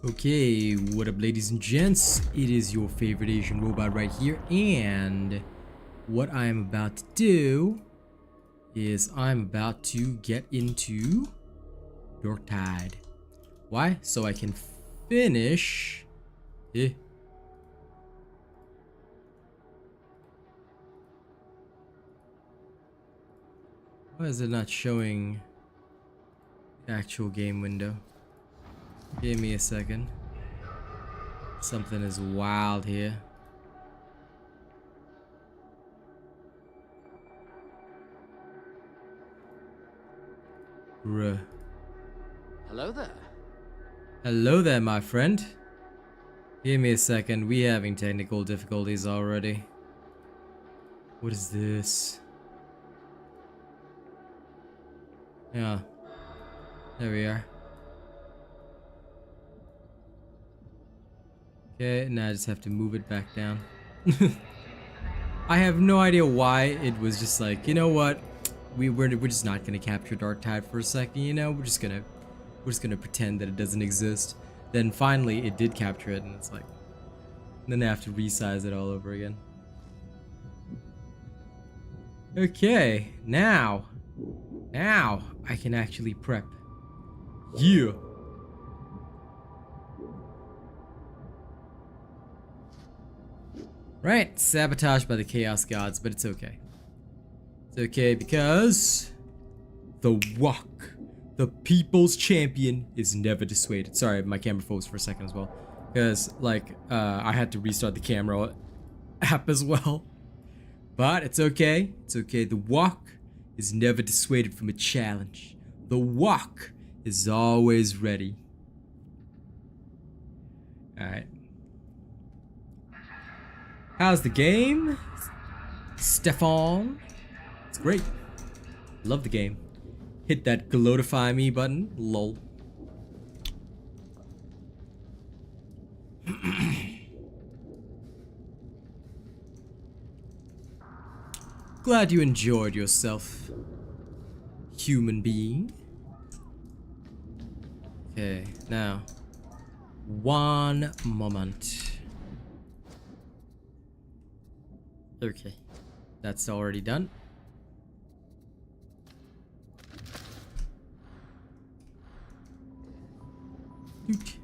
Okay, what up ladies and gents, it is your favorite Asian robot right here, and what I am about to do is I'm about to get into Darktide. Why? So I can finish Why is it not showing the actual game window? Give me a second. Something is wild here. Bruh. Hello there. Hello there, my friend. Give me a second. We having technical difficulties already. What is this? Yeah. There we are. Okay, now I just have to move it back down. I have no idea why it was just like, you know what? We're just not gonna capture Darktide for a second, you know? We're just gonna pretend that it doesn't exist. Then finally it did capture it, and it's like, then I have to resize it all over again. Okay, now I can actually prep. Yeah. Right, sabotaged by the Chaos Gods, but it's okay. It's okay because the Walk, the people's champion, is never dissuaded. Sorry, my camera froze for a second as well, because like I had to restart the camera app as well. But it's okay. It's okay. The Walk is never dissuaded from a challenge. The Walk is always ready. All right. How's the game, Stefan? It's great. Love the game. Hit that glotify me button. Lol. Glad you enjoyed yourself, human being. Okay, now, one moment. Okay, that's already done. Doot.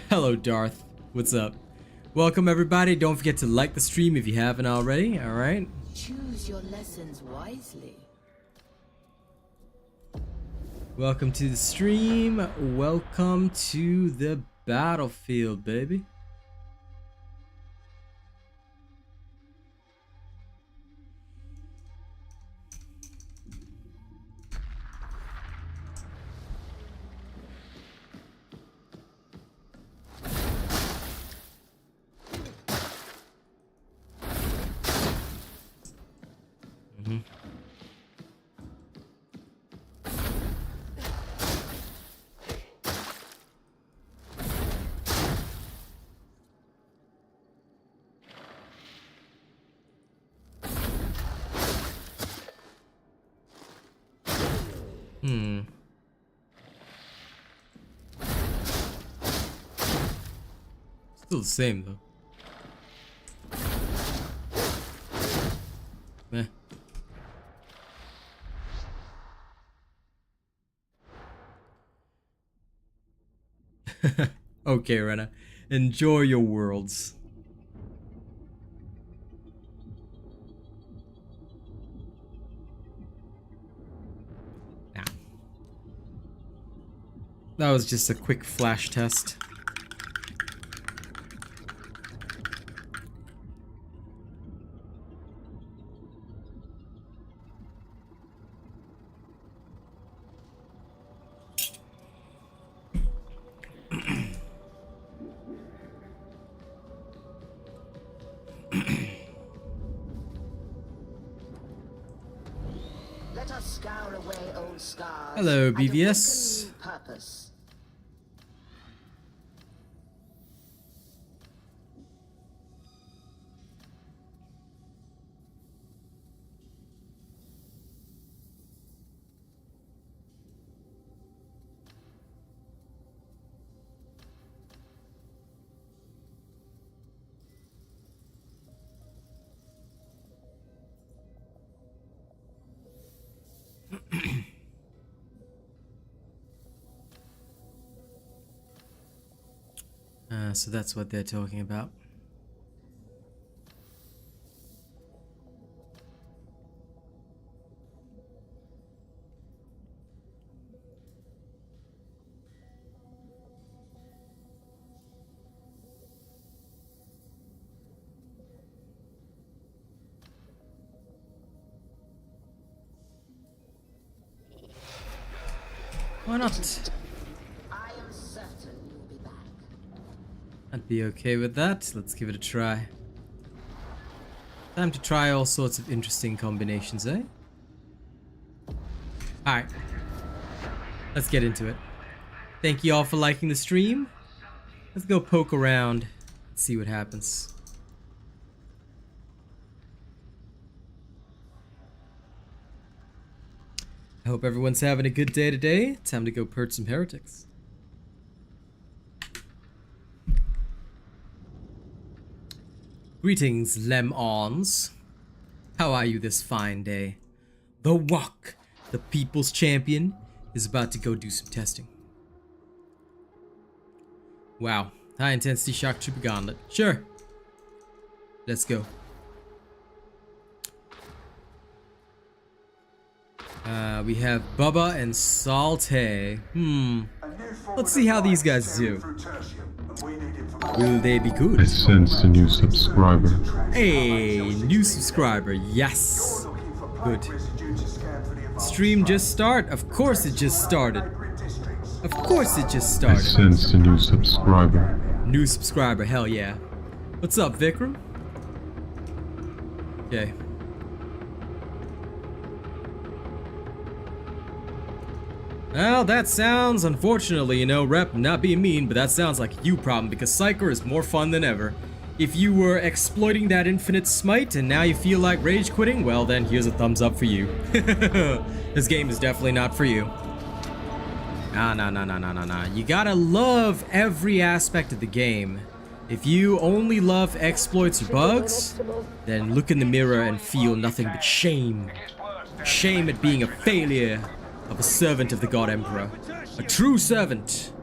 Hello, Darth. What's up? Welcome, everybody. Don't forget to like the stream if you haven't already. All right. Choose your lessons wisely. Welcome to the stream. Welcome to the battlefield, baby. Still the same though. Meh. Okay, Rena. Enjoy your worlds. Nah. That was just a quick flash test. Let us scour away old scars. Hello, and awaken BVS. new purpose. So that's what they're talking about. Why not? I am certain you'll be back. I'd be okay with that. Let's give it a try. Time to try all sorts of interesting combinations, eh? Alright. Let's get into it. Thank you all for liking the stream. Let's go poke around and see what happens. I hope everyone's having a good day today. Time to go purge some heretics. Greetings, Lem-ons. How are you this fine day? The Wok, the people's champion, is about to go do some testing. Wow, high intensity shock trooper gauntlet. Sure. Let's go. We have Bubba and Salte. Let's see how these guys do. Will they be good? I sense a new subscriber. Hey, new subscriber. Yes. Good. Stream just start? Of course it just started. Of course it just I started. sense a new subscriber. New subscriber, hell yeah. What's up, Vikram? Okay. Well, that sounds, unfortunately, you know, Rep, not being mean, but that sounds like a you problem because Psyker is more fun than ever. If you were exploiting that infinite smite and now you feel like rage quitting, well then here's a thumbs up for you. This game is definitely not for you. Nah. You gotta love every aspect of the game. If you only love exploits or bugs, then look in the mirror and feel nothing but shame. Shame at being a failure of a servant of the God Emperor. A true servant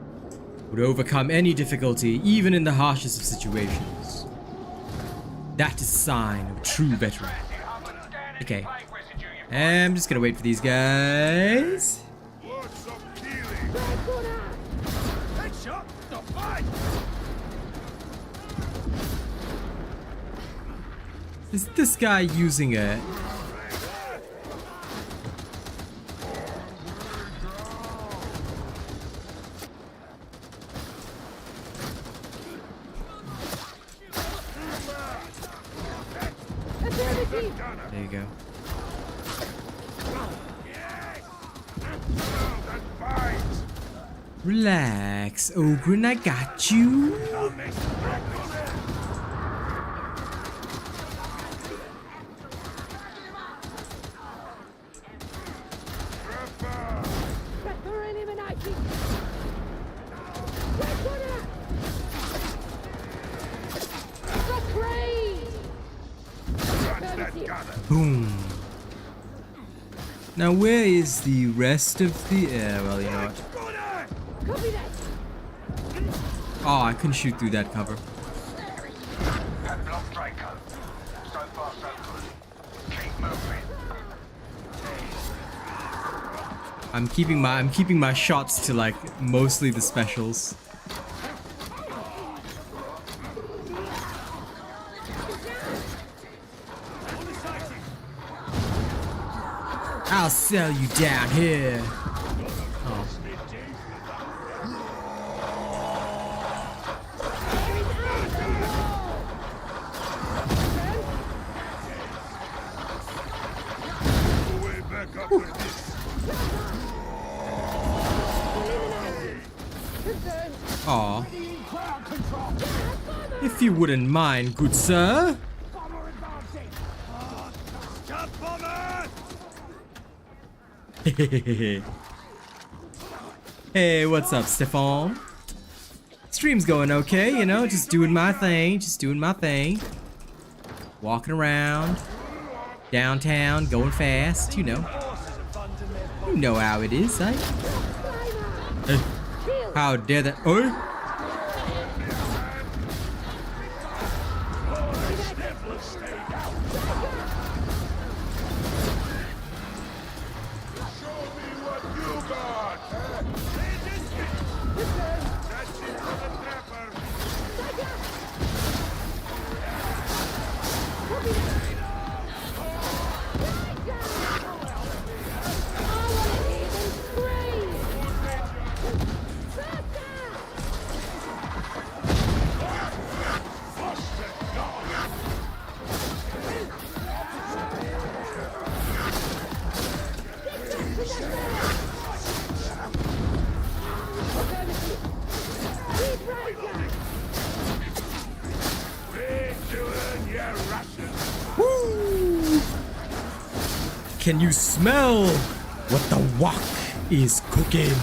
would overcome any difficulty, even in the harshest of situations. That is a sign of a true veteran. Okay. I'm just gonna wait for these guys. Is this guy using a... There you go. Relax, Ogren, I got you. Boom. Now where is the rest of the... well, you know what. Oh, I couldn't shoot through that cover. I'm keeping my shots to like mostly the specials. I'll sell you down here. Oh. Aw. If you wouldn't mind, good sir. Hey, what's up, Stefan? Stream's going okay, you know, just doing my thing, walking around, downtown, going fast, you know how it is, eh? How dare that? Oh! Can you smell what the wok is cooking?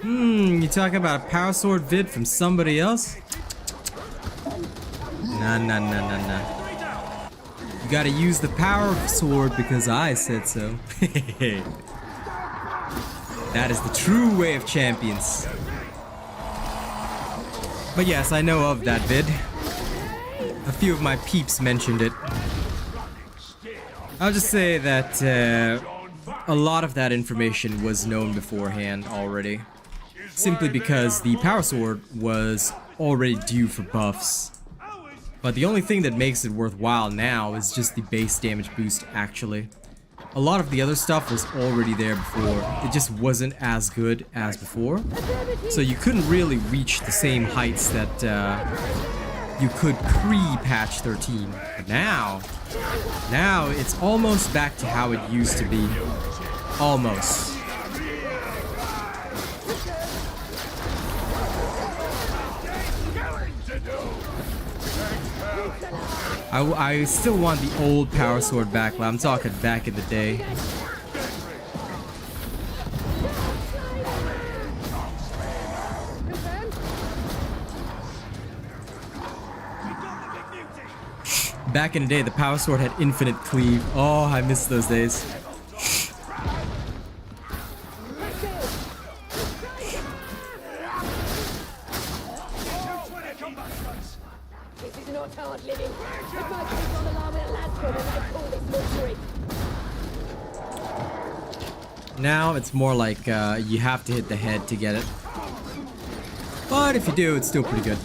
You talking about a power sword vid from somebody else? Nah. You gotta use the power sword because I said so. That is the true way of champions. But yes, I know of that vid. A few of my peeps mentioned it. I'll just say that a lot of that information was known beforehand already. Simply because the power sword was already due for buffs. But the only thing that makes it worthwhile now is just the base damage boost, actually. A lot of the other stuff was already there before. It just wasn't as good as before. So you couldn't really reach the same heights that you could pre-patch 13. But now it's almost back to how it used to be. Almost. I still want the old power sword back, but I'm talking back in the day. Back in the day, the power sword had infinite cleave. Oh, I miss those days. Now it's more like you have to hit the head to get it. But if you do, it's still pretty good.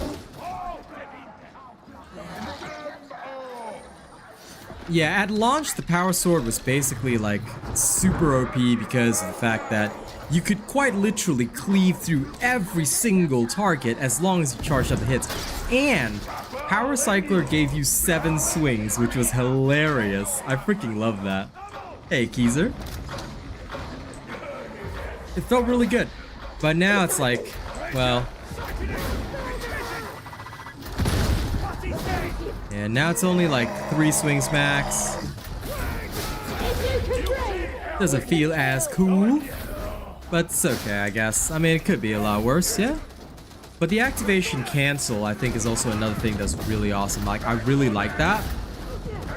Yeah, at launch, the power sword was basically like super OP because of the fact that you could quite literally cleave through every single target as long as you charged up the hits. And Power Cycler gave you 7 swings, which was hilarious. I freaking love that. Hey, Keezer. It felt really good. But now it's like, well... yeah, now it's only like 3 swings max. Doesn't feel as cool. But it's okay, I guess. I mean, it could be a lot worse, yeah? But the activation cancel, I think, is also another thing that's really awesome. Like, I really like that.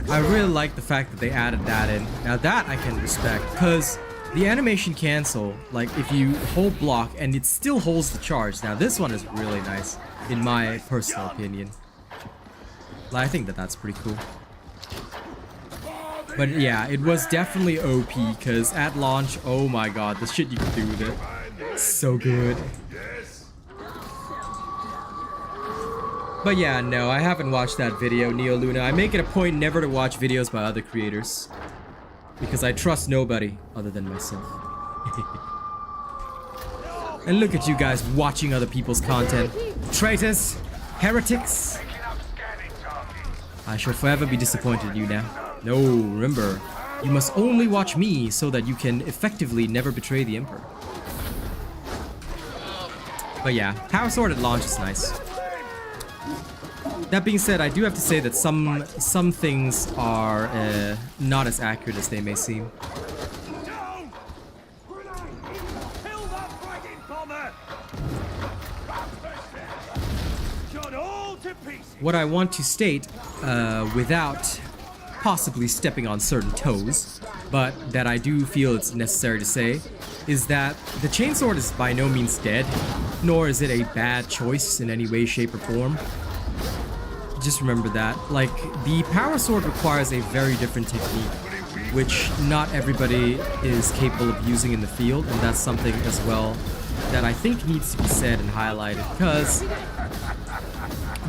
I really like the fact that they added that in. Now that I can respect, because the animation cancel, like, if you hold block and it still holds the charge. Now this one is really nice, in my personal opinion. I think that that's pretty cool. But yeah, it was definitely OP, because at launch, oh my god, the shit you could do with it. So good. But yeah, no, I haven't watched that video, Neo Luna. I make it a point never to watch videos by other creators. Because I trust nobody other than myself. And look at you guys watching other people's content. Traitors! Heretics! I shall forever be disappointed in you now. No, remember, you must only watch me so that you can effectively never betray the Emperor. But yeah, Power Sword at launch is nice. That being said, I do have to say that some things are not as accurate as they may seem. What I want to state, without possibly stepping on certain toes, but that I do feel it's necessary to say, is that the chainsword is by no means dead, nor is it a bad choice in any way, shape, or form. Just remember that. Like, the power sword requires a very different technique, which not everybody is capable of using in the field, and that's something as well that I think needs to be said and highlighted, because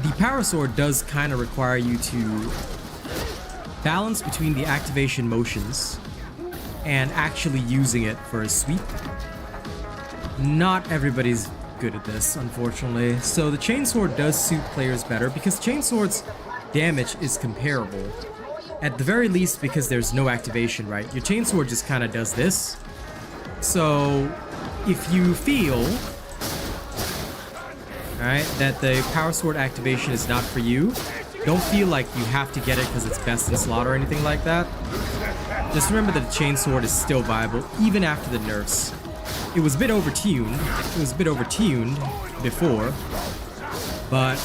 the power sword does kind of require you to balance between the activation motions and actually using it for a sweep. Not everybody's good at this, unfortunately. So the chainsword does suit players better because chainsword's damage is comparable. At the very least, because there's no activation, right? Your chainsword just kind of does this. So if you feel, alright, that the power sword activation is not for you, don't feel like you have to get it because it's best in slot or anything like that. Just remember that the chainsword is still viable even after the nerfs. It was a bit overtuned. It was a bit overtuned before, but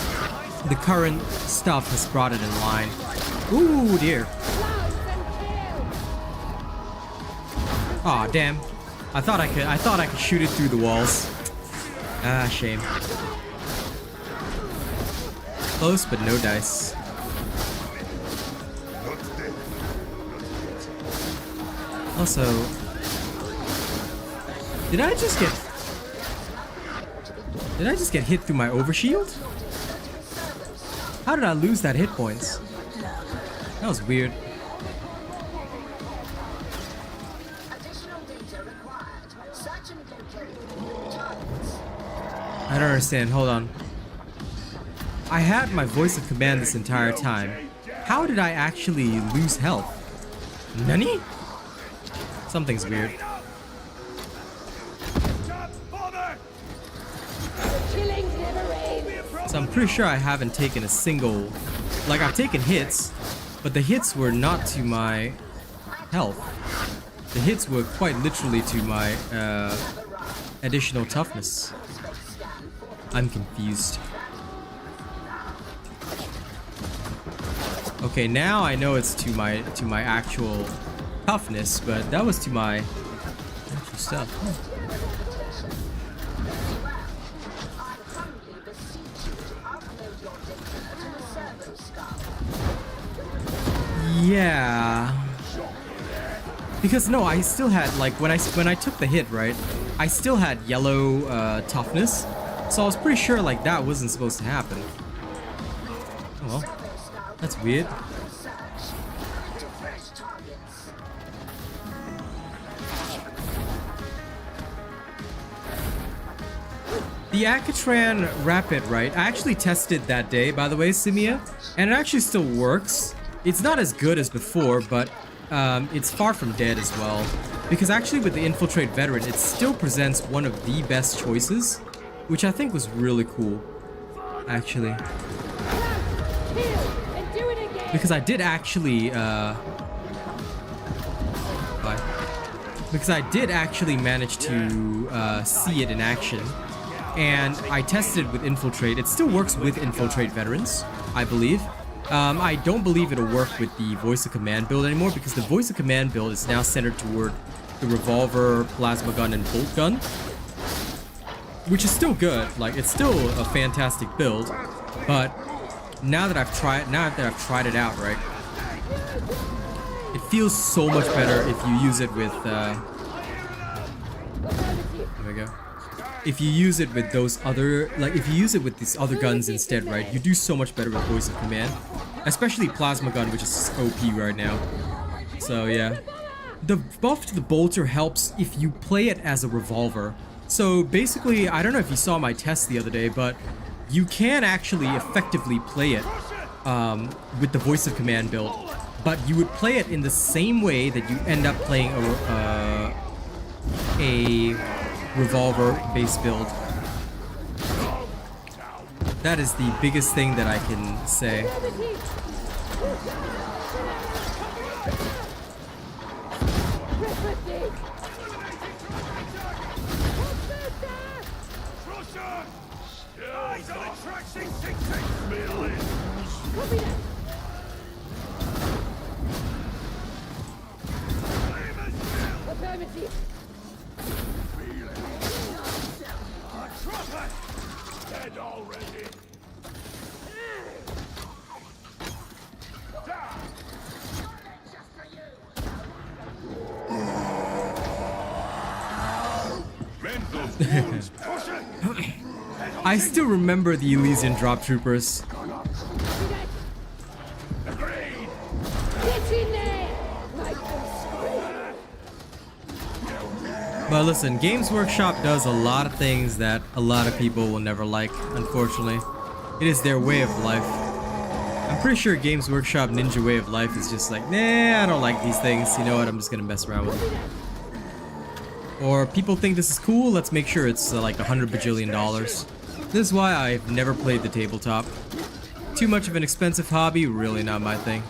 the current stuff has brought it in line. Ooh dear. Aw, damn. I thought I could shoot it through the walls. Ah, shame. Close, but no dice. Also, did I just get hit through my overshield? How did I lose that hit points? That was weird. I don't understand. Hold on. I had my voice of command this entire time. How did I actually lose health? Nani? Something's weird. So I'm pretty sure I haven't taken a single... Like, I've taken hits, but the hits were not to my health. The hits were quite literally to my additional toughness. I'm confused. Okay, now I know it's to my actual toughness, but that was to my actual stuff. Huh. Yeah. Because no, I still had, like, when I took the hit, right? I still had yellow toughness. So I was pretty sure like that wasn't supposed to happen. Oh well. That's weird. The Akatran Rapid, right? I actually tested that day, by the way, Simia, and it actually still works. It's not as good as before, but it's far from dead as well. Because actually with the Infiltrate Veteran, it still presents one of the best choices, which I think was really cool, actually. Because I did actually, manage to see it in action. And I tested it with Infiltrate. It still works with Infiltrate Veterans, I believe. I don't believe it'll work with the Voice of Command build anymore because the Voice of Command build is now centered toward the Revolver, Plasma Gun, and Bolt Gun. Which is still good. Like, it's still a fantastic build. But now that I've tried it out, right? It feels so much better if you use it with, there we go. If you use it with those other, like, if you use it with these other guns instead, right? You do so much better with Voice of Command. Especially Plasma Gun, which is OP right now. So, yeah. The buff to the Bolter helps if you play it as a revolver. So, basically, I don't know if you saw my test the other day, but you can actually effectively play it with the Voice of Command build. But you would play it in the same way that you end up playing a revolver-based build. That is the biggest thing that I can say. Affirmative. Dead already. I still remember the Elysian drop troopers. Get in there! Make them scream! But listen, Games Workshop does a lot of things that a lot of people will never like, unfortunately. It is their way of life. I'm pretty sure Games Workshop Ninja way of life is just like, nah, I don't like these things. You know what, I'm just gonna mess around with it. Or people think this is cool, let's make sure it's like $100 bajillion. This is why I've never played the tabletop. Too much of an expensive hobby, really not my thing.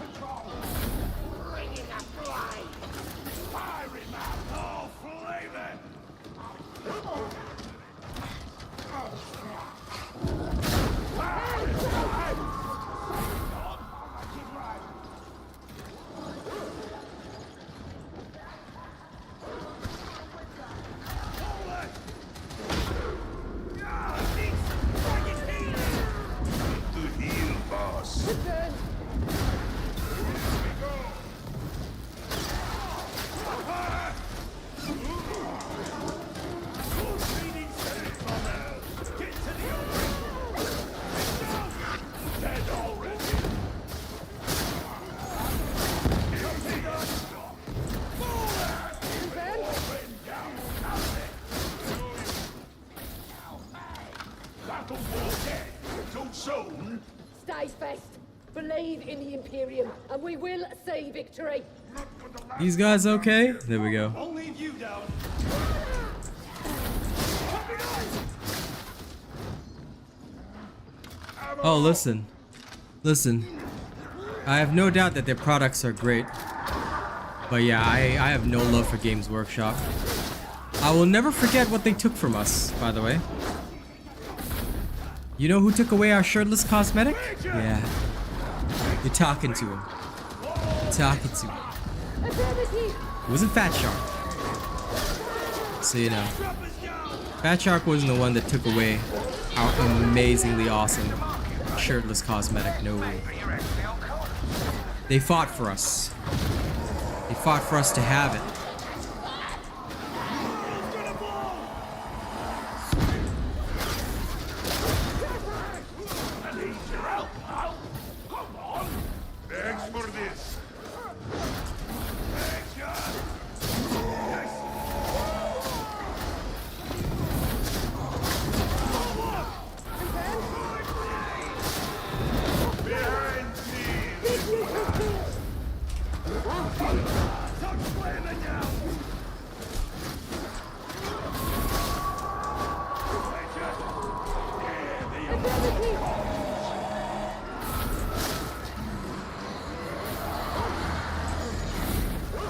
Stay fast. Believe in the Imperium, and we will see victory. These guys okay? There we go. I'll leave you down. Oh, listen. Listen. I have no doubt that their products are great. But yeah, I have no love for Games Workshop. I will never forget what they took from us, by the way. You know who took away our shirtless cosmetic? Yeah. You're talking to him. You're talking to him. It wasn't Fat Shark. So you know. Fat Shark wasn't the one that took away our amazingly awesome shirtless cosmetic. No. They fought for us. They fought for us to have it.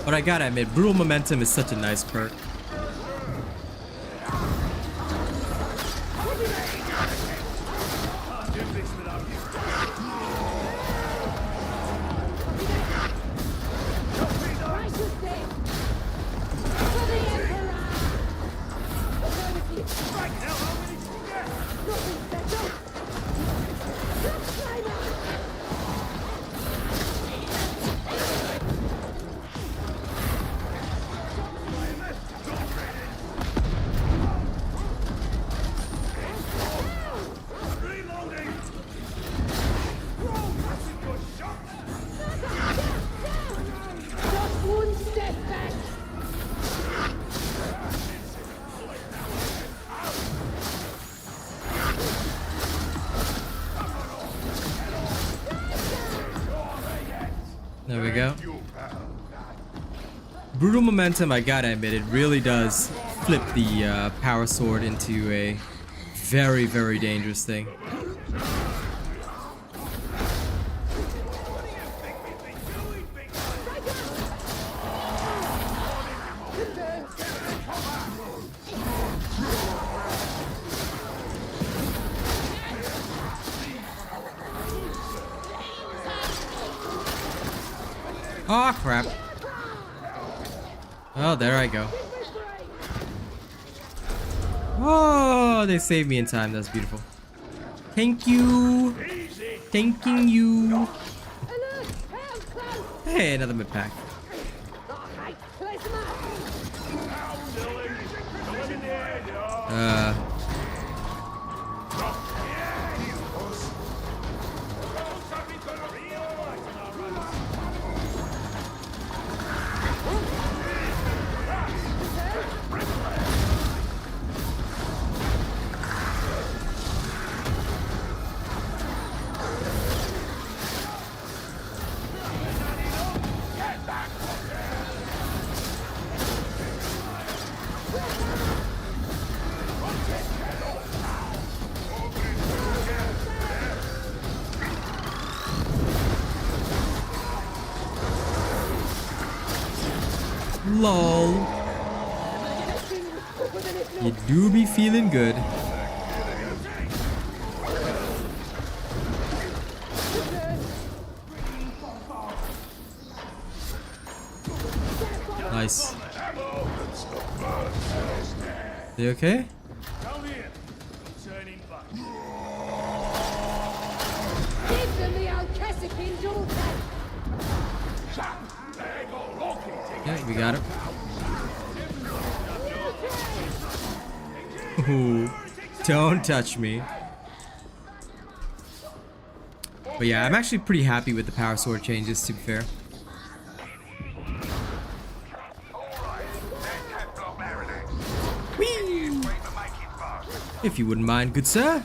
But I gotta admit, Brutal Momentum is such a nice perk. There we go. Brutal Momentum, I gotta admit, it really does flip the power sword into a very, very dangerous thing. Oh crap. Oh, there I go. Oh, they saved me in time. That's beautiful. Thank you. Thanking you. Alert! Help, close! Hey, another mid pack. Oh, hey, place them up! Lol. You do be feeling good. Nice. You okay? Down here. Turning back. Give them the Alcasican double tap! Yeah, we got it. Ooh, don't touch me. But yeah, I'm actually pretty happy with the power sword changes, to be fair. Whee! If you wouldn't mind, good sir.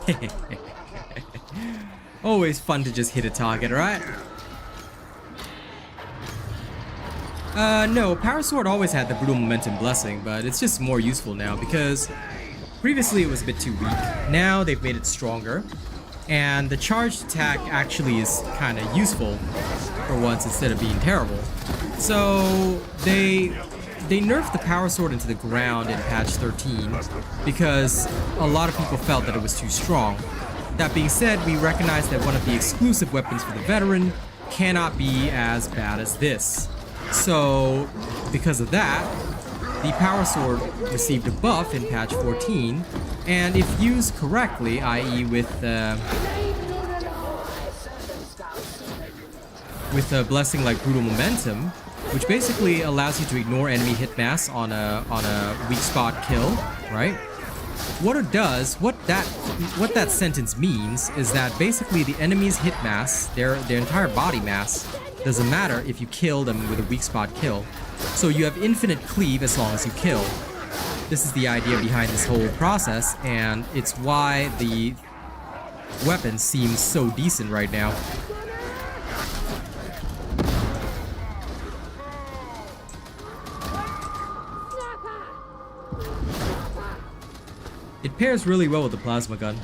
There. Always fun to just hit a target, right? No, Power Sword always had the Brutal Momentum Blessing, but it's just more useful now because previously it was a bit too weak. Now they've made it stronger, and the charged attack actually is kind of useful for once instead of being terrible. So they nerfed the Power Sword into the ground in patch 13 because a lot of people felt that it was too strong. That being said, we recognize that one of the exclusive weapons for the veteran cannot be as bad as this. So, because of that, the Power Sword received a buff in patch 14, and if used correctly, i.e. with a blessing like Brutal Momentum, which basically allows you to ignore enemy hit mass on a weak spot kill, right? What it does, what that sentence means is that basically the enemy's hit mass, their entire body mass, doesn't matter if you kill them with a weak spot kill. So you have infinite cleave as long as you kill. This is the idea behind this whole process, and it's why the weapon seems so decent right now. It pairs really well with the plasma gun.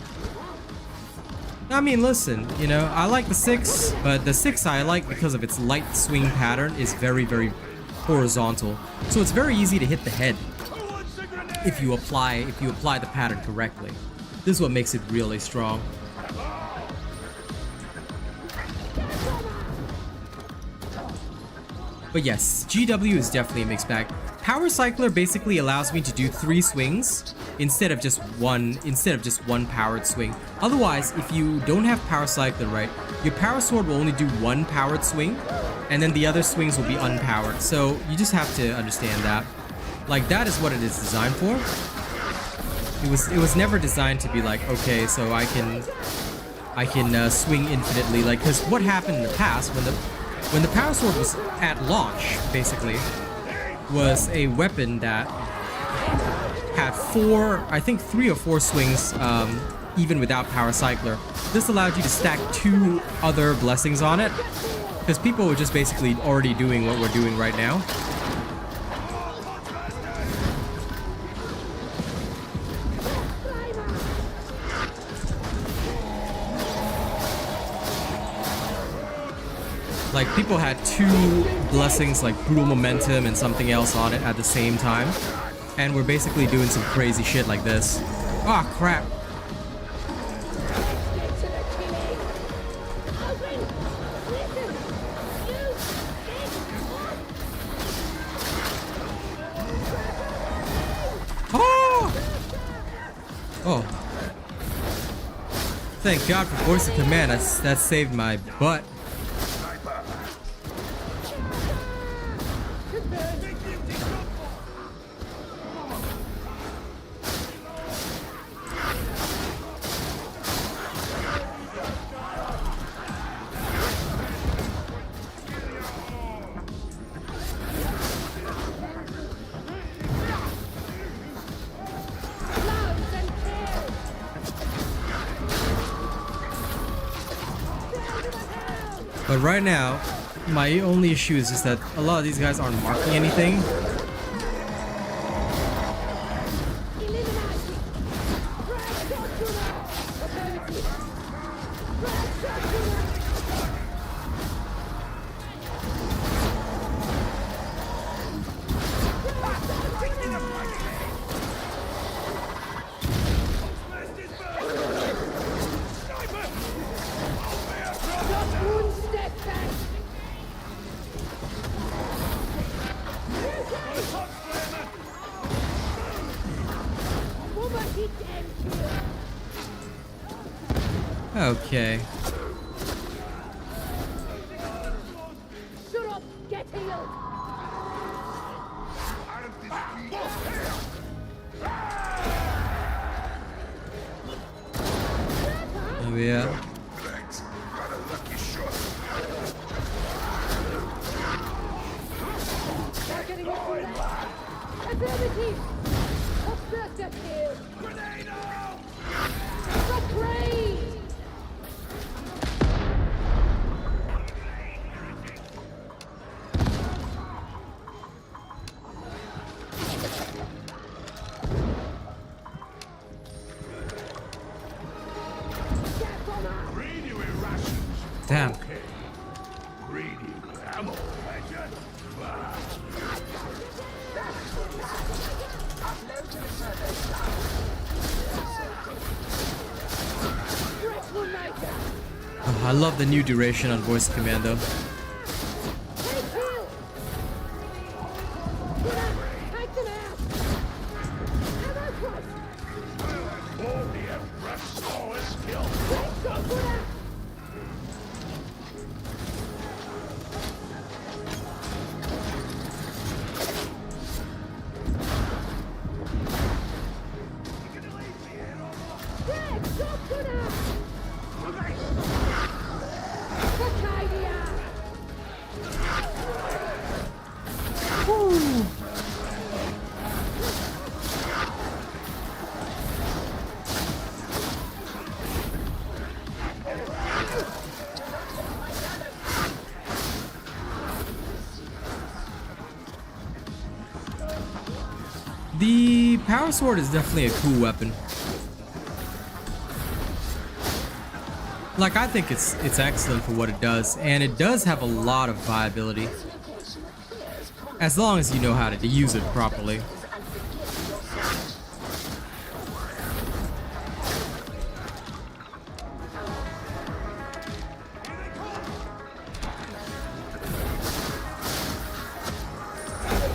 I mean, listen, you know, I like the 6, but the 6 I like because of its light swing pattern is very, very horizontal. So it's very easy to hit the head if you apply the pattern correctly. This is what makes it really strong. But yes, GW is definitely a mixed bag. Power Cycler basically allows me to do 3 swings instead of just one powered swing. Otherwise, if you don't have Power Cycler right, your Power Sword will only do 1 powered swing, and then the other swings will be unpowered. So you just have to understand that. Like, that is what it is designed for. It was never designed to be like, okay, so I can swing infinitely. Like, because what happened in the past when the Power Sword was at launch, basically, was a weapon that had 3 or 4 swings, even without Power Cycler. This allowed you to stack 2 other blessings on it, because people were just basically already doing what we're doing right now. Like, people had 2 blessings, like Brutal Momentum and something else on it at the same time. And we're basically doing some crazy shit like this. Ah, oh, crap. Thank God for voice of command. That saved my butt. But right now, my only issue is just that a lot of these guys aren't marking anything. Okay. Shut up! Get healed! Oh yeah. They're getting it from there! Affirmative! Obstructor kill! Grenade out! Upgrade! Greedy with rations. Damn. Okay. Greedy with ammo. Legend. Oh, I love the new duration on voice of command though. Take heal! Take them out! Ammo price! All the Empress saw is killed. Take some for that! Dead! Stop for that! Arcadia! The power sword is definitely a cool weapon. Like, I think it's excellent for what it does, and it does have a lot of viability. As long as you know how to use it properly.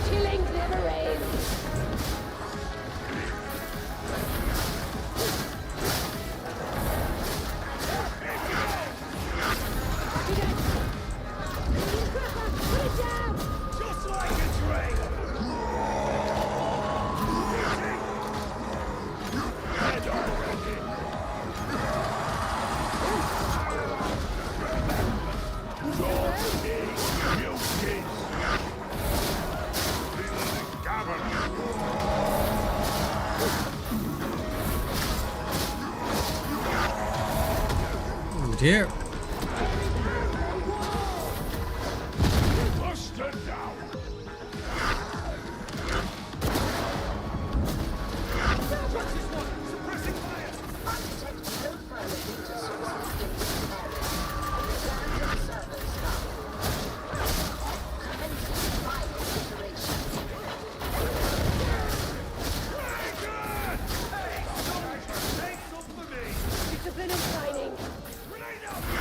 Killings never end! Put it down! Just like a train. Head already. Your king, you kids. Gavin. Oh dear. Busted down. Suppressing fire. Discipline and training! Grenade out.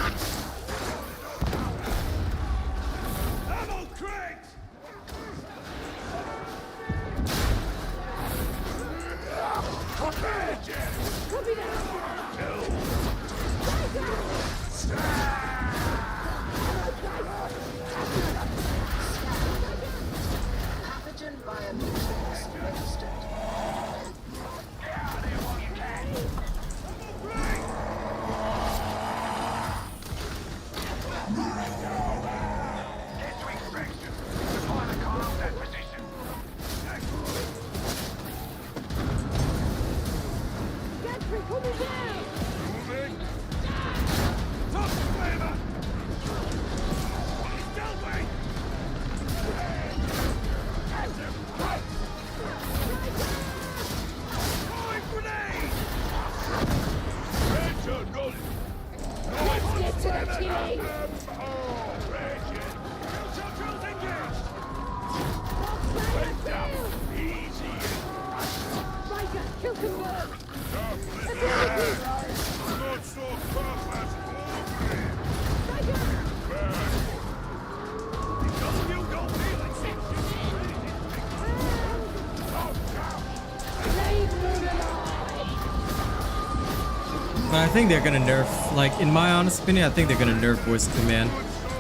But I think they're gonna nerf, like in my honest opinion, I think they're gonna nerf voice of command.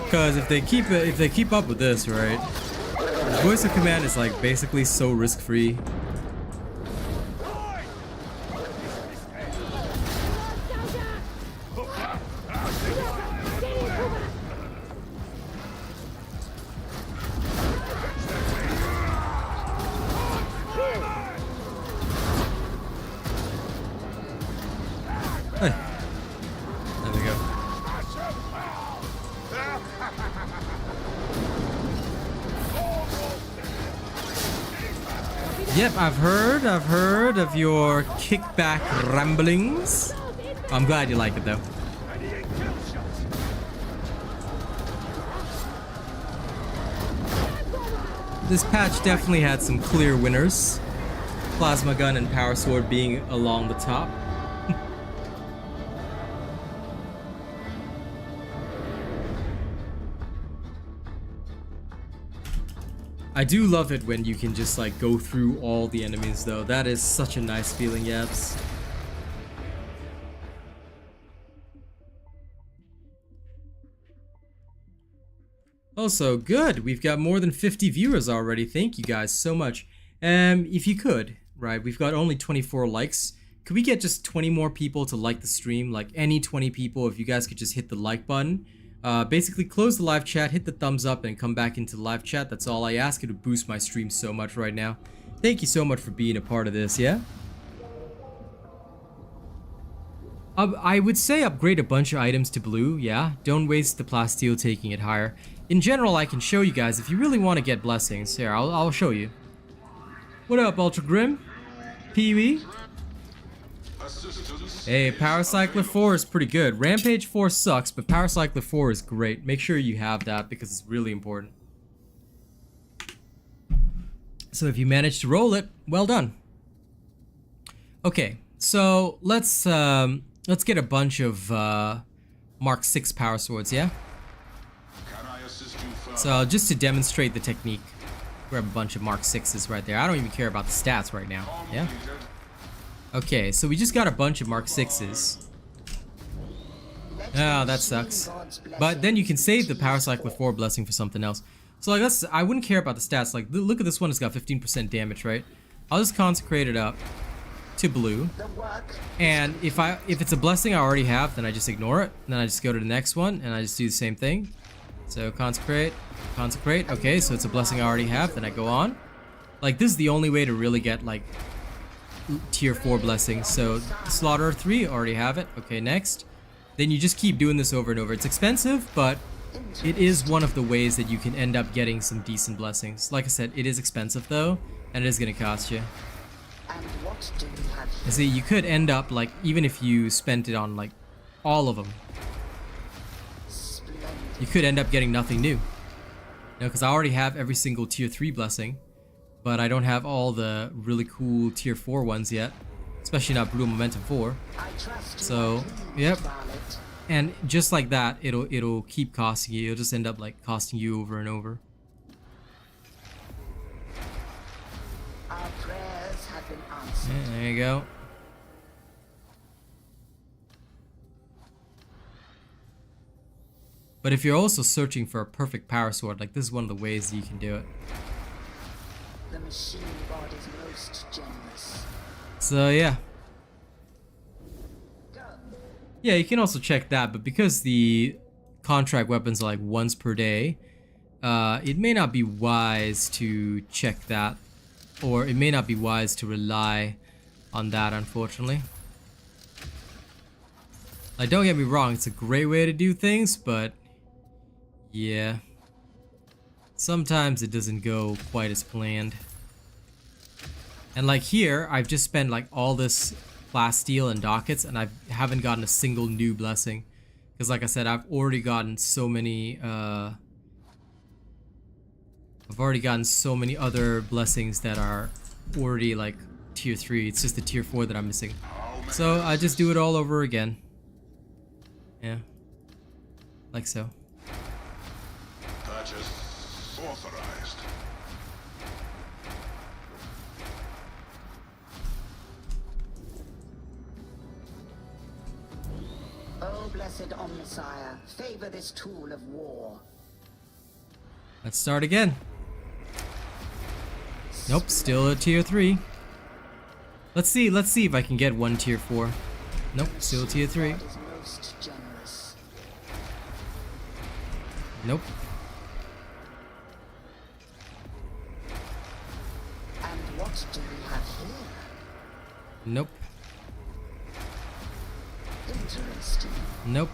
Because if they keep up with this, right? Voice of command is like basically so risk-free. Hey. There we go. Yep, I've heard of your kickback ramblings. I'm glad you like it though. This patch definitely had some clear winners. Plasma gun and power sword being along the top. I do love it when you can just like go through all the enemies though. That is such a nice feeling, yaps. Also, good. We've got more than 50 viewers already. Thank you guys so much. If you could, right? We've got only 24 likes. Could we get just 20 more people to like the stream? Like any 20 people, if you guys could just hit the like button. Basically close the live chat, hit the thumbs up, and come back into the live chat. That's all I ask. It would boost my stream so much right now. Thank you so much for being a part of this, yeah? I would say upgrade a bunch of items to blue, yeah? Don't waste the plasteel taking it higher. In general, I can show you guys, if you really want to get blessings, here, I'll show you. What up, Ultra Grim? Pee-wee? Hey, Power Cycler 4 is pretty good. Rampage 4 sucks, but Power Cycler 4 is great. Make sure you have that because it's really important. So if you manage to roll it, well done. Okay, so let's get a bunch of Mark 6 power swords, yeah? So just to demonstrate the technique, grab a bunch of Mark 6s right there. I don't even care about the stats right now, yeah? Okay, so we just got a bunch of Mark 6s. Oh, that sucks. But then you can save the Power Cycler 4 blessing for something else. So like I wouldn't care about the stats. Like look at this one, it's got 15% damage, right? I'll just consecrate it up to blue. And if it's a blessing I already have, then I just ignore it. And then I just go to the next one and I just do the same thing. So consecrate. Okay, so it's a blessing I already have, then I go on. Like this is the only way to really get like tier 4 blessings. So Slaughter 3, already have it. Okay, next. Then you just keep doing this over and over. It's expensive, but it is one of the ways that you can end up getting some decent blessings. Like I said, it is expensive though, and it is gonna cost you. And see, you could end up like, even if you spent it on like all of them, you could end up getting nothing new. No, because I already have every single tier 3 blessing, but I don't have all the really cool tier 4 ones yet, especially not Brutal Momentum 4. So, yep. And just like that, it'll keep costing you. It'll just end up like costing you over and over. Our prayers have been answered. Yeah, there you go. But if you're also searching for a perfect power sword, like this is one of the ways you can do it. The machine god is most generous. So yeah. Yeah, you can also check that, but because the contract weapons are like once per day, it may not be wise to check that, or it may not be wise to rely on that, unfortunately. Like, don't get me wrong, it's a great way to do things, but yeah, sometimes it doesn't go quite as planned. And like here, I've just spent like all this plasteel and dockets, and I haven't gotten a single new blessing. Because like I said, I've already gotten so many other blessings that are already like tier 3. It's just the tier 4 that I'm missing. So I just do it all over again. Yeah. Like so. Purchase authorized. Blessed Omnissiah, favor this tool of war. Let's start again. Nope, still a tier 3. Let's see if I can get one tier 4. Nope, still a tier 3. God is most generous. Nope. And what do we have here? Nope. Interesting. Nope.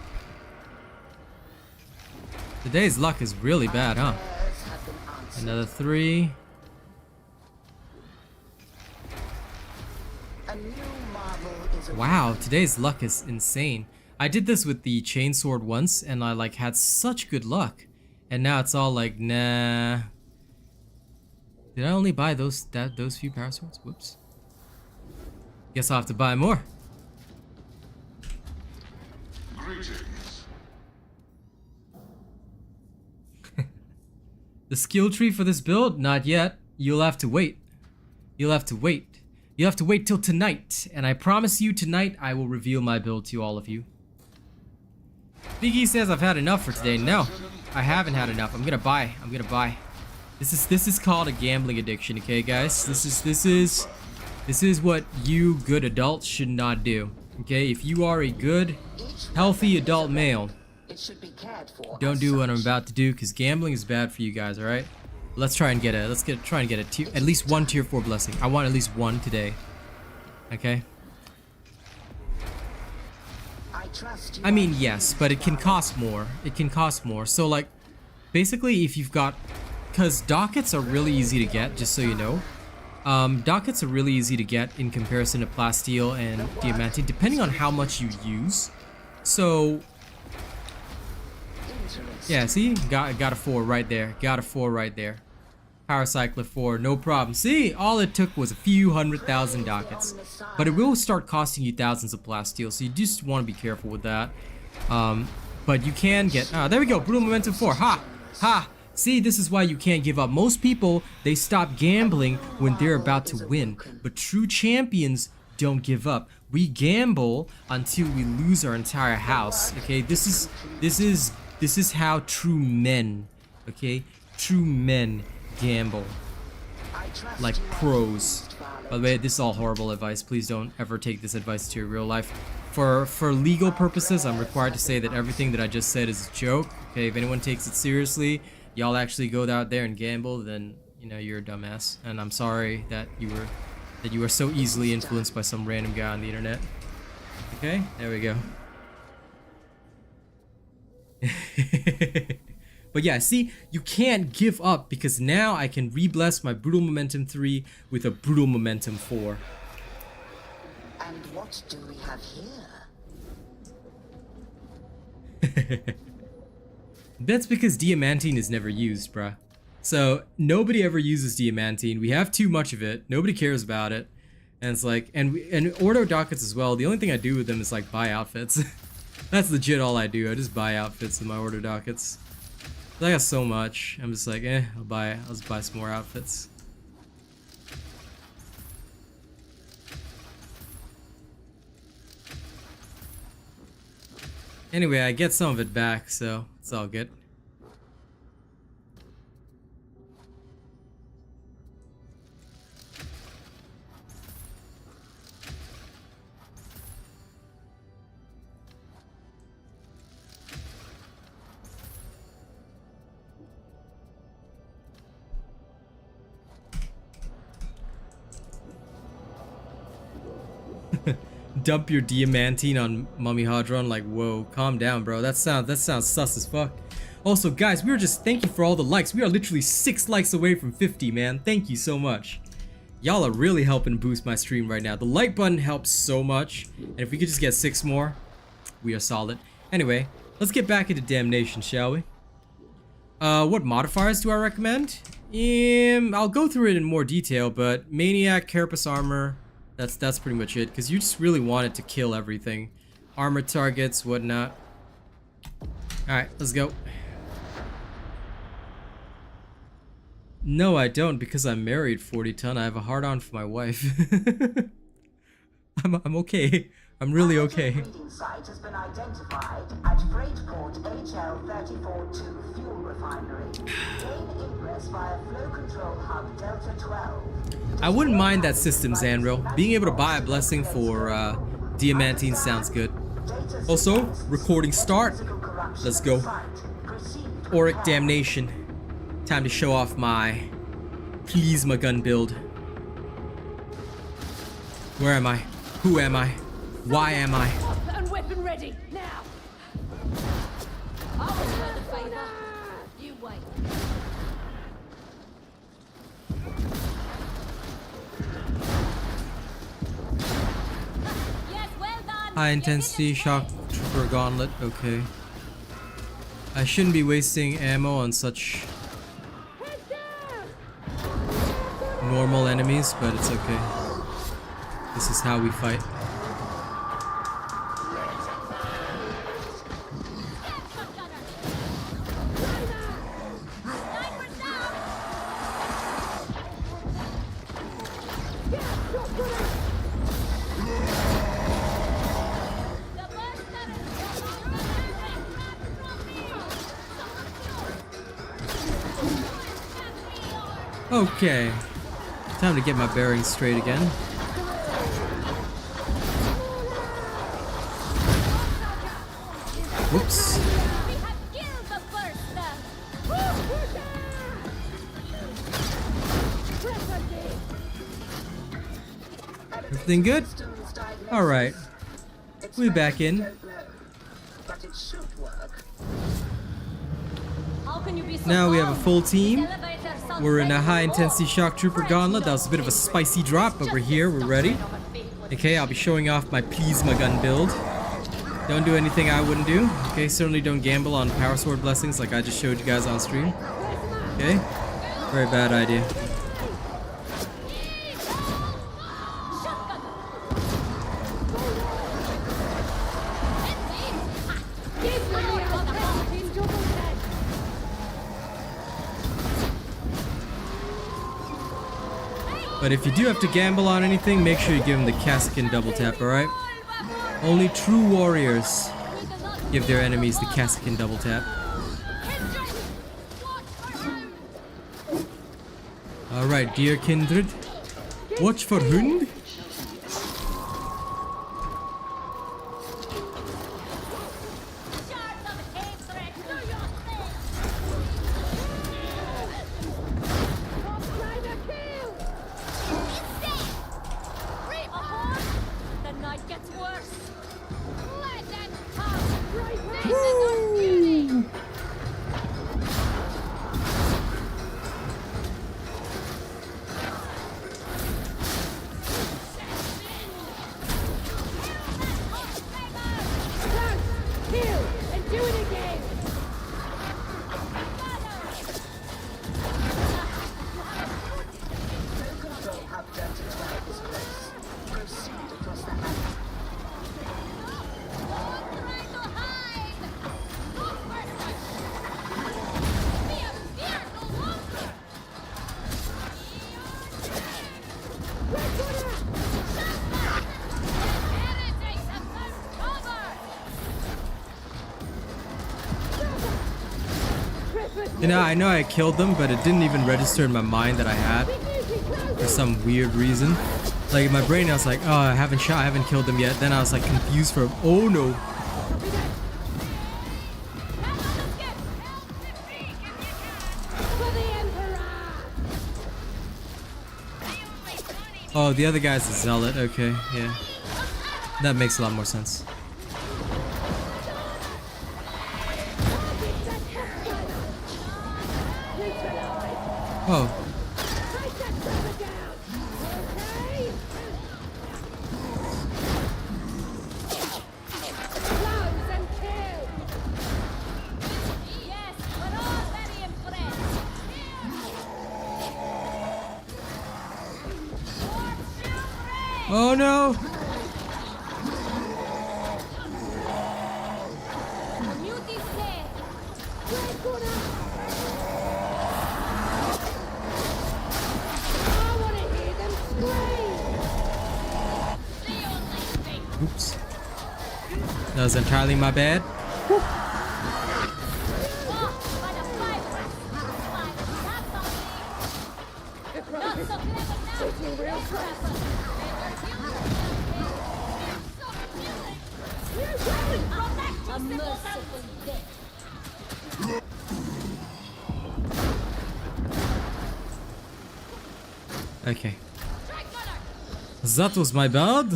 Today's luck is really bad, huh? Prayers have been answered. Another 3. A new marvel is Wow, today's luck is insane. I did this with the chainsword once, and I like had such good luck, and now it's all like, nah. Did I only buy those few power swords? Whoops. Guess I'll have to buy more. Greetings. The skill tree for this build? Not yet. You'll have to wait. You'll have to wait. You'll have to wait till tonight, and I promise you tonight I will reveal my build to all of you. Biggie says I've had enough for today. No, I haven't had enough. I'm gonna buy. I'm gonna buy. This is called a gambling addiction, okay, guys? This is what you good adults should not do. Okay, if you are a good, healthy adult male, It should be cared for. don't as do what I'm such. about to do, because gambling is bad for you guys. All right, let's try and get at least one tier 4 blessing. I want at least one today. Okay. I trust you I mean, are yes, pleased, but it can Father. cost more. It can cost more. So like, basically, if you've got, because dockets are really easy to get, just so you know. Dockets are really easy to get in comparison to plasteel and diamantine, depending on how much you use. So Interesting. yeah, see, got a 4 right there. Got a 4 right there. Power Cycler 4, no problem. See, all it took was a few 100,000 dockets, but it will start costing you thousands of plasteel, so you just want to be careful with that. But you can get. There we go. Brutal Momentum 4. Ha, ha. See, this is why you can't give up. Most people, they stop gambling when they're about to win, but true champions don't give up. We gamble until we lose our entire house. Okay, this is how true men, okay, true men gamble I trust like you are pros. pleased, Father. By the way, this is all horrible advice. Please don't ever take this advice to your real life. For legal purposes, I'm required to say that everything that I just said is a joke. Okay, if anyone takes it seriously, y'all actually go out there and gamble, then you know you're a dumbass. And I'm sorry that you were so easily influenced by some random guy on the internet. Okay, there we go. But yeah, see, you can't give up because now I can re-bless my Brutal Momentum 3 with a Brutal Momentum 4. And what do we have here? That's because diamantine is never used, bruh. So nobody ever uses diamantine. We have too much of it. Nobody cares about it. And it's like, and order dockets as well. The only thing I do with them is like buy outfits. That's legit all I do. I just buy outfits with my order dockets. I got so much. I'm just like, I'll just buy some more outfits. Anyway, I get some of it back, so it's all good. Dump your diamantine on Mummy Hadron, like, whoa, calm down, bro. That sounds sus as fuck. Also, guys, thank you for all the likes. We are literally 6 likes away from 50, man. Thank you so much. Y'all are really helping boost my stream right now. The like button helps so much, and if we could just get 6 more, we are solid. Anyway, let's get back into Damnation, shall we? What modifiers do I recommend? I'll go through it in more detail, but Maniac, Carapace Armor, that's pretty much it, because you just really want it to kill everything. Armor targets, whatnot. Alright, let's go. No, I don't, because I'm married, 40 ton. I have a hard-on for my wife. I'm okay. I'm really okay. Breeding site has been identified at Freightport HL342 Fuel Refinery. Gain ingress via flow control hub Delta 12. I wouldn't mind that system, Zanril. Being able to buy a blessing for Diamantine sounds good. Also, recording start. Let's go. Auric Damnation. Time to show off my Plasma gun build. Where am I? Who am I? Why am I? And weapon ready, now! I will turn the favor. You wait. Yes, well done. High intensity shock trooper gauntlet. Okay. I shouldn't be wasting ammo on such normal enemies, but it's okay. This is how we fight. Okay. Time to get my bearings straight again. Whoops. Everything good? Alright. We'll be back in. But it should work. Now we have a full team. We're in a high intensity shock trooper gauntlet. That was a bit of a spicy drop, but we're here, we're ready. Okay, I'll be showing off my Plasma gun build. Don't do anything I wouldn't do. Okay, certainly don't gamble on power sword blessings like I just showed you guys on stream. Okay, very bad idea. But if you do have to gamble on anything, make sure you give him the Kassakin double tap, alright? Only true warriors give their enemies the Kassakin double tap. Alright, dear kindred. Watch for Hund. You know, I know I killed them, but it didn't even register in my mind that I had for some weird reason. Like in my brain, I was like, oh, I haven't killed them yet. Then I was like confused for, oh no. Oh, the other guy's a zealot. Okay, yeah. That makes a lot more sense. Oh. Oh no! Oops. That was entirely my bad. Okay. That was my bad.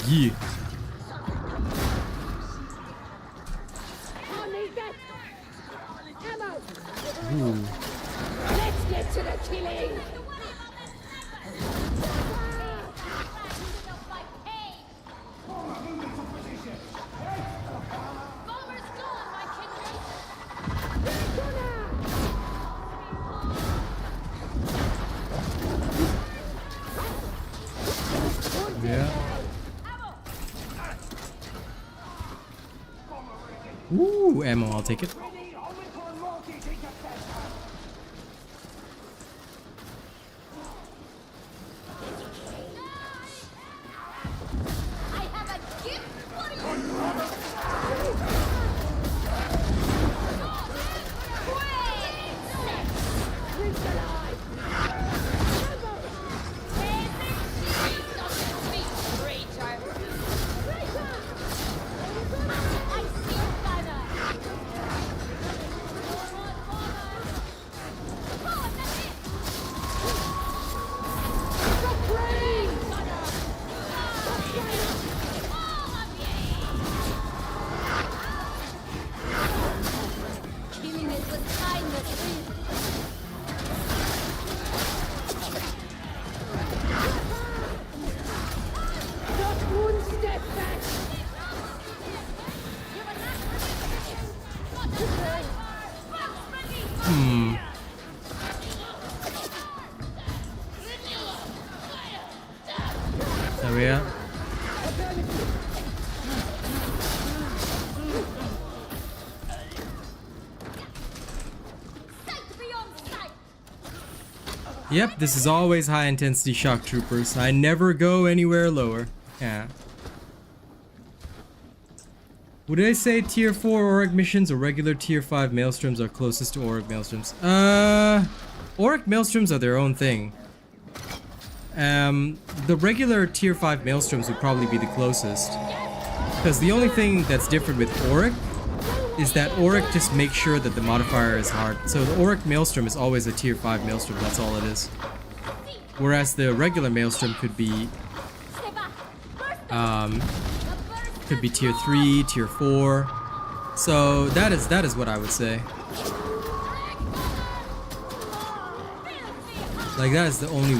Yeah. Ooh. Let's get to the killing. Yeah. Ooh, ammo, I'll take it. There we are. Yep, this is always high intensity shock troopers. I never go anywhere lower. Yeah. Would I say tier 4 Auric missions or regular tier 5 maelstroms are closest to Auric maelstroms? Auric maelstroms are their own thing. The regular tier 5 maelstroms would probably be the closest. Because the only thing that's different with Auric is that Auric just makes sure that the modifier is hard. So the Auric maelstrom is always a tier 5 maelstrom, that's all it is. Whereas the regular maelstrom could be tier 3, tier 4. So that is what I would say. Like that is the only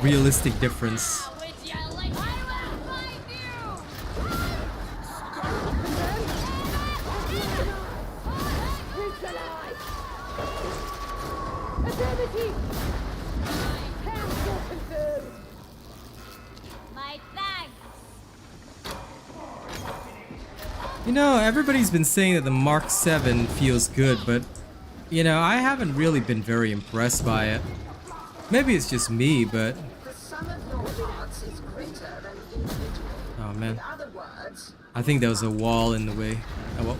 realistic difference. You know, everybody's been saying that the Mark 7 feels good, but you know, I haven't really been very impressed by it. Maybe it's just me, but oh man, I think there was a wall in the way. Oh well.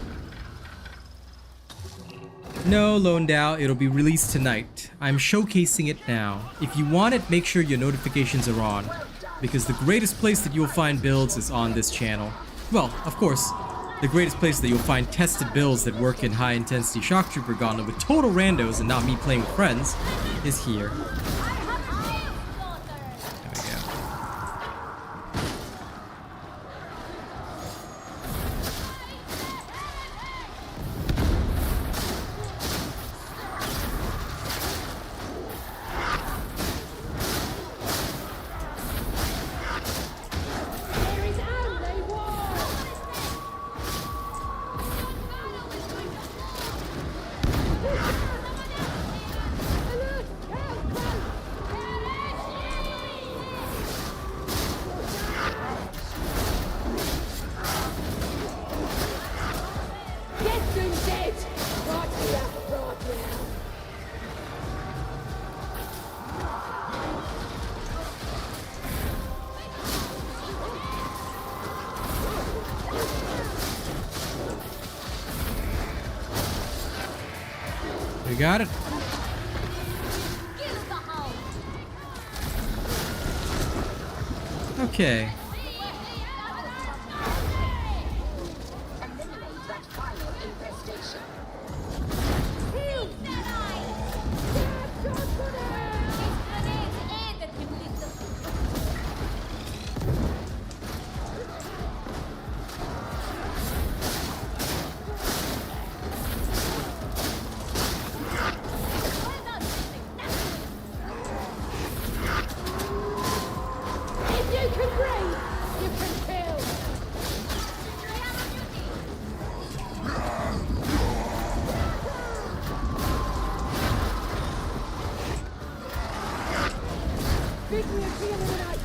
No, Loandow, it'll be released tonight. I'm showcasing it now. If you want it, make sure your notifications are on, because the greatest place that you'll find builds is on this channel. Well, of course, the greatest place that you'll find tested builds that work in high intensity shock trooper gauntlet with total randos and not me playing with friends is here. We got it. Okay. Eliminate that final infestation. If you can breathe, you can kill. Big nuke eliminated.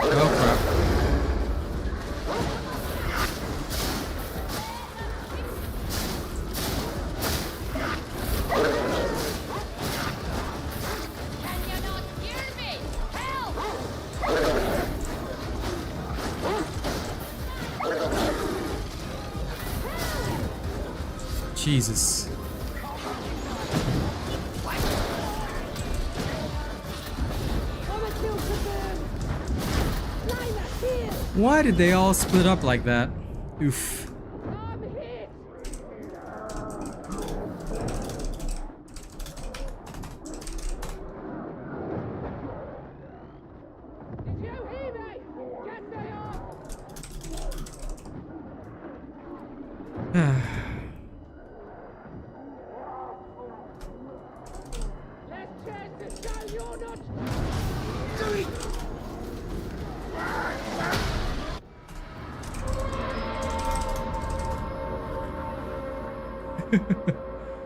Oh crap. Can you not hear me? Help! Jesus. Wanna kill some birds? Lima, here! Why did they all split up like that? Oof. I'm hit! Did you hear me? Get me off! Let's chance to show you're not...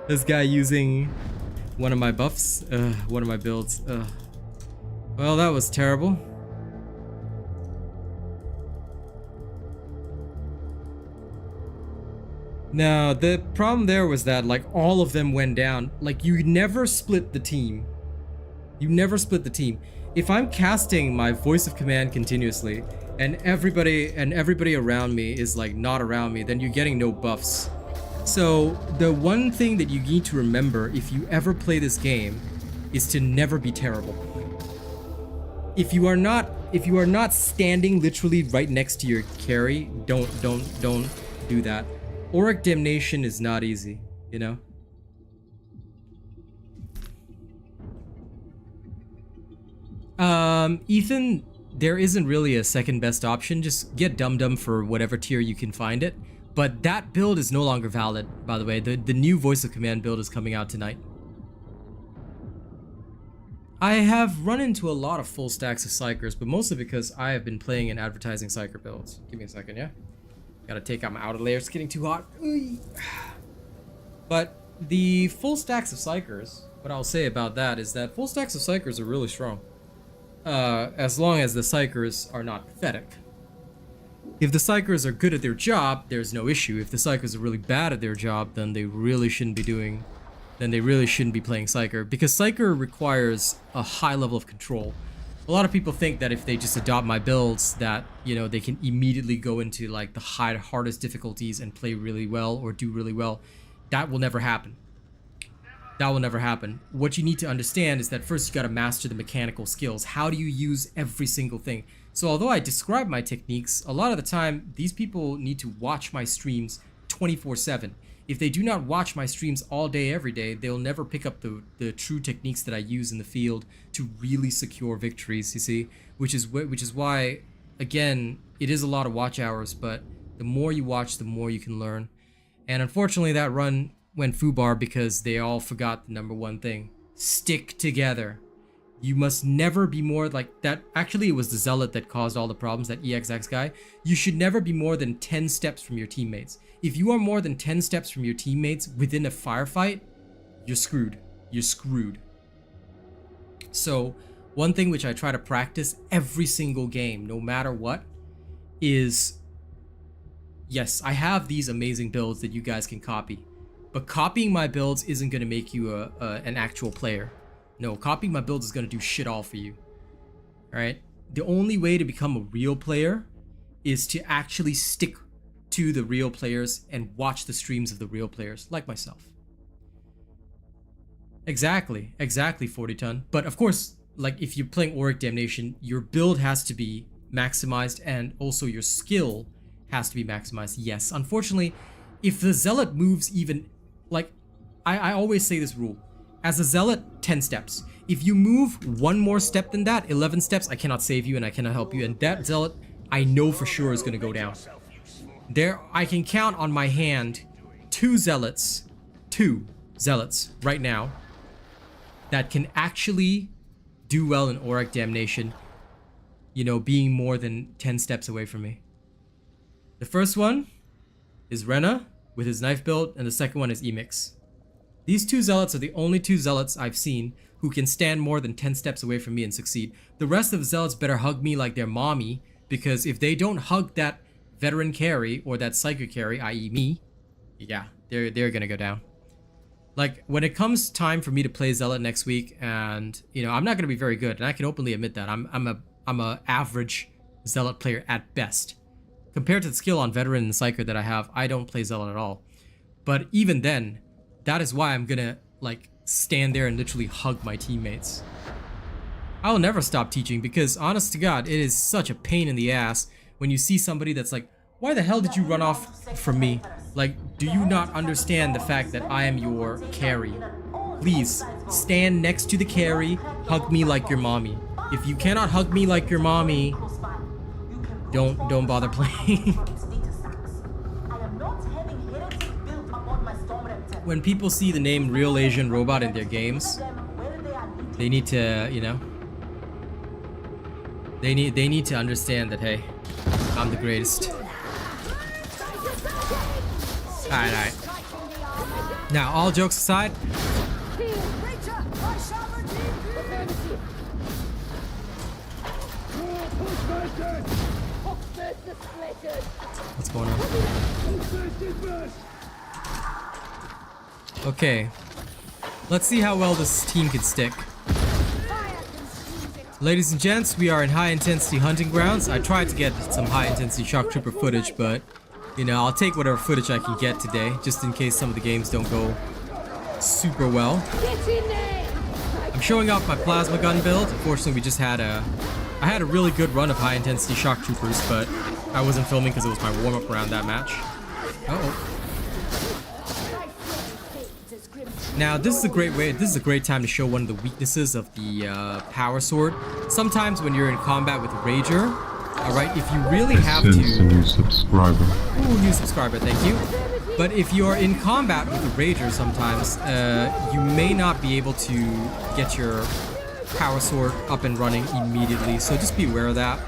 This guy using one of my buffs, one of my builds. Well, that was terrible. Now, the problem there was that, like, all of them went down. Like, you never split the team. You never split the team. If I'm casting my voice of command continuously, and everybody around me is, like, not around me, then you're getting no buffs. So, the one thing that you need to remember if you ever play this game is to never be terrible. If you are not standing literally right next to your carry, don't do that. Auric Damnation is not easy, you know? Ethan, there isn't really a second best option. Just get Dum Dum for whatever tier you can find it. But that build is no longer valid, by the way. The new Voice of Command build is coming out tonight. I have run into a lot of full stacks of Psychers, but mostly because I have been playing and advertising Psycher builds. Give me a second, yeah? Gotta take out my outer layer, it's getting too hot. But the full stacks of Psychers, what I'll say about that is that full stacks of Psychers are really strong. As long as the Psychers are not pathetic. If the Psychers are good at their job, there's no issue. If the Psychers are really bad at their job, then they really shouldn't be playing Psycher, because Psycher requires a high level of control. A lot of people think that if they just adopt my builds that, you know, they can immediately go into like the hardest difficulties and play really well or do really well. That will never happen. That will never happen. What you need to understand is that first you got to master the mechanical skills. How do you use every single thing? So although I describe my techniques, a lot of the time these people need to watch my streams 24/7. If they do not watch my streams all day, every day, they'll never pick up the true techniques that I use in the field to really secure victories, you see? Which is why, again, it is a lot of watch hours, but the more you watch, the more you can learn. And unfortunately, that run went foobar because they all forgot the number one thing. Stick together. You must never be more like that. Actually, it was the Zealot that caused all the problems, that EXX guy. You should never be more than 10 steps from your teammates. If you are more than 10 steps from your teammates within a firefight, you're screwed. You're screwed. So, one thing which I try to practice every single game, no matter what, is, yes, I have these amazing builds that you guys can copy, but copying my builds isn't going to make you an actual player. No, copying my builds is going to do shit all for you. Alright? The only way to become a real player is to actually stick to the real players and watch the streams of the real players, like myself. Exactly, 40 ton. But of course, like if you're playing Auric Damnation, your build has to be maximized and also your skill has to be maximized. Yes, unfortunately, if the Zealot moves even, like, I always say this rule. As a Zealot, 10 steps. If you move one more step than that, 11 steps, I cannot save you and I cannot help you. And that Zealot, I know for sure is going to go down. There, I can count on my hand 2 Zealots right now that can actually do well in Auric Damnation, you know, being more than 10 steps away from me. The first one is Rena with his knife build, and the second one is Emix. These 2 Zealots are the only 2 Zealots I've seen who can stand more than 10 steps away from me and succeed. The rest of the Zealots better hug me like their mommy, because if they don't hug that veteran carry or that psychic carry, i.e. me, yeah, they're gonna go down. Like, when it comes time for me to play Zealot next week, and, you know, I'm not gonna be very good, and I can openly admit that. I'm a average Zealot player at best. Compared to the skill on Veteran and Psyker that I have, I don't play Zealot at all. But even then, that is why I'm gonna, like, stand there and literally hug my teammates. I'll never stop teaching because, honest to God, it is such a pain in the ass when you see somebody that's like, why the hell did you run off from me? Like, do you not understand the fact that I am your carry? Please, stand next to the carry, hug me like your mommy. If you cannot hug me like your mommy, don't bother playing. When people see the name Real Asian Robot in their games, they need to, you know, they need to understand that, hey, I'm the greatest. Alright. Now, all jokes aside, what's going on? Okay, let's see how well this team can stick. Ladies and gents, we are in high intensity hunting grounds. I tried to get some high intensity shock trooper footage, but you know, I'll take whatever footage I can get today, just in case some of the games don't go super well. I'm showing off my plasma gun build. Unfortunately, we just had I had a really good run of high intensity shock troopers, but I wasn't filming because it was my warm up around that match. Uh-oh. Now, this is a great time to show one of the weaknesses of the power sword. Sometimes when you're in combat with a Rager, alright, if you really have to... Since a new subscriber. Ooh, new subscriber, thank you. But if you're in combat with a Rager sometimes, you may not be able to get your power sword up and running immediately, so just be aware of that.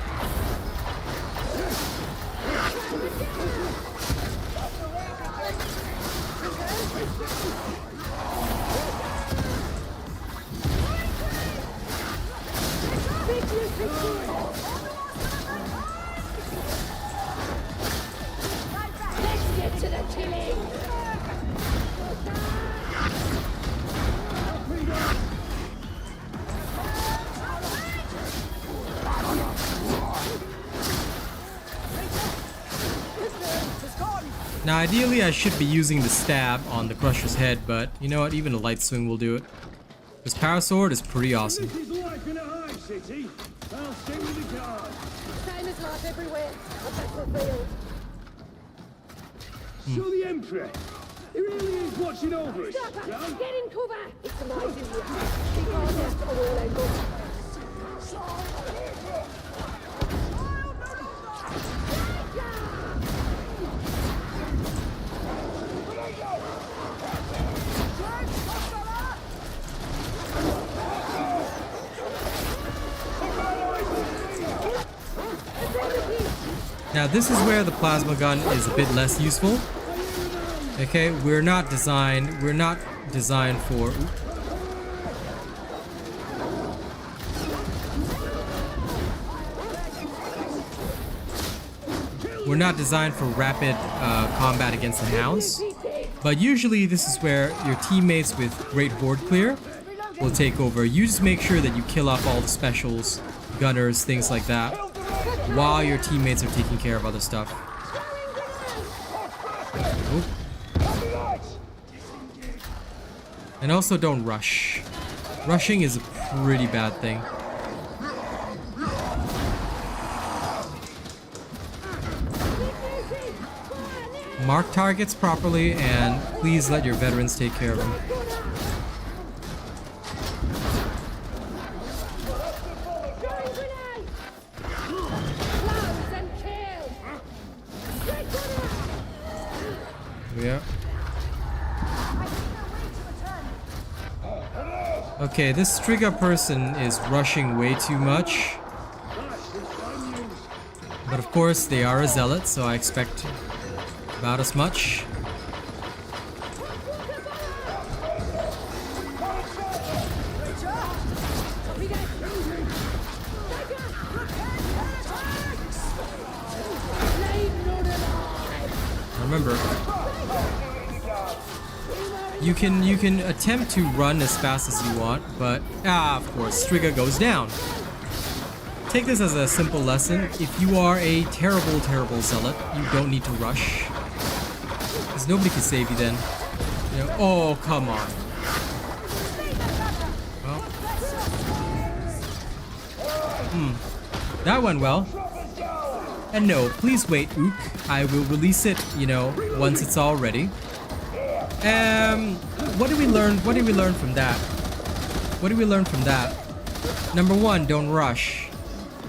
Now, ideally, I should be using the stab on the Crusher's head, but you know what? Even a light swing will do it. This power sword is pretty awesome. This is life in a high city. I'll stay with the guard. Same as life everywhere. A battlefield. So the Emperor, he really is watching over us. Stop yeah? it! Get in cover! It's amazing here. Keep our nest on all angles. Now, this is where the plasma gun is a bit less useful. Okay, we're not designed for... We're not designed for rapid combat against the hounds. But usually this is where your teammates with great horde clear will take over. You just make sure that you kill off all the specials, gunners, things like that, while your teammates are taking care of other stuff. And also don't rush. Rushing is a pretty bad thing. Mark targets properly and please let your veterans take care of them. Yeah. Okay, this trigger person is rushing way too much. But of course, they are a zealot, so I expect about as much. Remember, you can attempt to run as fast as you want, but of course, trigger goes down. Take this as a simple lesson. If you are a terrible zealot, you don't need to rush, because nobody can save you then. You know, oh come on. Well, that went well. And no, please wait, Ook. I will release it, you know, once it's all ready. What did we learn? What did we learn from that? What did we learn from that? Number 1, don't rush.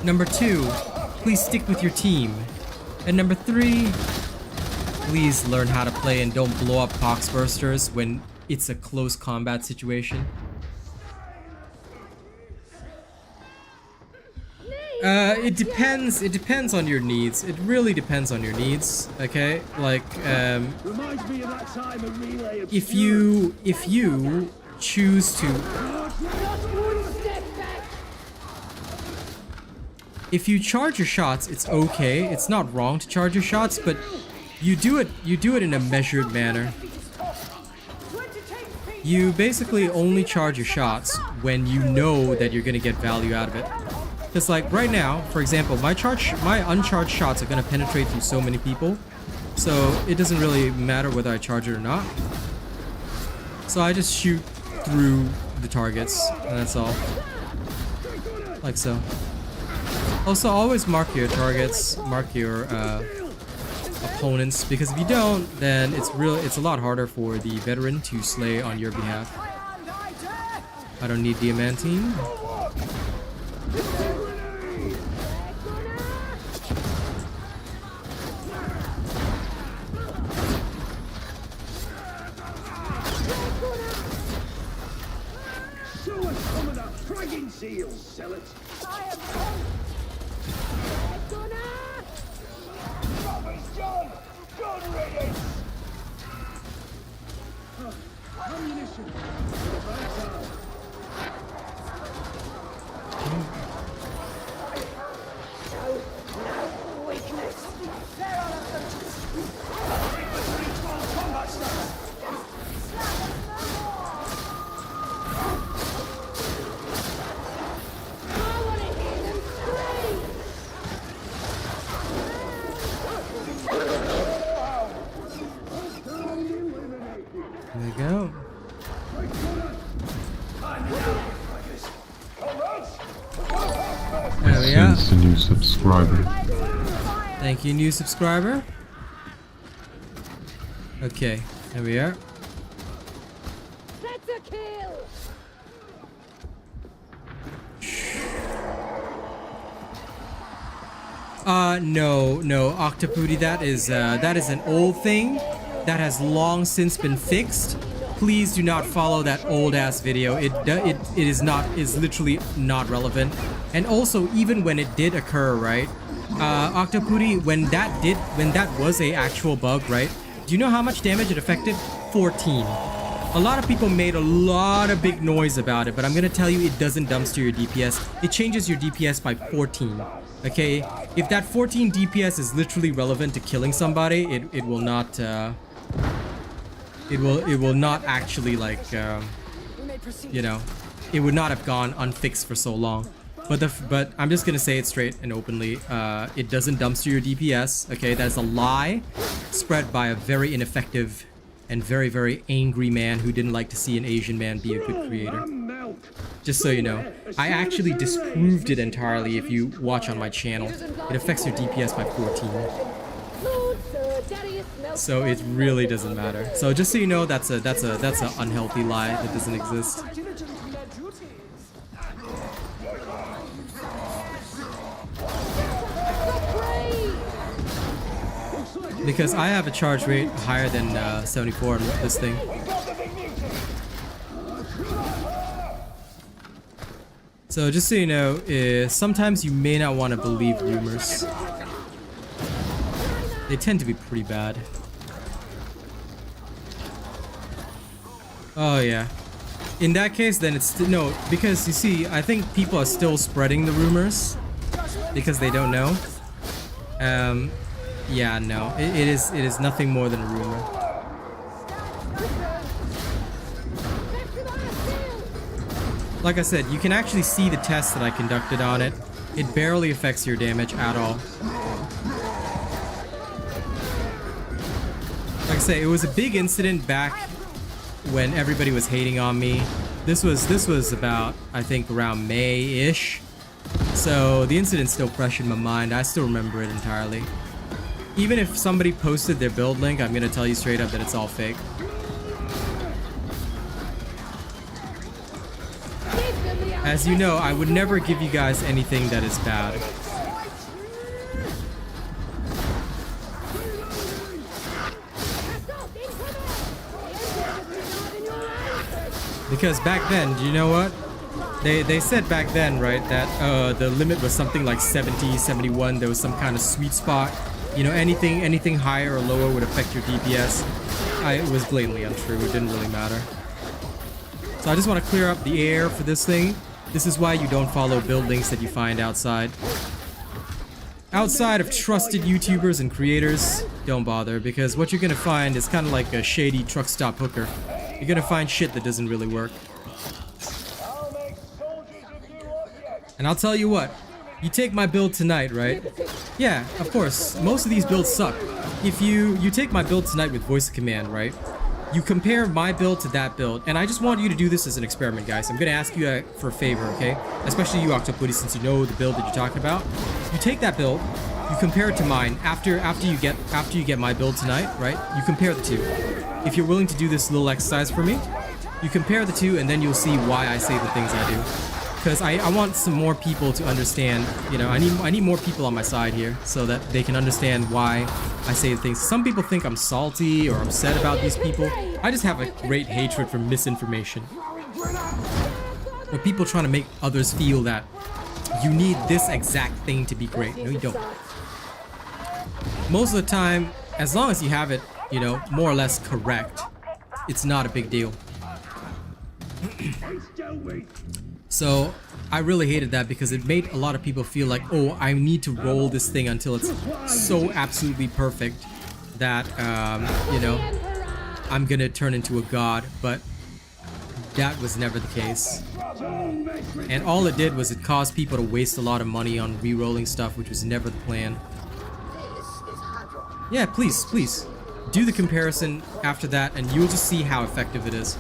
Number 2, please stick with your team. And number 3, please learn how to play and don't blow up Poxbursters when it's a close combat situation. It depends on your needs. It really depends on your needs, okay? Like, if you choose to... If you charge your shots, it's okay. It's not wrong to charge your shots, but you do it in a measured manner. You basically only charge your shots when you know that you're gonna get value out of it. Because like right now, for example, my uncharged shots are gonna penetrate through so many people, so it doesn't really matter whether I charge it or not. So I just shoot through the targets, and that's all. Like so. Also, always mark your targets, mark your opponents, because if you don't, then it's a lot harder for the veteran to slay on your behalf. I don't need diamantine. There we go. There we are. Since a new subscriber. Thank you, new subscriber. Okay, there we are. That's a kill. No, Octopooty, that is an old thing that has long since been fixed. Please do not follow that old ass video. It is literally not relevant. And also, even when it did occur, right? Octopooty, when that was a actual bug, right? Do you know how much damage it affected? 14. A lot of people made a lot of big noise about it, but I'm gonna tell you, it doesn't dumpster your DPS. It changes your DPS by 14. Okay, if that 14 DPS is literally relevant to killing somebody, it will not. It will not actually, like, you know, it would not have gone unfixed for so long. But I'm just gonna say it straight and openly. It doesn't dumpster your DPS. Okay, that is a lie spread by a very ineffective and very, very angry man who didn't like to see an Asian man be a good creator. Just so you know, I actually disproved it entirely if you watch on my channel. It affects your DPS by 14. So it really doesn't matter. So just so you know, that's a unhealthy lie that doesn't exist. Because I have a charge rate higher than 74 on this thing. So just so you know, sometimes you may not want to believe rumors. They tend to be pretty bad. Oh yeah. In that case, then it's no, because you see, I think people are still spreading the rumors because they don't know. Yeah, no, it is nothing more than a rumor. Like I said, you can actually see the tests that I conducted on it. It barely affects your damage at all. Like I say, it was a big incident back when everybody was hating on me. This was about, I think, around May-ish. So the incident's still fresh in my mind. I still remember it entirely. Even if somebody posted their build link, I'm gonna tell you straight up that it's all fake. As you know, I would never give you guys anything that is bad. Because back then, do you know what? They said back then, right, that the limit was something like 70, 71. There was some kind of sweet spot. You know, anything higher or lower would affect your DPS. It was blatantly untrue. It didn't really matter. So I just want to clear up the air for this thing. This is why you don't follow build links that you find outside. Outside of trusted YouTubers and creators, don't bother, because what you're gonna find is kind of like a shady truck stop hooker. You're gonna find shit that doesn't really work. And I'll tell you what, you take my build tonight, right? Yeah, of course, most of these builds suck. If you take my build tonight with voice of command, right? You compare my build to that build, and I just want you to do this as an experiment, guys. I'm gonna ask you for a favor, okay? Especially you, Octopuddy, since you know the build that you're talking about. You take that build, you compare it to mine. After you get my build tonight, right? You compare the two. If you're willing to do this little exercise for me, you compare the two, and then you'll see why I say the things I do. Because I want some more people to understand, you know, I need more people on my side here so that they can understand why I say the things. Some people think I'm salty or upset about these people. I just have a great hatred for misinformation. Or people trying to make others feel that you need this exact thing to be great. No, you don't. Most of the time, as long as you have it, you know, more or less correct, it's not a big deal. So I really hated that because it made a lot of people feel like, oh, I need to roll this thing until it's so absolutely perfect that, you know, I'm gonna turn into a god. But that was never the case. And all it did was it caused people to waste a lot of money on re-rolling stuff, which was never the plan. Yeah, please do the comparison after that and you'll just see how effective it is.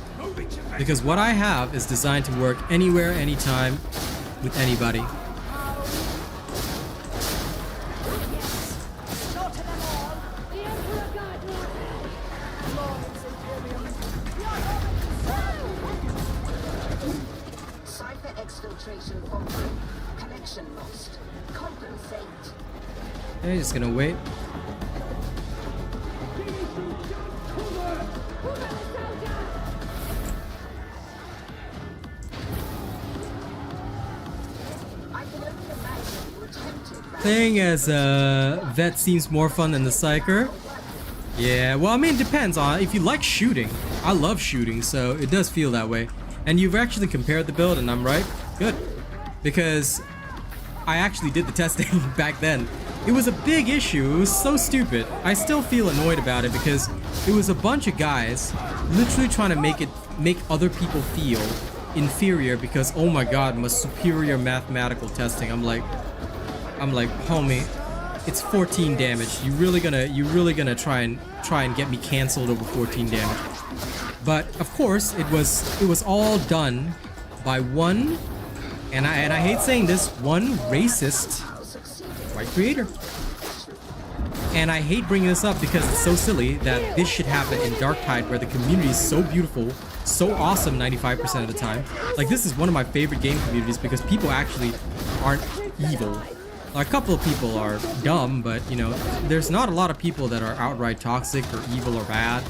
Because what I have is designed to work anywhere, anytime, with anybody. Cipher exfiltration faulted. Connection lost. Compensate. Okay, just gonna wait. Playing as a vet seems more fun than the psyker. Yeah, well, I mean, it depends on if you like shooting. I love shooting, so it does feel that way. And you've actually compared the build, and I'm right. Good. Because I actually did the testing back then. It was a big issue. It was so stupid. I still feel annoyed about it because it was a bunch of guys literally trying to make other people feel inferior because, oh my god, my superior mathematical testing. I'm like, homie, it's 14 damage. You really gonna try and get me canceled over 14 damage. But of course, it was all done by one, and I hate saying this, one racist white creator. And I hate bringing this up because it's so silly that this should happen in Darktide, where the community is so beautiful, so awesome 95% of the time. Like, this is one of my favorite game communities because people actually aren't evil. A couple of people are dumb, but you know, there's not a lot of people that are outright toxic or evil or bad.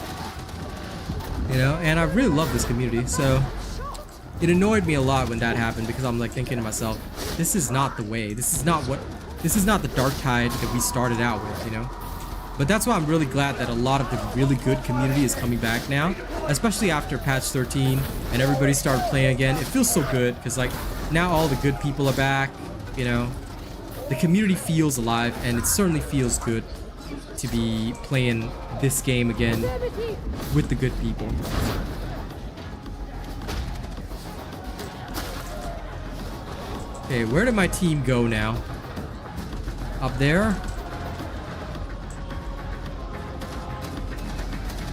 You know, and I really love this community, so it annoyed me a lot when that happened because I'm like thinking to myself, this is not the way. This is not the Darktide that we started out with, you know? But that's why I'm really glad that a lot of the really good community is coming back now, especially after patch 13 and everybody started playing again. It feels so good because like now all the good people are back, you know? The community feels alive, and it certainly feels good to be playing this game again with the good people. Okay, where did my team go now? Up there?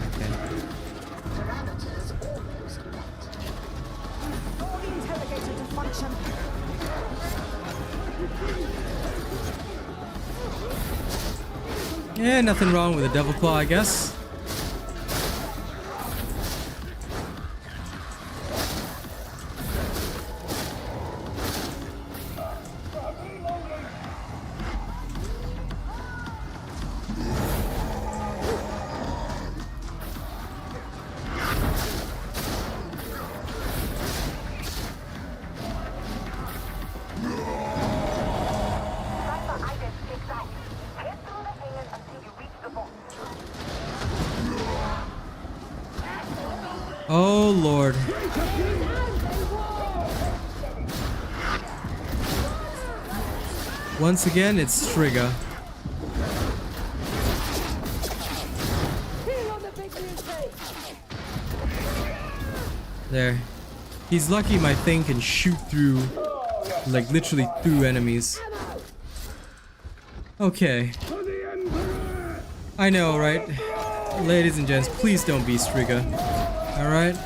Okay. Yeah, nothing wrong with a Devil Claw, I guess. Oh Lord. Once again, it's Strigga. There. He's lucky my thing can shoot through, like literally through enemies. Okay. I know, right? Ladies and gents, please don't be Strigga. Alright?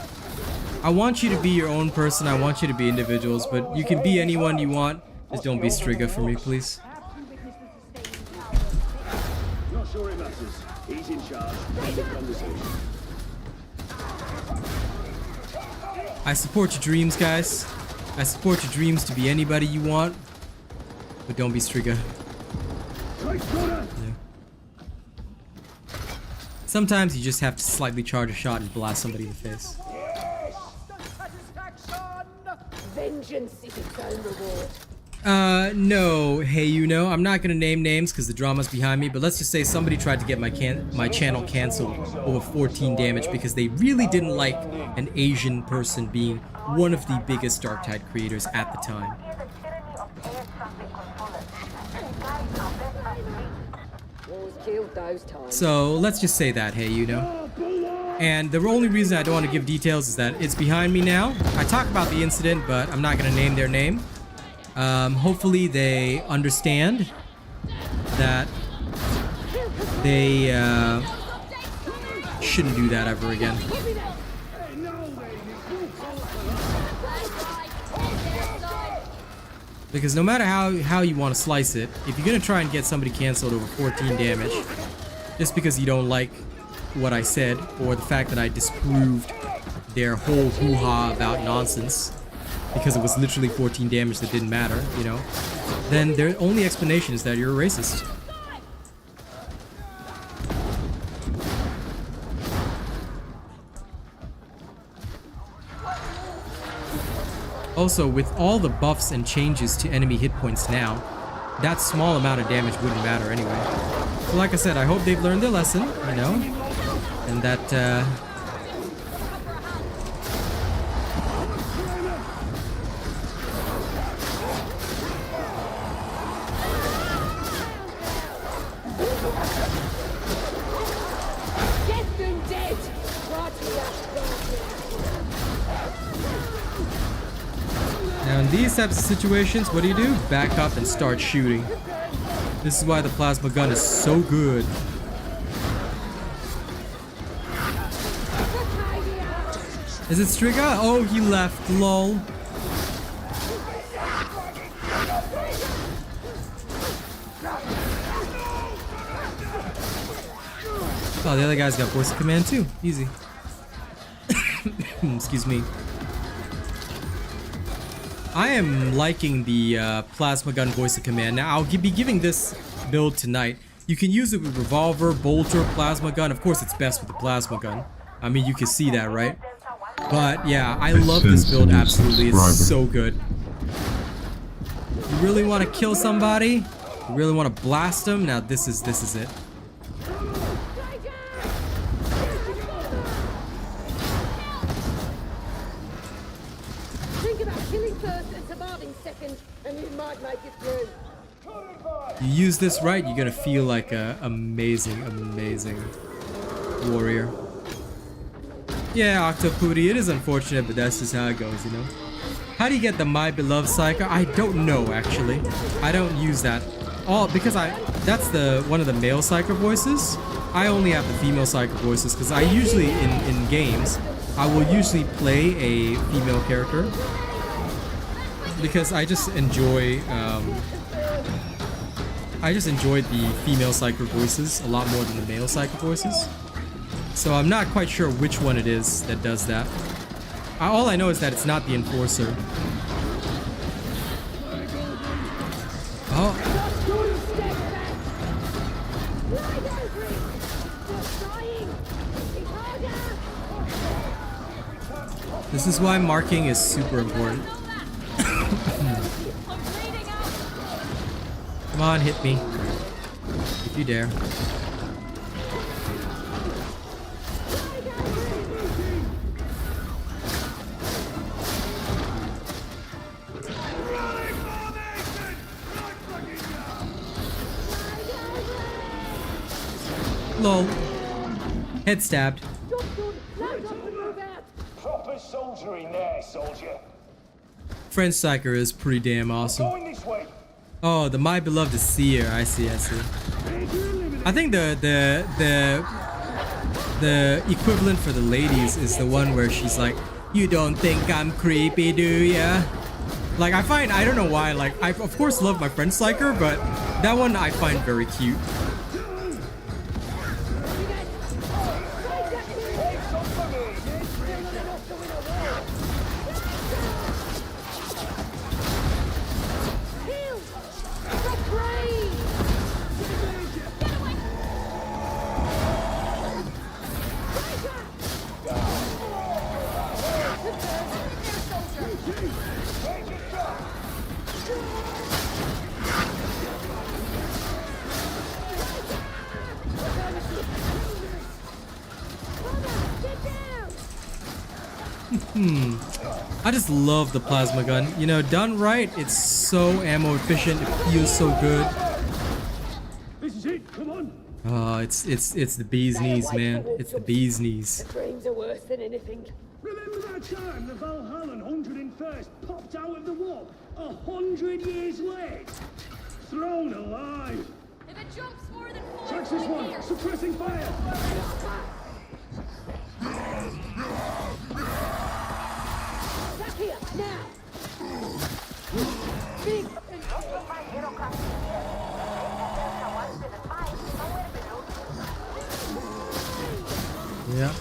I want you to be your own person, I want you to be individuals, but you can be anyone you want. Just don't be Strigga for me, please. Not sure it matters. He's in charge. End of conversation. I support your dreams, guys. I support your dreams to be anybody you want, but don't be Strigga. Yeah. Sometimes you just have to slightly charge a shot and blast somebody in the face. Vengeance is its own reward. No, hey, you know, I'm not gonna name names because the drama's behind me, but let's just say somebody tried to get my channel canceled over 14 damage because they really didn't like an Asian person being one of the biggest Darktide creators at the time. Wars killed those times. So let's just say that, hey, you know. And the only reason I don't want to give details is that it's behind me now. I talk about the incident, but I'm not gonna name their name. Hopefully they understand that they shouldn't do that ever again. Because no matter how you want to slice it, if you're gonna try and get somebody canceled over 14 damage, just because you don't like what I said or the fact that I disproved their whole hoo-ha about nonsense, because it was literally 14 damage that didn't matter, you know, then their only explanation is that you're a racist. Also, with all the buffs and changes to enemy hit points now, that small amount of damage wouldn't matter anyway. So like I said, I hope they've learned their lesson, you know, and that, now in these types of situations, what do? Back up and start shooting. This is why the plasma gun is so good. Is it Striga? Oh, he left. Lol. Oh, the other guy's got voice of command too. Easy. Excuse me. I am liking the plasma gun voice of command. Now, I'll be giving this build tonight. You can use it with revolver, bolter, plasma gun. Of course, it's best with the plasma gun. I mean, you can see that, right? But yeah, I love this build absolutely. It's so good. You really want to kill somebody? You really want to blast them? Now, this is it. You use this right, you're gonna feel like a amazing warrior. Yeah, Octopooty, it is unfortunate, but that's just how it goes, you know. How do you get the My Beloved Psyker? I don't know, actually. I don't use that. All because that's one of the male Psyker voices. I only have the female Psyker voices because I usually in games I will usually play a female character because I just enjoy the female Psyker voices a lot more than the male Psyker voices. So I'm not quite sure which one it is that does that. All I know is that it's not the Enforcer. Oh. This is why marking is super important. Come on, hit me. If you dare. Lol. Head stabbed. Proper soldiering there, soldier. French Psyker is pretty damn awesome. Going this way. Oh, the My Beloved is Seer. I see. I think the equivalent for the ladies is the one where she's like, "You don't think I'm creepy, do ya?" Like, I don't know why, like, I of course love my French Psyker, but that one I find very cute. I just love the plasma gun. You know, done right, it's so ammo efficient. It feels so good. This is it. Come on. Oh, it's the bee's knees, man. It's the bee's knees. The dreams are worse than anything. Remember that time the Valhallan 101st popped out of the wall 100 years late? Thrown alive. If it jumps more than 4, Tracks this one. Suppressing fire. Back here, now! Big! Yeah.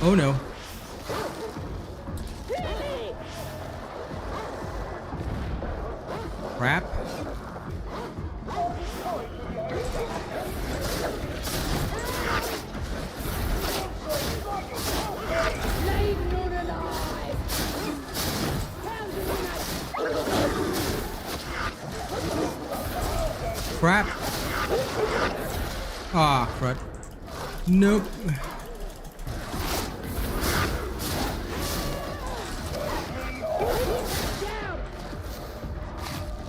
Oh no. Crap. Crap. Ah, crud. Nope.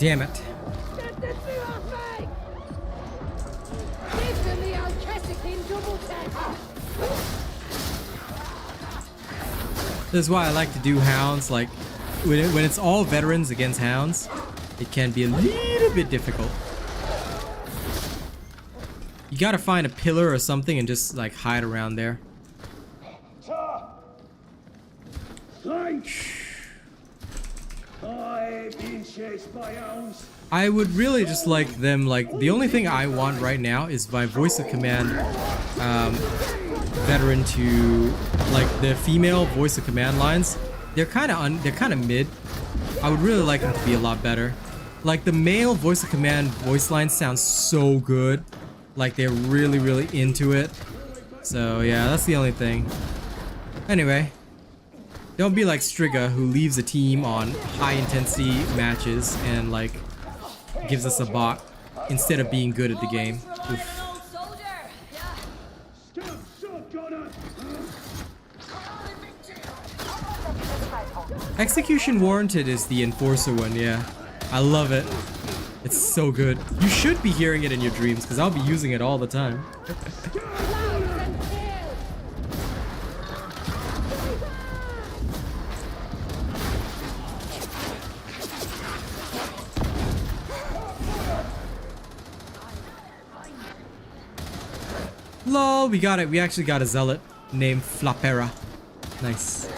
Damn it. Get the two off me! Give them the old Kessekin double tap! This is why I like to do hounds. Like, when it's all veterans against hounds, it can be a little bit difficult. You gotta find a pillar or something and just like hide around there. Thanks. I ain't being chased by hounds. I would really just like them, like, the only thing I want right now is my voice of command veteran to, like, the female voice of command lines. They're kind of mid. I would really like them to be a lot better. Like, the male voice of command voice lines sound so good. Like, they're really, really into it. So, yeah, that's the only thing. Anyway, don't be like Striga, who leaves a team on high-intensity matches and, like, gives us a bot instead of being good at the game. Oof. Execution Warranted is the enforcer one, yeah. I love it. It's so good. You should be hearing it in your dreams, because I'll be using it all the time. Lol, we got it. We actually got a zealot named Flapera. Nice.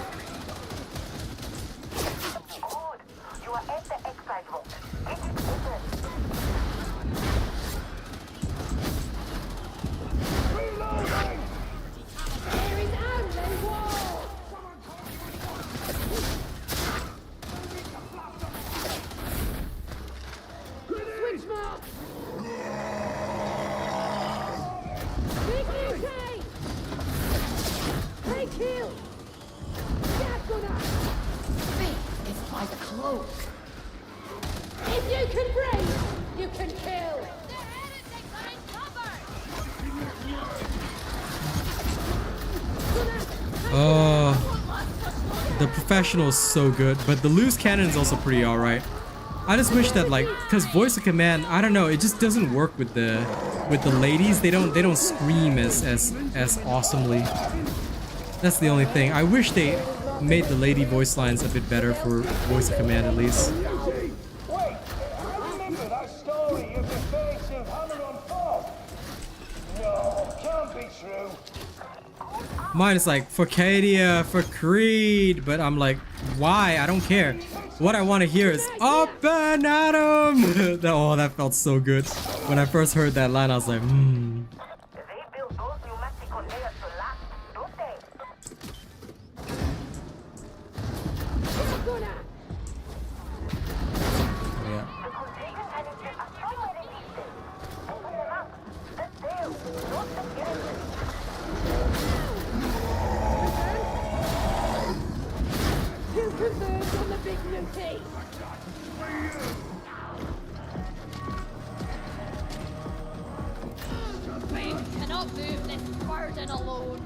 The professional is so good, but the loose cannon is also pretty alright. I just wish that, like, because voice of command, I don't know, it just doesn't work with the ladies. They don't scream as awesomely. That's the only thing. I wish they made the lady voice lines a bit better for voice of command at least. Wait, I remember that story of the face of Hammer on Fog. No, can't be true. Mine is like, for Cadia, for Creed, but I'm like, why? I don't care. What I want to hear is, up and at 'em! Oh, that felt so good. When I first heard that line, I was like, Cannot move this burden alone.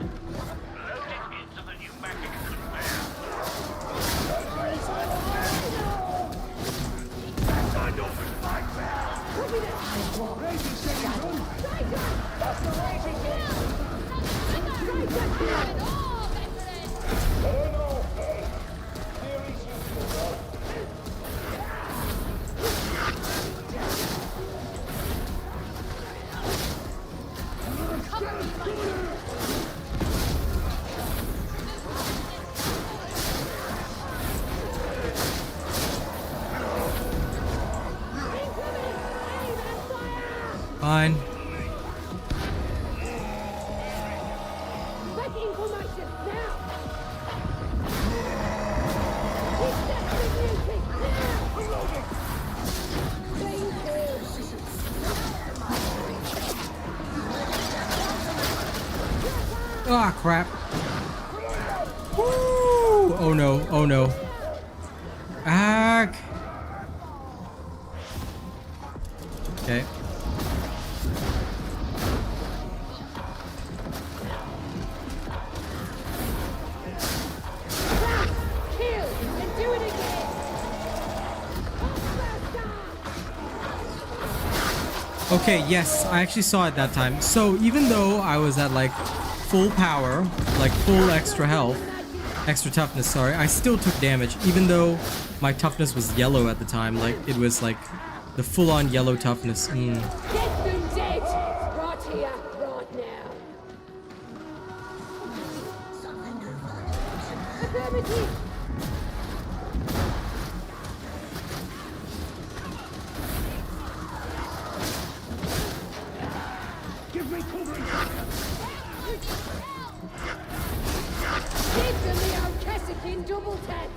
fine. Ah, crap. Woo! Oh no, oh no. Ah. Okay. Okay, yes, I actually saw it that time. So even though I was at like full power, like full extra health, extra toughness, sorry, I still took damage, even though my toughness was yellow at the time. Like it was like the full-on yellow toughness. Get them dead! Right here, right now. Affirmative! Give me cover! Give them the old cassock in double tap!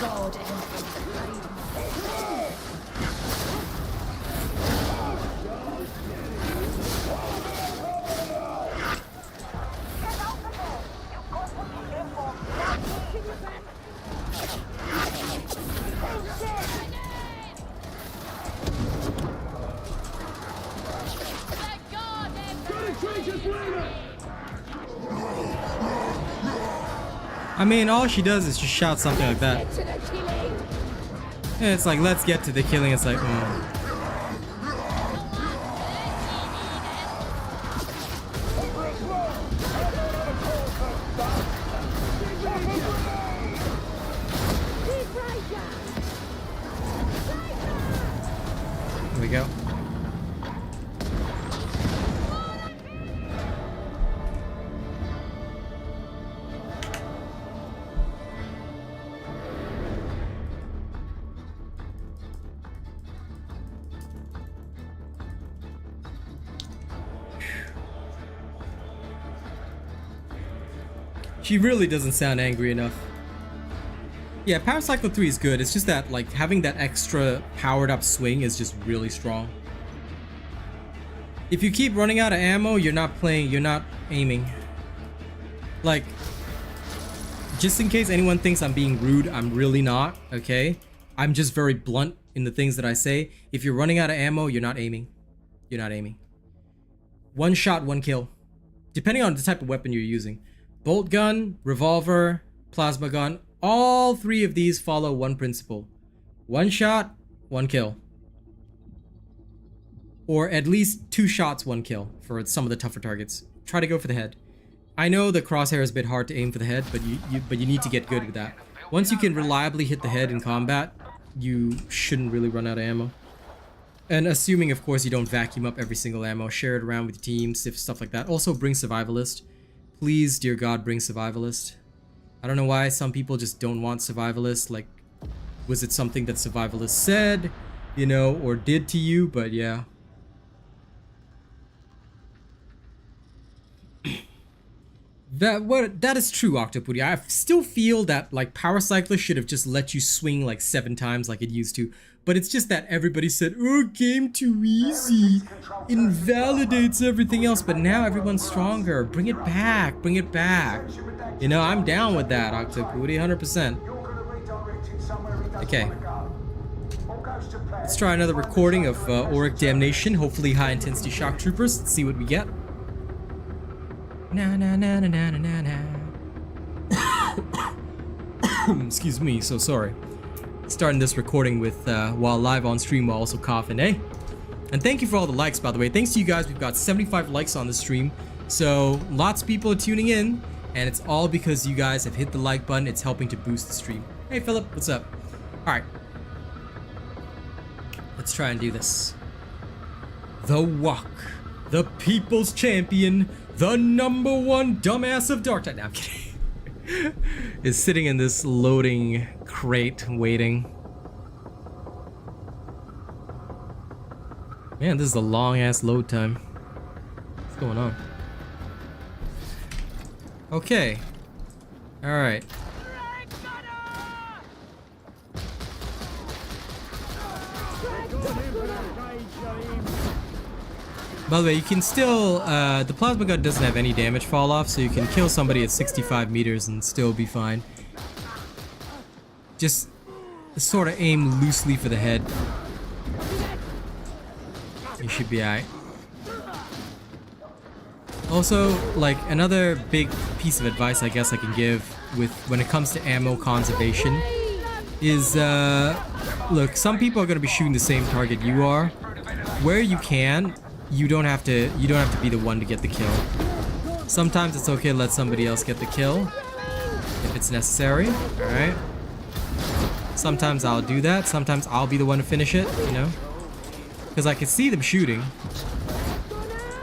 God and I mean, all she does is just shout something like that. Get to the killing! And it's like, let's get to the killing. It's like, Here we go. She really doesn't sound angry enough. Yeah, Power Cycle 3 is good. It's just that, like, having that extra powered up swing is just really strong. If you keep running out of ammo, you're not playing, you're not aiming. Like, just in case anyone thinks I'm being rude, I'm really not, okay? I'm just very blunt in the things that I say. If you're running out of ammo, you're not aiming. You're not aiming. One shot, one kill. Depending on the type of weapon you're using. Bolt gun, revolver, plasma gun, all three of these follow one principle. One shot, one kill. Or at least 2 shots, 1 kill for some of the tougher targets. Try to go for the head. I know the crosshair is a bit hard to aim for the head, but you need to get good with that. Once you can reliably hit the head in combat, you shouldn't really run out of ammo. And assuming, of course, you don't vacuum up every single ammo, share it around with your team, stuff like that. Also, bring Survivalist. Please, dear God, bring Survivalist. I don't know why some people just don't want Survivalist. Like, was it something that Survivalist said, you know, or did to you? But yeah. That is true, Octopudding. I still feel that like Power Cycler should have just let you swing like 7 times like it used to. But it's just that everybody said, oh, game too easy. Invalidates everything else. But now everyone's stronger. Bring it back. Bring it back. You know, I'm down with that, Octopudding, 100%. Okay. Let's try another recording of Auric Damnation. Hopefully high intensity shock troopers. Let's see what we get. Na na na na na na na. Excuse me, so sorry. Starting this recording with while live on stream while also coughing, eh? And thank you for all the likes, by the way. Thanks to you guys, we've got 75 likes on the stream. So lots of people are tuning in, and it's all because you guys have hit the like button. It's helping to boost the stream. Hey Philip, what's up? Alright. Let's try and do this. The Wok, the people's champion, the #1 dumbass of Darktide. No, I'm kidding. Is sitting in this loading crate waiting. Man, this is a long ass load time. What's going on? Okay. Alright. By the way, you can still, the plasma gun doesn't have any damage fall off, so you can kill somebody at 65 meters and still be fine. Just sort of aim loosely for the head. You should be alright. Also, like another big piece of advice I guess I can give with when it comes to ammo conservation is look, some people are going to be shooting the same target you are. Where you can, you don't have to be the one to get the kill. Sometimes it's okay to let somebody else get the kill if it's necessary. All right. Sometimes I'll do that. Sometimes I'll be the one to finish it, you know, because I can see them shooting.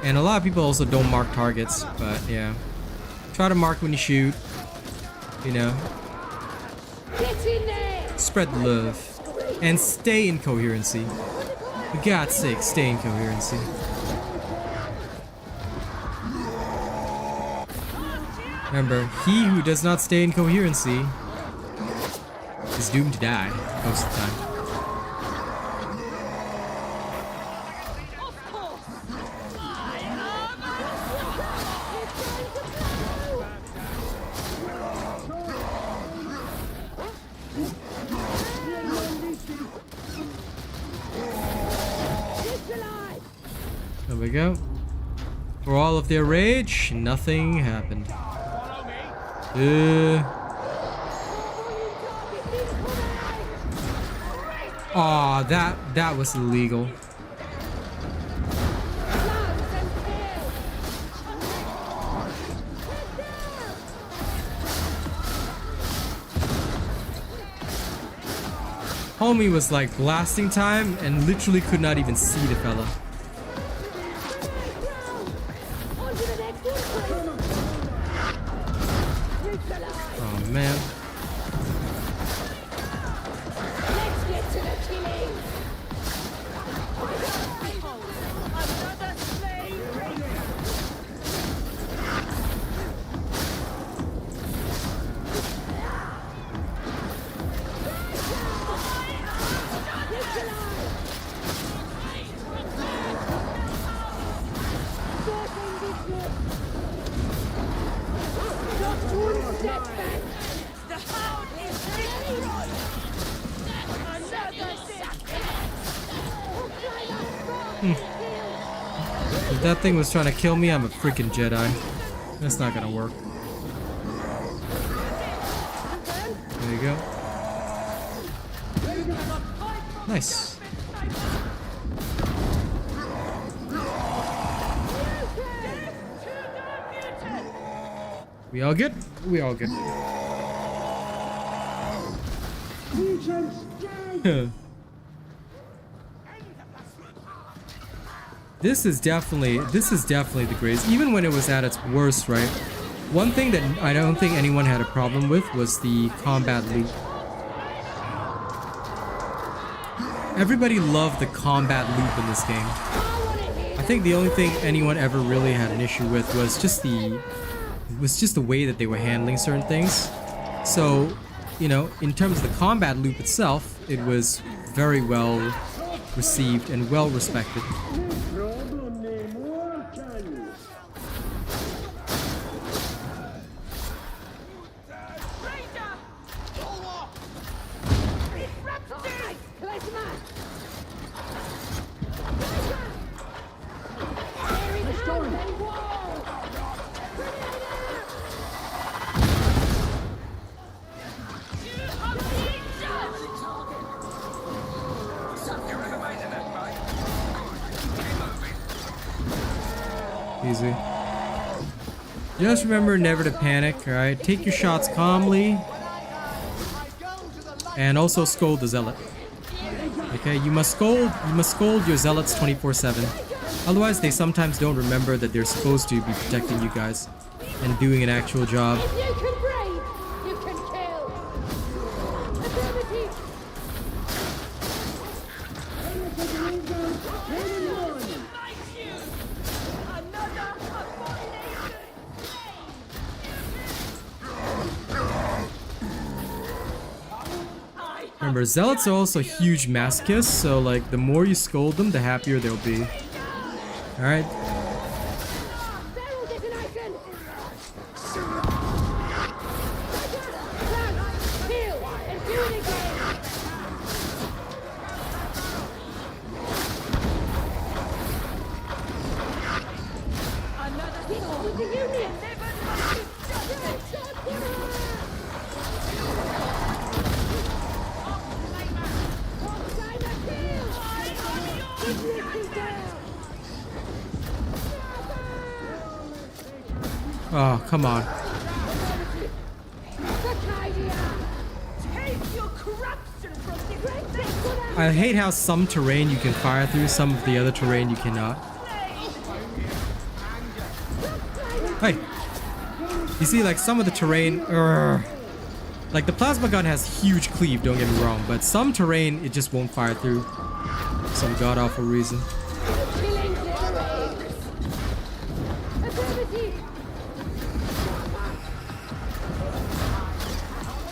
And a lot of people also don't mark targets, but yeah. Try to mark when you shoot, you know. Spread the love. And stay in coherency. For God's sake, stay in coherency. Remember, he who does not stay in coherency is doomed to die most of the time. There we go. For all of their rage, nothing happened. Aw, that was illegal. Homie was like blasting time and literally could not even see the fella. Oh man. If that thing was trying to kill me, I'm a freaking Jedi. That's not gonna work. There you go. Nice. We all good? We all good. This is definitely the greatest. Even when it was at its worst, right? One thing that I don't think anyone had a problem with was the combat loop. Everybody loved the combat loop in this game. I think the only thing anyone ever really had an issue with was just the way that they were handling certain things. So, you know, in terms of the combat loop itself, it was very well received and well respected. Easy. Just remember never to panic, alright? Take your shots calmly. And also scold the zealot. Okay, you must scold your zealots 24/7. Otherwise, they sometimes don't remember that they're supposed to be protecting you guys and doing an actual job. If you can breathe, you can kill. Affirmative. Remember, zealots are also huge masochists, so like the more you scold them, the happier they'll be. Alright. Barrel detonation. Kill and do it again. Another come on. I hate how some terrain you can fire through, some of the other terrain you cannot. Hey, you see, like some of the terrain, like the plasma gun has huge cleave, don't get me wrong, but some terrain it just won't fire through for some god awful reason.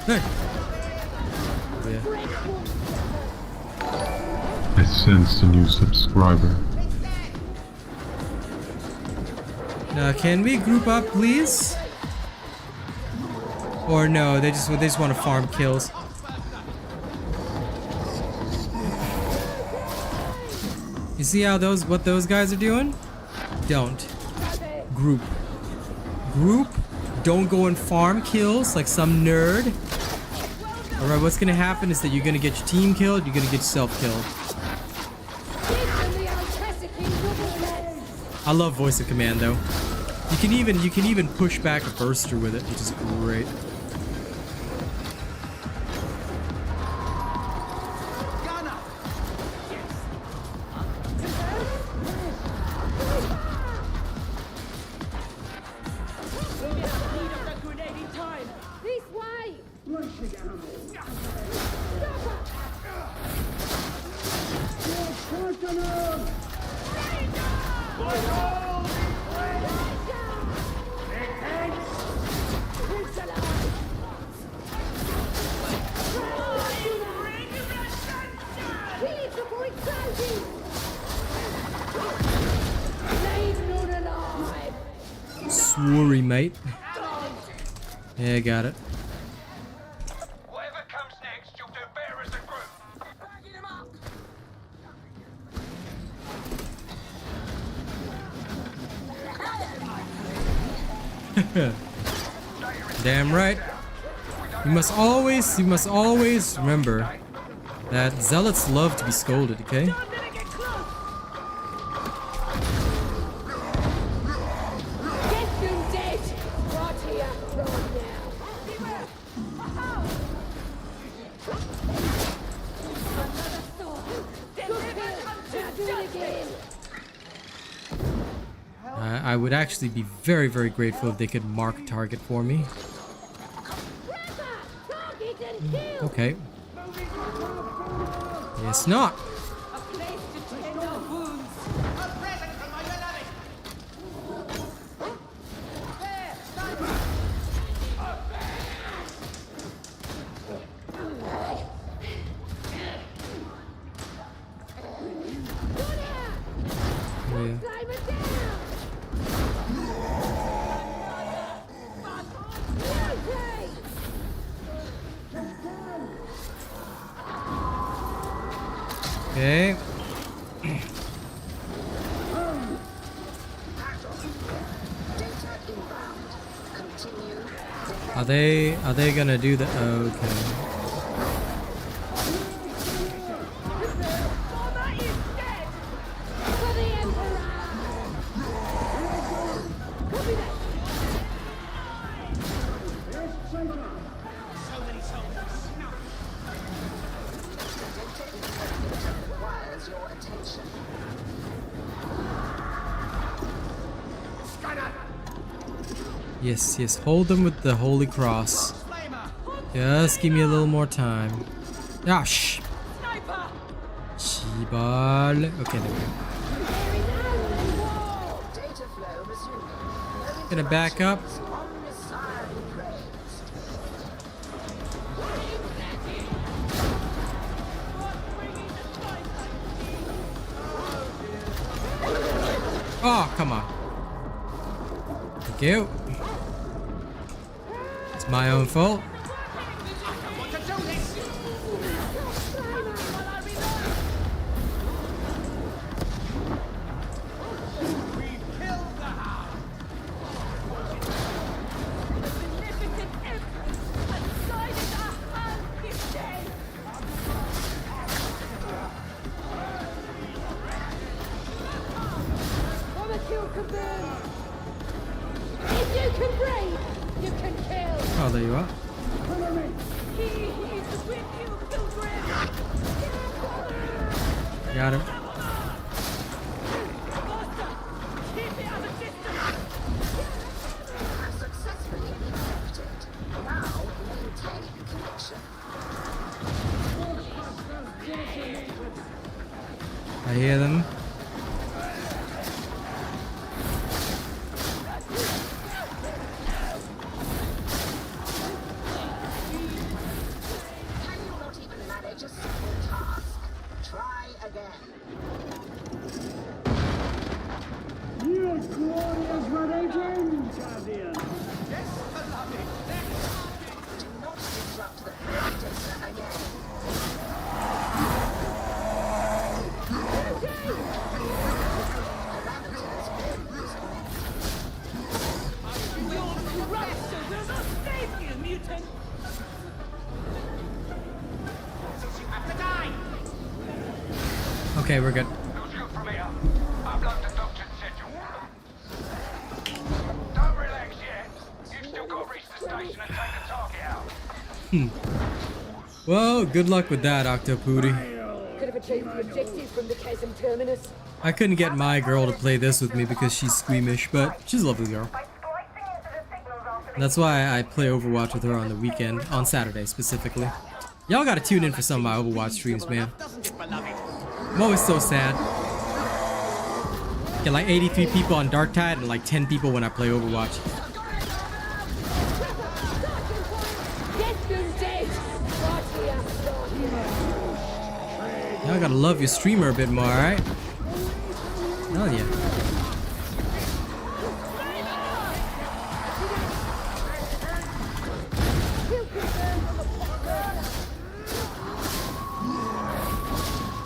Hey. Yeah. I sense a new subscriber. Now, can we group up, please? Or no, they just want to farm kills. You see how what those guys are doing? Don't. Group. Group. Don't go and farm kills like some nerd. Alright, what's gonna happen is that you're gonna get your team killed, you're gonna get yourself killed. I love voice of command though. You can even push back a burster with it, which is great. Sorry, mate. Yeah, got it. Whatever comes next, you'll do better as a group. Backing him up. Damn right. You must always remember that zealots love to be scolded, okay? I would actually be very, very grateful if they could mark a target for me. Okay. Yes, not. Okay. Are they gonna do the okay. Yes, yes, hold them with the Holy Cross. Just give me a little more time. Ah, shh. Shibal. Okay, there we go. Gonna back up. Oh, come on. Thank you. It's my own fault. If you can breathe, Oh, there you are. He is with you, pilgrim. Got him. Master, keep it at a distance. Successfully connected. Now maintain connection. I hear them. Can you not even manage a simple task? Try again. Your glorious religion, Tavian. Do not disrupt the flow data again. Okay, we're good. No shoot from here. I've logged the doctor's schedule. Don't relax yet. You've still got to reach the station and take the target out. Well, good luck with that, Octopooty. Could have achieved the objective from the chasm terminus. I couldn't get my girl to play this with me because she's squeamish, but she's a lovely girl. That's why I play Overwatch with her on the weekend, on Saturday specifically. Y'all gotta tune in for some of my Overwatch streams, man. I'm always so sad. Get like 83 people on Darktide and like 10 people when I play Overwatch. Get them dead. Right here, start here. Y'all gotta love your streamer a bit more, alright? Hell yeah.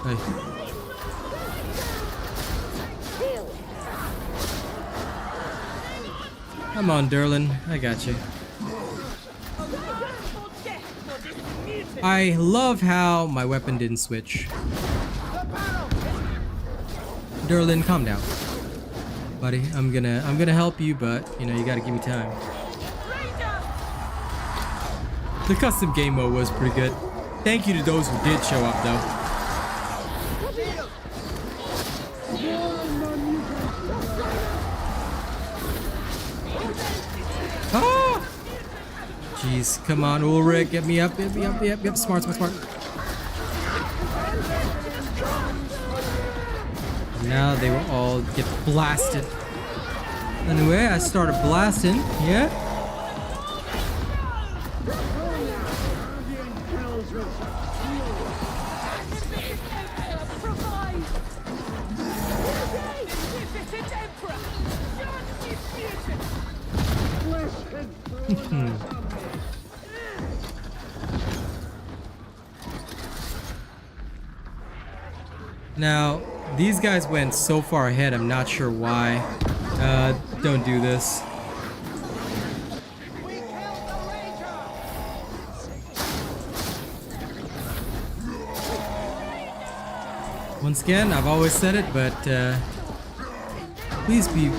Hey. Come on, Derlin. I got you. I love how my weapon didn't switch. Derlin, calm down. Buddy, I'm gonna help you, but you know, you gotta give me time. The custom game mode was pretty good. Thank you to those who did show up though. Ah! Jeez, come on, Ulrich, get me up, yep, smart. Now they will all get blasted. Anyway, I started blasting, yeah? Now, these guys went so far ahead, I'm not sure why. Don't do this. Once again, I've always said it, but please be...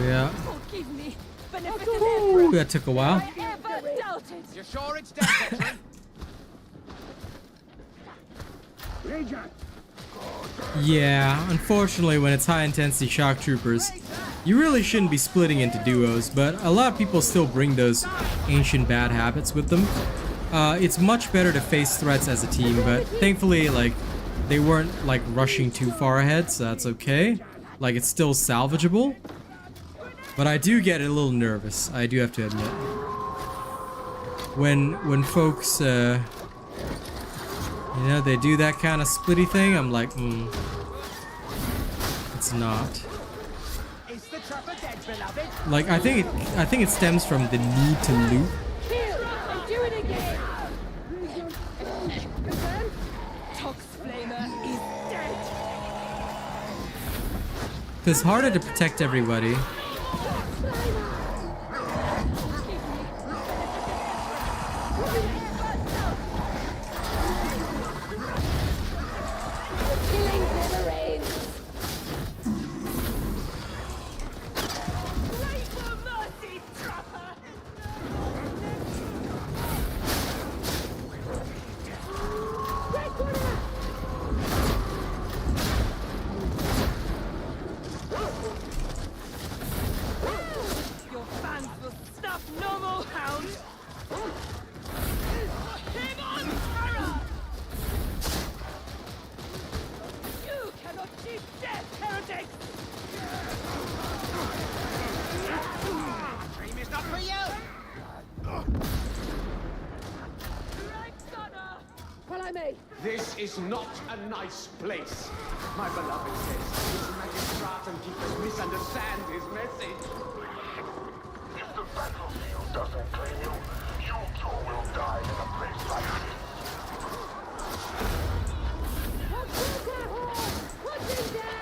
Yeah. Ooh, that took a while. You're sure it's dead, veteran? Yeah, unfortunately when it's high intensity shock troopers, you really shouldn't be splitting into duos, but a lot of people still bring those ancient bad habits with them. it's much better to face threats as a team, but thankfully, like, they weren't, like, rushing too far ahead, so that's okay. Like, it's still salvageable. But I do get a little nervous, I do have to admit. When folks, you know, they do that kind of splitty thing, I'm like, it's not. Like, I think it stems from the need to loot. It's harder to protect everybody. This is not a nice place. My beloved says his magistrate and keepers misunderstand his message. If the battlefield doesn't claim you, you too will die in a place like this. Put him down!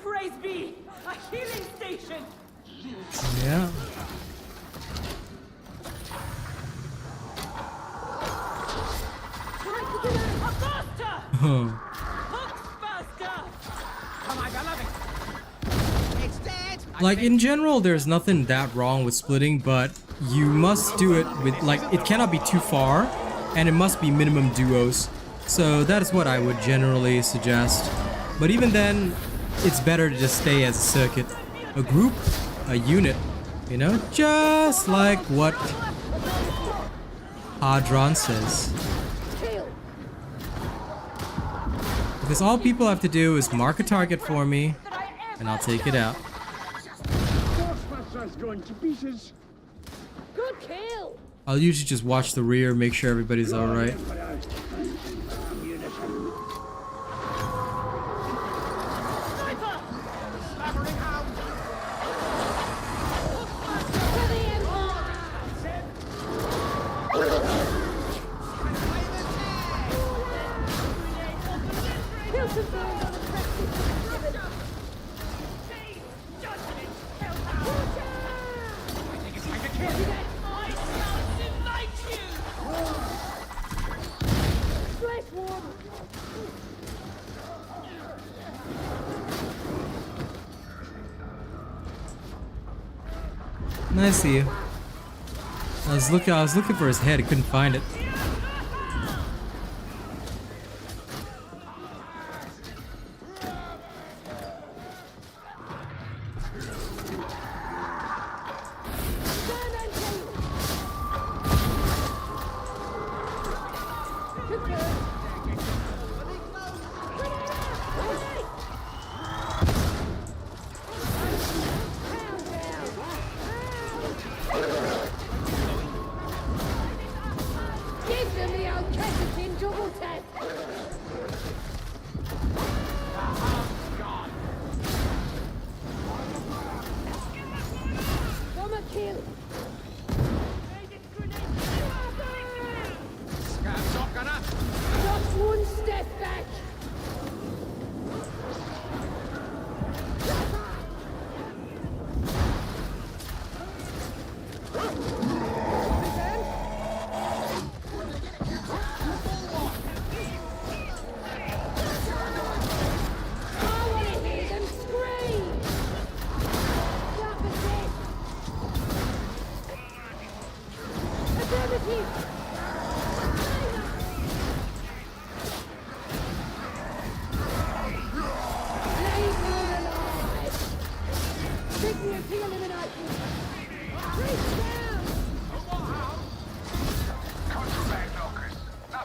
Praise be! A healing station! Yeah. Like, in general, there's nothing that wrong with splitting, but you must do it with, like, it cannot be too far, and it must be minimum duos. So that is what I would generally suggest. But even then, it's better to just stay as a circuit, a group, a unit, you know, just like what Hadron says. Because all people have to do is mark a target for me, and I'll take it out. Going to pieces. Good kill! I'll usually just watch the rear, make sure everybody's alright. I see you. I was looking for his head, I couldn't find it.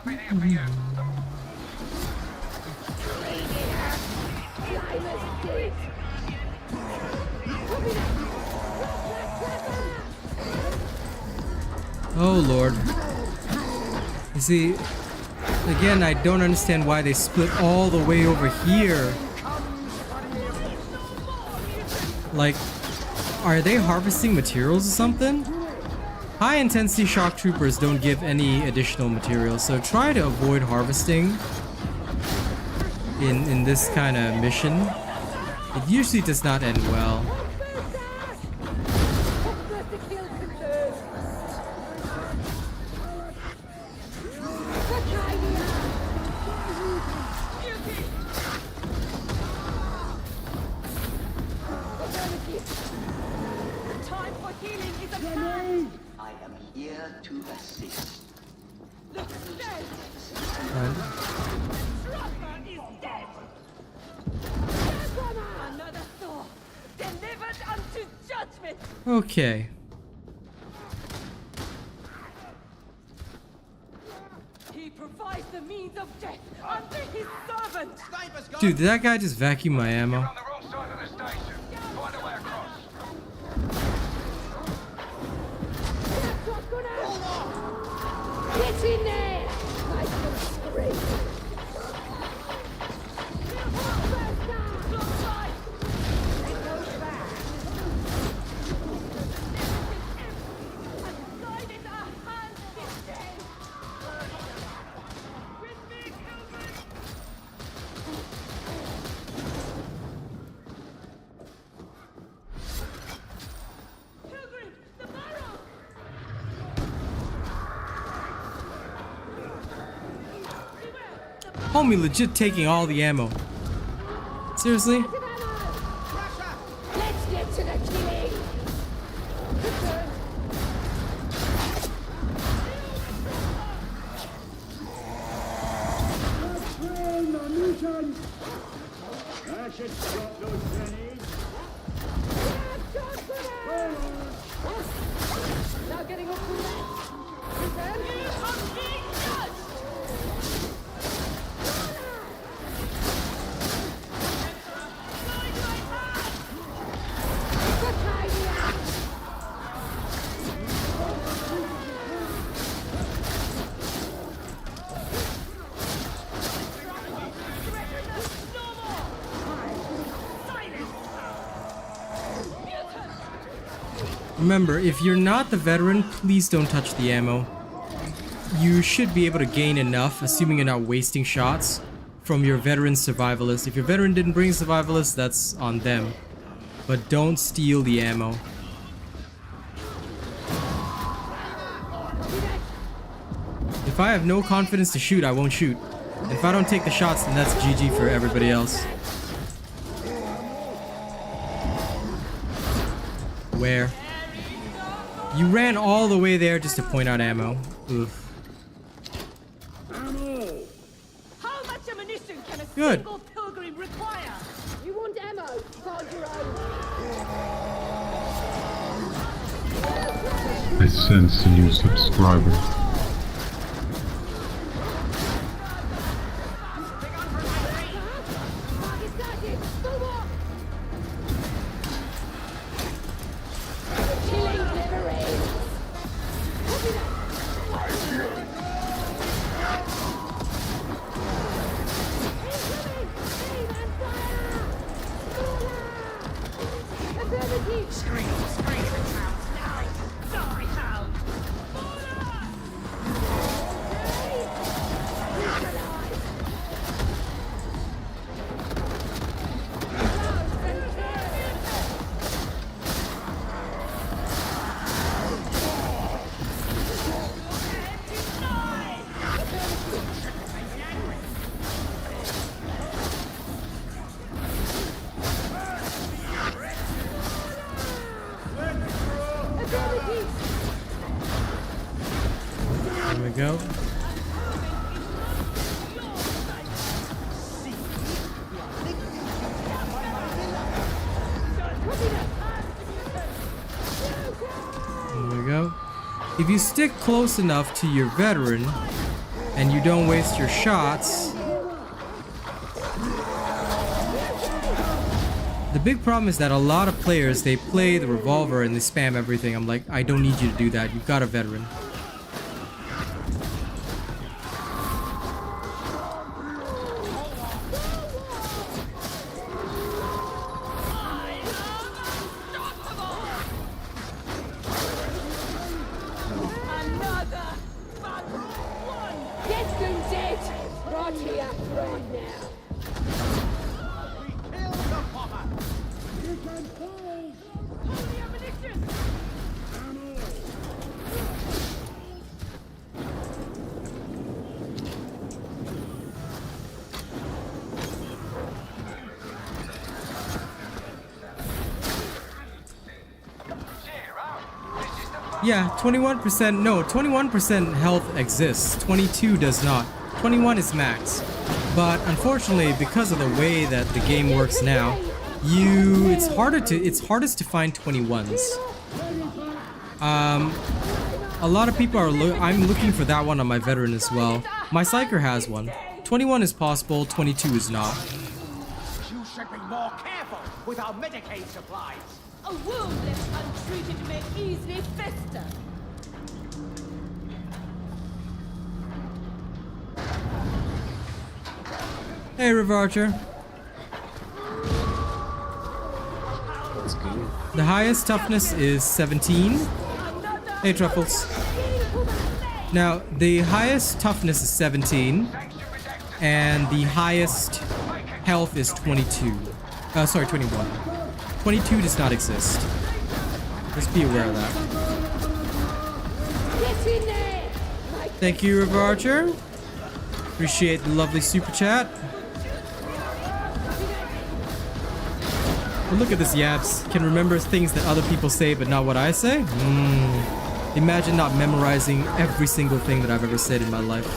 Nothing here for you. Oh Lord. You see, again, I don't understand why they split all the way over here. Like, are they harvesting materials or something? High intensity shock troopers don't give any additional materials, so try to avoid harvesting in this kind of mission. It usually does not end well. Time for healing is at hand. I am here to assist. Look, dead. Right. Trapper is dead. Another soul delivered unto judgment. Okay. He provides the means of death unto his servant. Dude, did that guy just vacuum my ammo? On the wrong side of the station. Find a way across. Get in there! I can scream. Homie legit taking all the ammo. Seriously? Let's get to the killing! I should drop those grenades. Now getting up to that. Remember, if you're not the veteran, please don't touch the ammo. You should be able to gain enough, assuming you're not wasting shots, from your veteran survivalist. If your veteran didn't bring survivalist, that's on them. But don't steal the ammo. If I have no confidence to shoot, I won't shoot. If I don't take the shots, then that's GG for everybody else. Where? You ran all the way there just to point out ammo. Oof. How much ammunition can a Good. single pilgrim require? You want ammo? Find your own. I sense a new subscriber. There we go. There we go. If you stick close enough to your veteran, and you don't waste your shots. The big problem is that a lot of players, they play the revolver and they spam everything. I'm like, I don't need you to do that. You've got a veteran. Get them dead! Right here, right now. Yeah, 21%, no, 21% health exists, 22 does not. 21 is max. But unfortunately, because of the way that the game works now, it's hardest to find 21s. A lot of people are I'm looking for that one on my veteran as well. My psyker has one. 21 is possible, 22 is not. You should be more careful with our Medicaid supplies. A wound left untreated may easily fester. Hey, River Archer. That's good. The highest toughness is 17. Hey, Truffles. Now, the highest toughness is 17, and the highest health is 22. Sorry, 21. 22 does not exist. Just be aware of that. Get in there! Thank you, River Archer. Appreciate the lovely super chat. But look at this yaps. Can remember things that other people say, but not what I say? Imagine not memorizing every single thing that I've ever said in my life.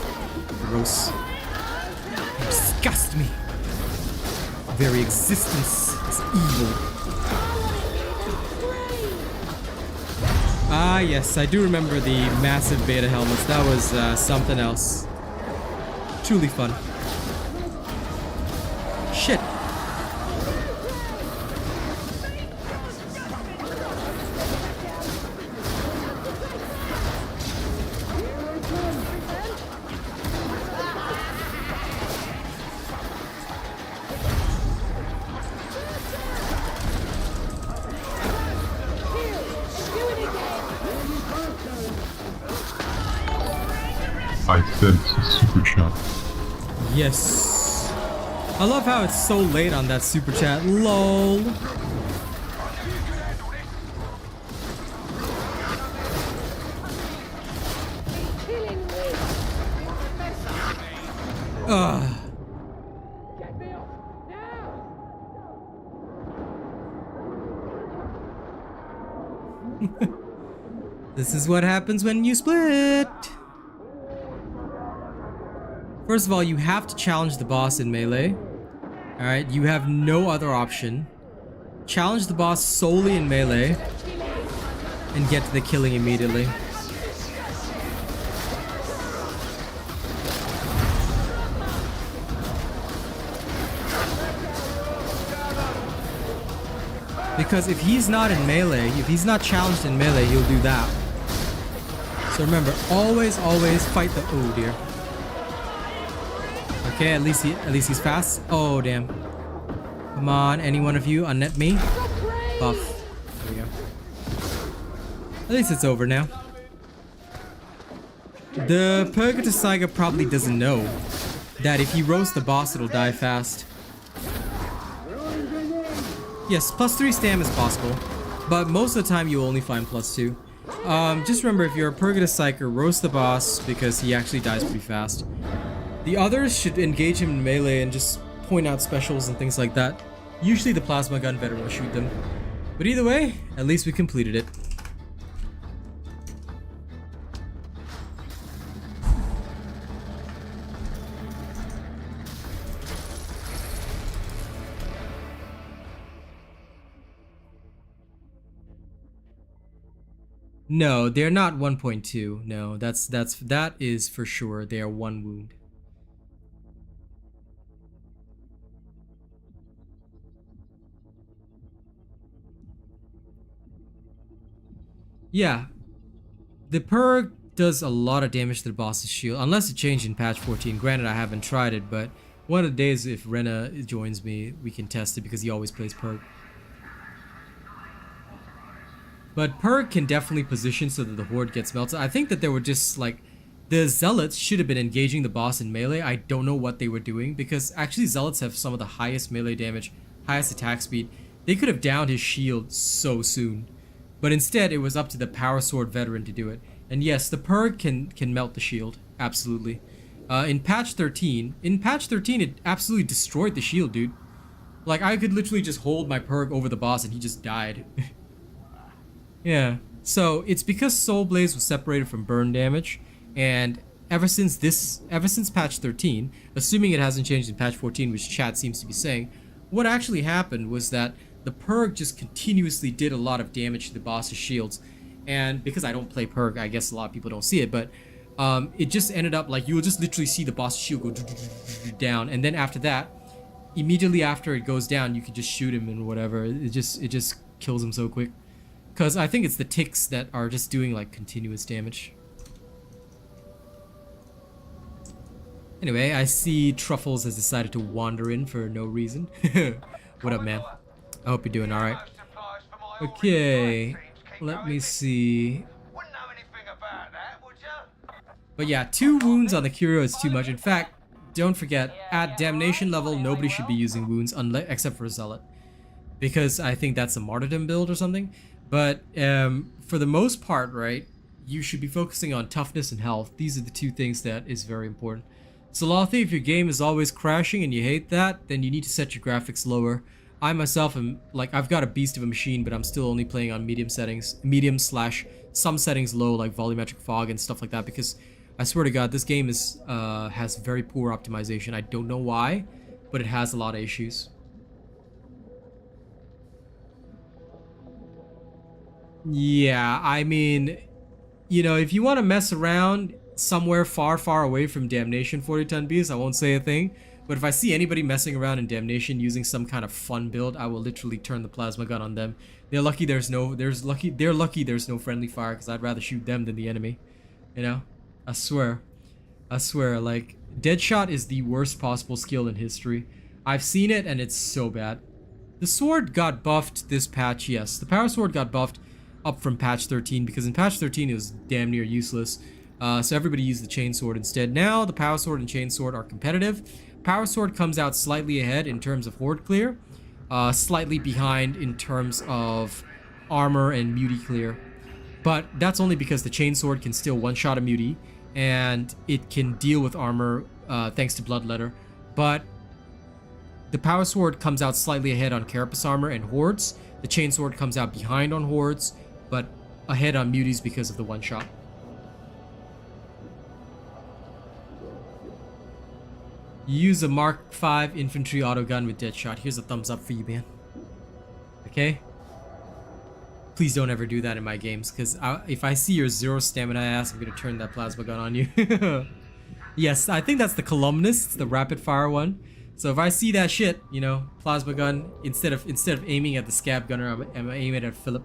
Gross. You disgust me. Very existence is evil. Ah, yes, I do remember the massive beta helmets. That was something else. Truly fun. Shit. I said it's a super chat. Yes. I love how it's so late on that super chat. LOL. Ugh. Get me off now! This is what happens when you split. First of all, you have to challenge the boss in melee. Alright, you have no other option. Challenge the boss solely in melee and get to the killing immediately. Because if he's not in melee, if he's not challenged in melee, he'll do that. So remember, always fight the— oh dear. Okay, at least he's fast. Oh damn. Come on, any one of you, unnet me. Buff. There we go. At least it's over now. The Purgator Saiga probably doesn't know that if he roasts the boss, it'll die fast. Yes, +3 stam is possible, but most of the time you'll only find +2. Just remember, if you're a Purgator Psyker, roast the boss because he actually dies pretty fast. The others should engage him in melee and just point out specials and things like that. Usually the plasma gun veteran will shoot them. But either way, at least we completed it. No, they're not 1.2. No, that is for sure. They are 1 wound. Yeah. The perk does a lot of damage to the boss's shield, unless it changed in patch 14. Granted, I haven't tried it, but one of the days if Rena joins me, we can test it because he always plays perk. But perk can definitely position so that the horde gets melted. I think that they were just like, the zealots should have been engaging the boss in melee. I don't know what they were doing because actually zealots have some of the highest melee damage, highest attack speed. They could have downed his shield so soon. But instead, it was up to the power sword veteran to do it. And yes, the perk can melt the shield, absolutely. In patch 13, it absolutely destroyed the shield, dude. Like, I could literally just hold my perk over the boss and he just died. Yeah, so it's because Soul Blaze was separated from burn damage, and ever since patch 13, assuming it hasn't changed in patch 14, which chat seems to be saying, what actually happened was that the perk just continuously did a lot of damage to the boss's shields. And because I don't play perk, I guess a lot of people don't see it, but it just ended up like you'll just literally see the boss's shield go down, and then after that, immediately after it goes down, you can just shoot him and whatever. It just kills him so quick. Because I think it's the ticks that are just doing like continuous damage. Anyway, I see Truffles has decided to wander in for no reason. What up, man? I hope you're doing alright. Okay, let me see. But yeah, 2 wounds on the Curio is too much. In fact, don't forget, at Damnation level, nobody should be using wounds except for a Zealot. Because I think that's a Martyrdom build or something. But for the most part, right, you should be focusing on toughness and health. These are the 2 things that is very important. So Lothy, if your game is always crashing and you hate that, then you need to set your graphics lower. I myself am, like, I've got a beast of a machine, but I'm still only playing on medium settings, some settings low, like volumetric fog and stuff like that, because I swear to God, this game is has very poor optimization. I don't know why, but it has a lot of issues. Yeah, I mean, you know, if you want to mess around somewhere far, far away from Damnation 40-ton beast, I won't say a thing. But if I see anybody messing around in Damnation using some kind of fun build, I will literally turn the plasma gun on them. They're lucky there's no friendly fire, because I'd rather shoot them than the enemy. You know? I swear, like, Deadshot is the worst possible skill in history. I've seen it and it's so bad. The sword got buffed this patch, yes. The power sword got buffed up from patch 13, because in patch 13 it was damn near useless. So everybody used the chainsword instead. Now the power sword and chainsword are competitive. Power sword comes out slightly ahead in terms of horde clear, slightly behind in terms of armor and mutie clear. But that's only because the chainsword can still one-shot a mutie, and it can deal with armor thanks to bloodletter. But the power sword comes out slightly ahead on carapace armor and hordes. The chainsword comes out behind on hordes, but ahead on muties because of the one-shot. Use a Mark 5 infantry autogun with Deadshot. Here's a thumbs up for you, man. Okay? Please don't ever do that in my games, because if I see your 0 stamina ass, I'm gonna turn that plasma gun on you. Yes, I think that's the columnist. It's the rapid fire one. So if I see that shit, you know, plasma gun, instead of aiming at the scab gunner, I'm aiming at Philip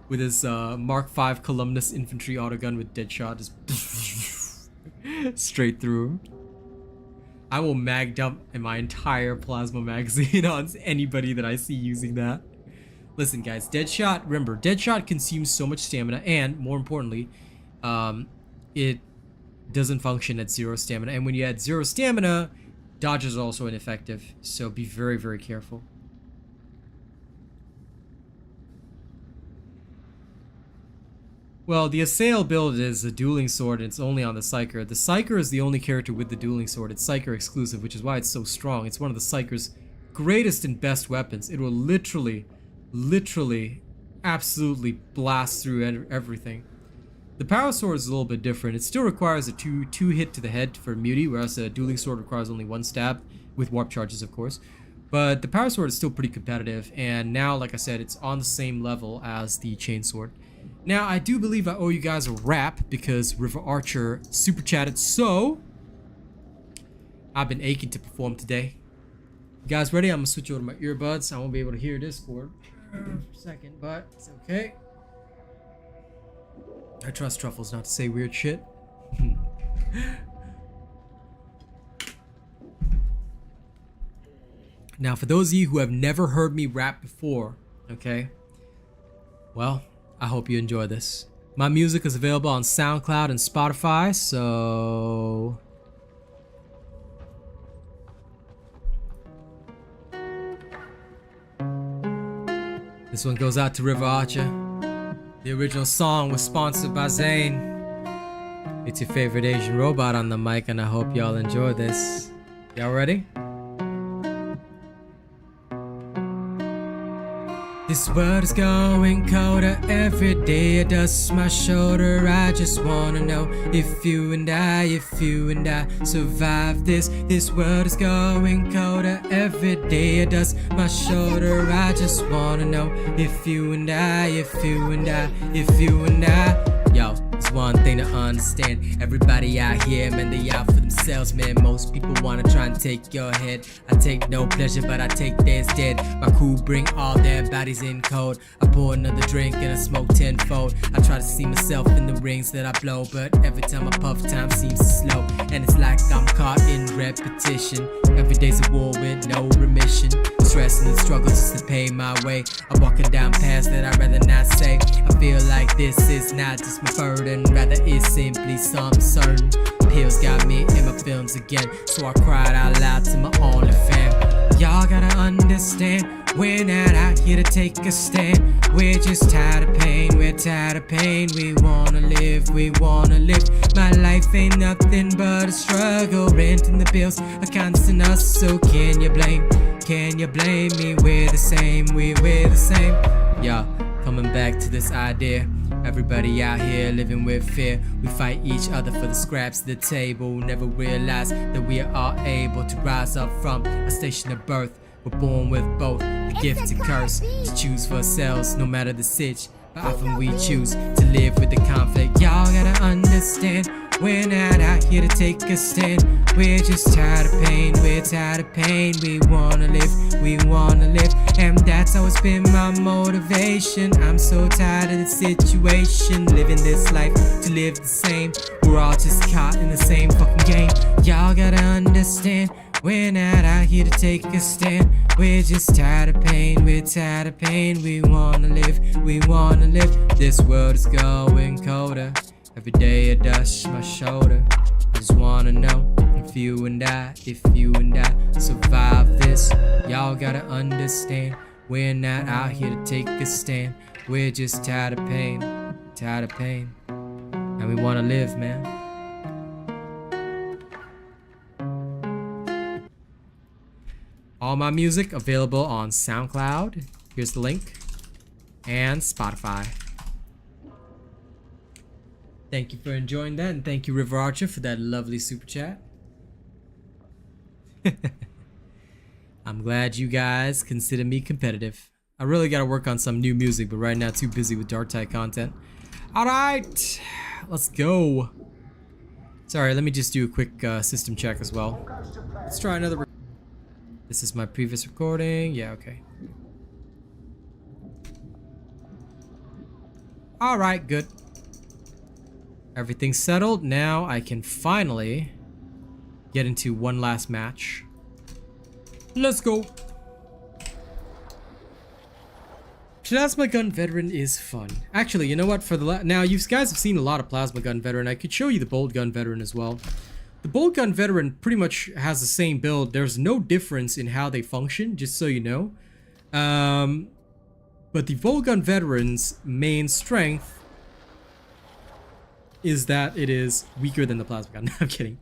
with his Mark 5 columnist infantry autogun with Deadshot, just straight through. I will mag dump my entire plasma magazine on anybody that I see using that. Listen, guys, Deadshot, remember, Deadshot consumes so much stamina, and more importantly, it doesn't function at 0 stamina. And when you add 0 stamina, dodge is also ineffective. So be very, very careful. Well, the Assail build is a dueling sword, and it's only on the Psyker. The Psyker is the only character with the dueling sword. It's Psyker exclusive, which is why it's so strong. It's one of the Psyker's greatest and best weapons. It will literally, absolutely blast through everything. The power sword is a little bit different. It still requires a two hit to the head for mutie, whereas a dueling sword requires only 1 stab, with warp charges, of course. But the power sword is still pretty competitive, and now, like I said, it's on the same level as the chainsword. Now, I do believe I owe you guys a rap because River Archer super chatted, so I've been aching to perform today. You guys ready? I'm gonna switch over to my earbuds. I won't be able to hear Discord for a second, but it's okay. I trust Truffles not to say weird shit. Now, for those of you who have never heard me rap before, okay, well, I hope you enjoy this. My music is available on SoundCloud and Spotify, so this one goes out to River Archer. The original song was sponsored by Zane. It's your favorite Asian robot on the mic, and I hope y'all enjoy this. Y'all ready? This world is going colder every day. It dusts my shoulder. I just wanna know if you and I survive this. This world is going colder every day. It dusts my shoulder. I just wanna know if you and I. Yo, there's one thing to understand. Everybody out here, man, they out for themselves, man. Most people wanna try and take your head. I take no pleasure, but I take theirs dead. My crew bring all their bodies in cold. I pour another drink and I smoke tenfold. I try to see myself in the rings that I blow, but every time I puff, time seems slow. And it's like I'm caught in repetition. Every day's a war with no remission. Stress and the struggle just to pay my way. I'm walking down paths that I'd rather not say. I feel like this is not just my burden, rather it's simply something certain. Pills got me in my films again, so I cried out loud to my only fan. Y'all gotta understand, we're not out here to take a stand. We're just tired of pain, we're tired of pain. We wanna live. My life ain't nothing but a struggle. Rent and the bills are constant us, so can you blame me? We're the same. Yeah, coming back to this idea. Everybody out here living with fear. We fight each other for the scraps of the table. Never realize that we are all able to rise up from a station of birth. We're born with both the gift and curse to choose for ourselves, no matter the sitch. But often we choose to live with the conflict. Y'all gotta understand, we're not out here to take a stand. We're just tired of pain, We wanna live, and that's always been my motivation. I'm so tired of the situation, living this life to live the same. We're all just caught in the same fucking game. Y'all gotta understand, we're not out here to take a stand. We're just tired of pain, We wanna live, This world is going colder. Every day it dusts my shoulder. I just wanna know if you and I survive this. Y'all gotta understand, we're not out here to take a stand. We're just tired of pain, and we wanna live, man. All my music available on SoundCloud. Here's the link. And Spotify. Thank you for enjoying that, and thank you, River Archer, for that lovely super chat. I'm glad you guys consider me competitive. I really gotta work on some new music, but right now too busy with Darktide content. Alright, let's go. Sorry, let me just do a quick system check as well. Let's try another. This is my previous recording. Yeah, okay. Alright, good. Everything's settled. Now I can finally get into one last match. Let's go. Plasma Gun Veteran is fun. Actually, you know what? For the now, you guys have seen a lot of Plasma Gun Veteran. I could show you the Bolt Gun Veteran as well. The Bolt Gun Veteran pretty much has the same build. There's no difference in how they function, just so you know. But the Bolt Gun Veteran's main strength is that it is weaker than the Plasma Gun. No, I'm kidding.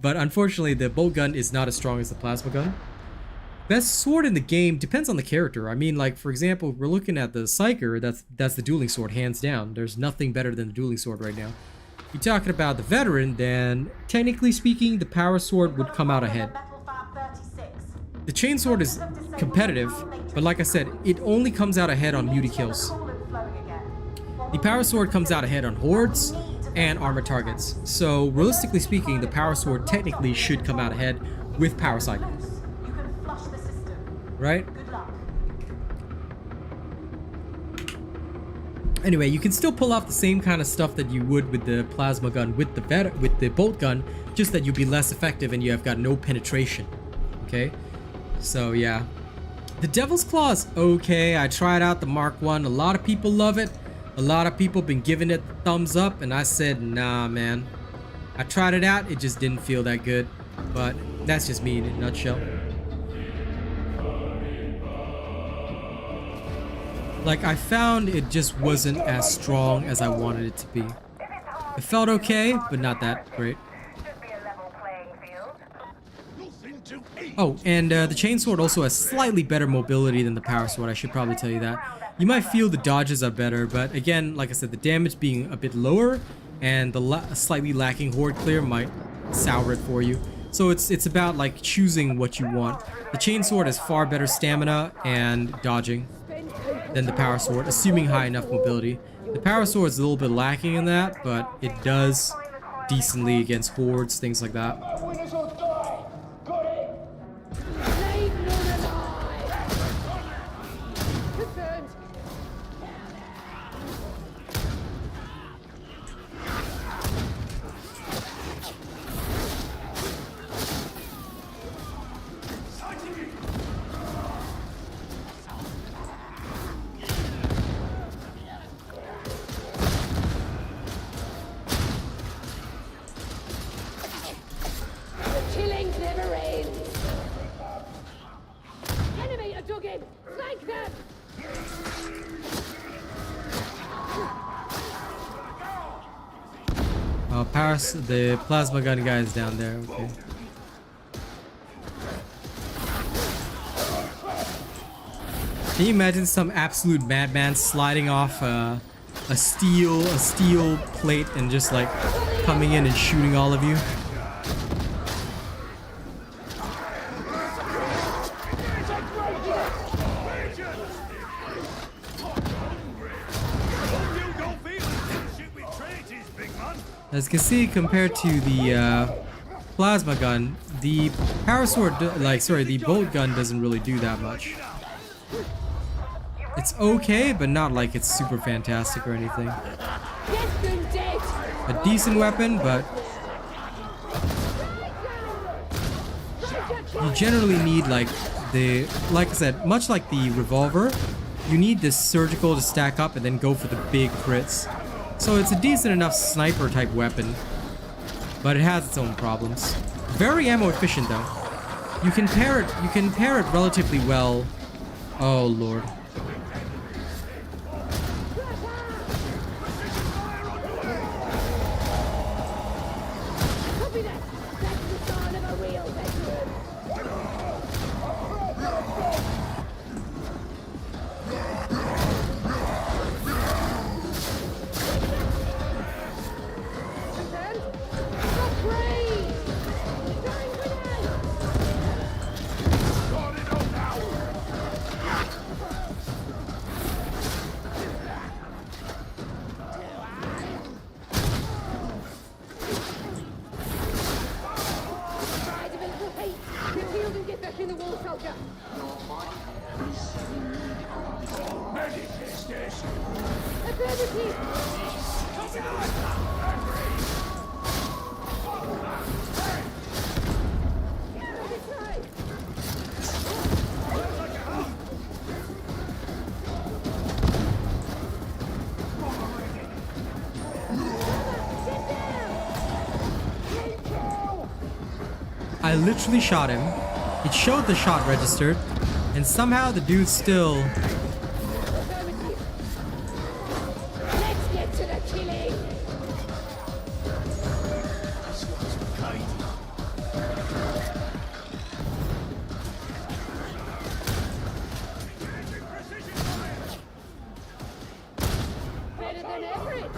But unfortunately, the Bolt Gun is not as strong as the Plasma Gun. Best sword in the game depends on the character. I mean, like, for example, we're looking at the Psyker, that's the dueling sword, hands down. There's nothing better than the dueling sword right now. If you're talking about the Veteran, then technically speaking, the power sword would come out ahead. The chain sword is competitive, but like I said, it only comes out ahead on beauty kills. the power sword comes out ahead on hordes and armor targets. So realistically speaking, the power sword technically should come out ahead with power cycle. You can flush the system. Right? Good luck. Anyway, you can still pull off the same kind of stuff that you would with the plasma gun with the bolt gun, just that you'll be less effective and you have got no penetration. Okay? So yeah. The Devil's Claw is okay. I tried out the Mark 1. A lot of people love it. A lot of people been giving it the thumbs up, and I said, nah, man. I tried it out. It just didn't feel that good. But that's just me in a nutshell. Like, I found it just wasn't as strong as I wanted it to be. It felt okay, but not that great. Oh, and the chainsword also has slightly better mobility than the power sword. I should probably tell you that. You might feel the dodges are better, but again, like I said, the damage being a bit lower and the slightly lacking horde clear might sour it for you. So it's about like choosing what you want. The chainsword has far better stamina and dodging than the power sword, assuming high enough mobility. The power sword is a little bit lacking in that, but it does decently against hordes, things like that. The plasma gun guy is down there. Okay. Can you imagine some absolute madman sliding off a steel plate and just like coming in and shooting all of you? As you can see, compared to the plasma gun, the power sword, the bolt gun doesn't really do that much. It's okay, but not like it's super fantastic or anything. A decent weapon, but you generally need like I said, much like the revolver, you need this surgical to stack up and then go for the big crits. So it's a decent enough sniper type weapon, but it has its own problems. Very ammo efficient though. You can pair it relatively well. Oh lord. I literally shot him. It showed the shot registered, and somehow the dude still. Let's get to the killing. Better than ever.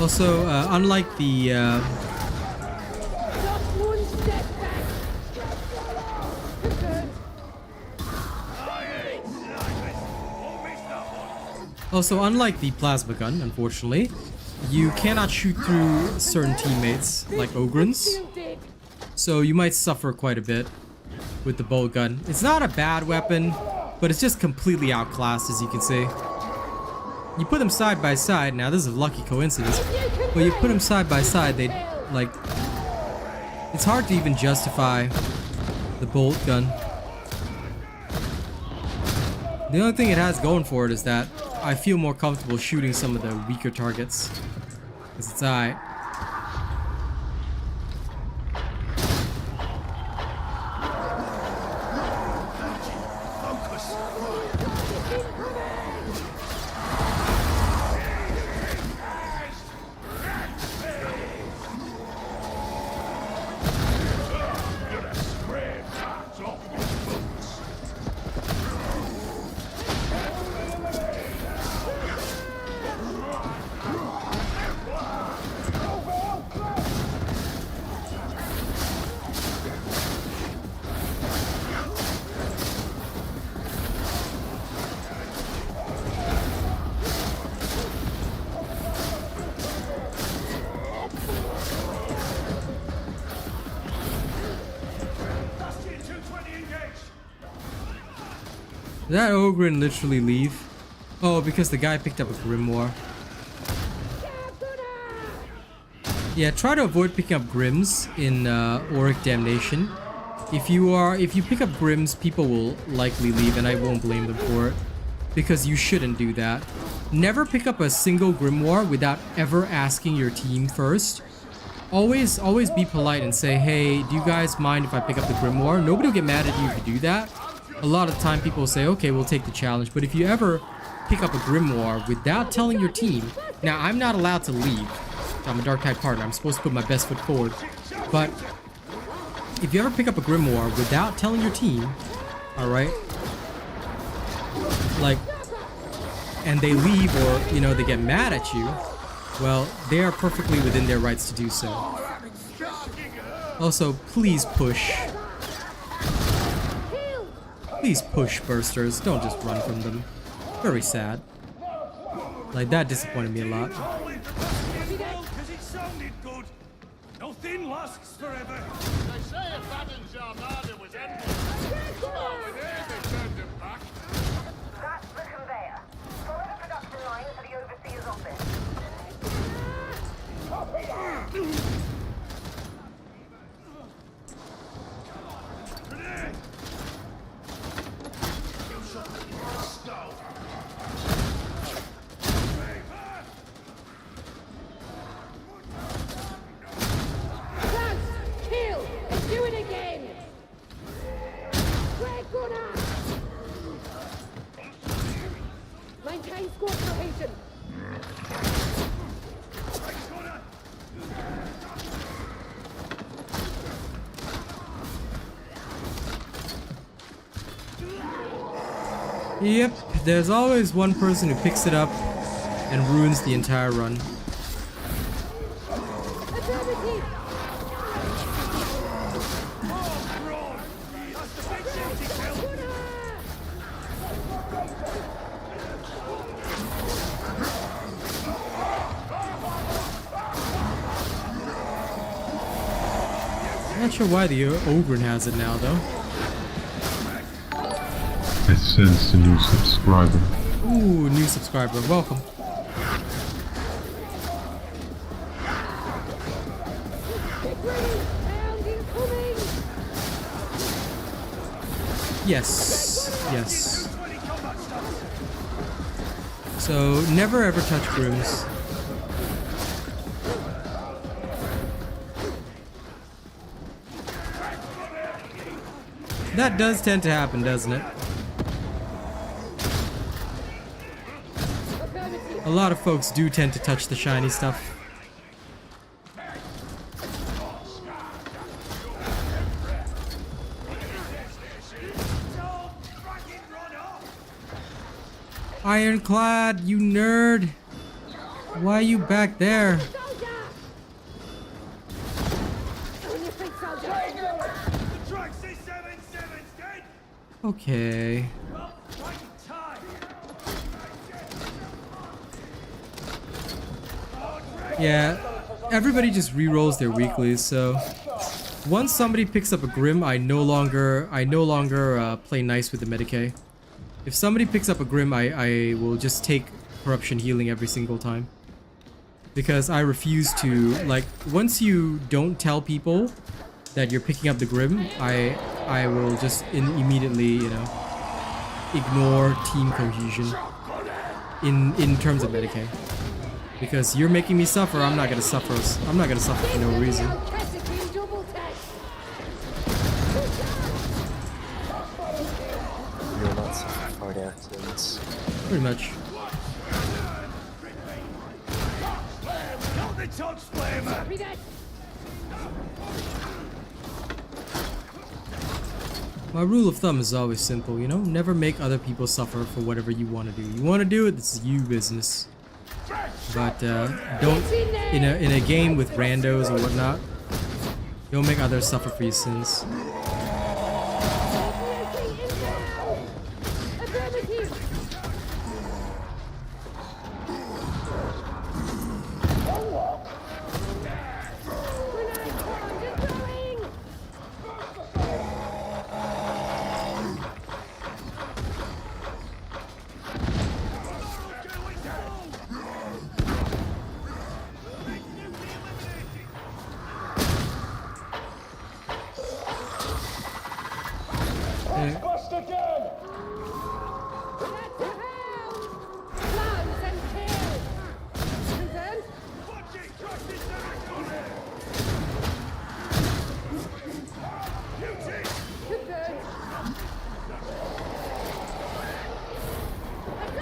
Also, unlike the Not one step back. Confirmed. Also, unlike the plasma gun, unfortunately, you cannot shoot through certain teammates, like Ogrins. Feel dead. So you might suffer quite a bit with the bolt gun. It's not a bad weapon, but it's just completely outclassed, as you can see. You put them side by side. Now, this is a lucky coincidence, but you put them side by side, they, like... It's hard to even justify the bolt gun. The only thing it has going for it is that I feel more comfortable shooting some of the weaker targets. Because it's alright. Did that Ogren literally leave? Oh, because the guy picked up a Grimoire. Yeah, try to avoid picking up Grims in Auric Damnation. If you pick up Grims, people will likely leave, and I won't blame them for it. Because you shouldn't do that. Never pick up a single Grimoire without ever asking your team first. Always be polite and say, hey, do you guys mind if I pick up the Grimoire? Nobody will get mad at you if you do that. A lot of the time people will say, okay, we'll take the challenge. But if you ever pick up a Grimoire without telling your team, now I'm not allowed to leave. I'm a Darktide partner. I'm supposed to put my best foot forward. But if you ever pick up a Grimoire without telling your team, alright, like, and they leave or, you know, they get mad at you, well, they are perfectly within their rights to do so. Also, please push. Please push, bursters. Don't just run from them. Very sad. Like, that disappointed me a lot. Nothing lasts forever. They say if Baden's armada was endless. Well, with it, they turned him back. That's the conveyor. Follow the production line to the overseer's office. Kill! Do it again! Red gunner! Maintain squad cohesion! Yep, there's always one person who picks it up and ruins the entire run. Affirmative! I'm not sure why the Ogren has it now, though. It says a new subscriber. Ooh, new subscriber. Welcome. Get ready! Pound incoming! Yes. Yes. So, never ever touch Grims. That does tend to happen, doesn't it? A lot of folks do tend to touch the shiny stuff. Ironclad, you nerd! Why are you back there? Soldier! On your feet, soldier! The track C77's dead! Okay. Well, right time! Yeah, everybody just re-rolls their weeklies, so once somebody picks up a Grim, I no longer play nice with the Medicae. If somebody picks up a Grim, I will just take corruption healing every single time. Because I refuse to, like, once you don't tell people that you're picking up the Grim, I will just immediately, you know, ignore team cohesion in terms of Medicae. Because you're making me suffer, I'm not gonna suffer. I'm not gonna suffer for no reason. You're not suffering hard accidents. Pretty much. Got the touch flamer! My rule of thumb is always simple, you know? Never make other people suffer for whatever you want to do. You want to do it, this is you business. But don't, in a game with randos or whatnot, don't make others suffer for your sins.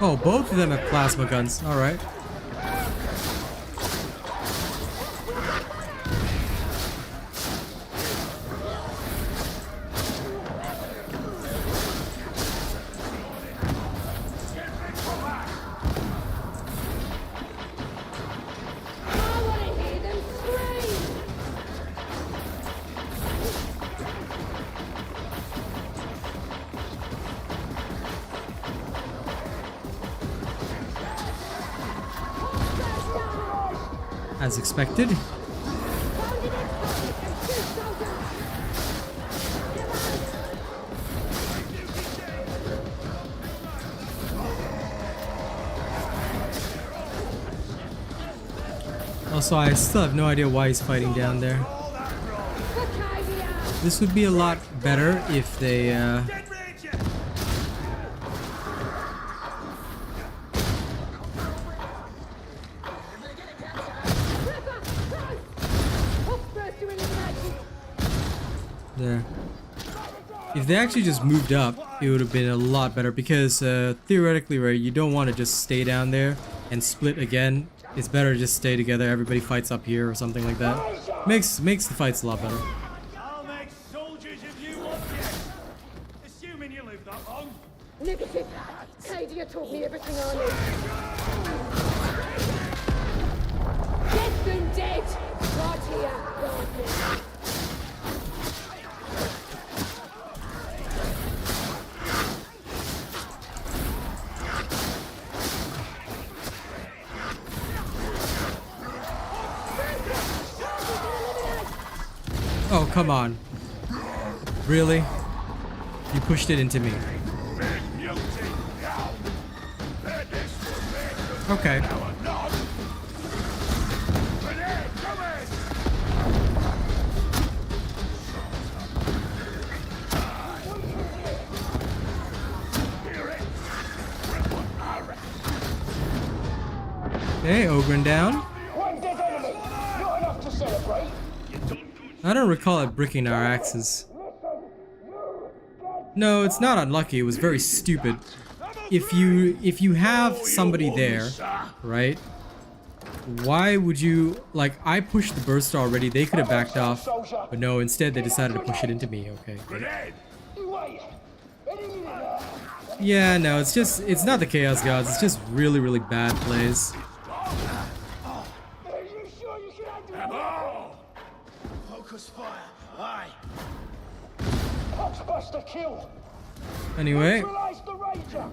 Oh, both of them have plasma guns. All right. As expected. Also, I still have no idea why he's fighting down there. This would be a lot better if they there. If they actually just moved up, it would have been a lot better because theoretically, right, you don't want to just stay down there and split again. It's better to just stay together. Everybody fights up here or something like that. Makes the fights a lot better. I'll make soldiers of you objects, assuming you live that long. Negative. Cadia taught me everything I know. Dead and dead. Right here, right here. Oh, come on. Really? You pushed it into me. Okay. Hey, Ogren down. I don't recall it bricking our axes. No, it's not unlucky. It was very stupid. If you have somebody there, right? Why would you, like, I pushed the burst already. They could have backed off, but no. Instead, they decided to push it into me. Okay. Great. Yeah, no, it's not the Chaos Gods. It's just really, really bad plays. to kill. Anyway, Neutralize the Ranger.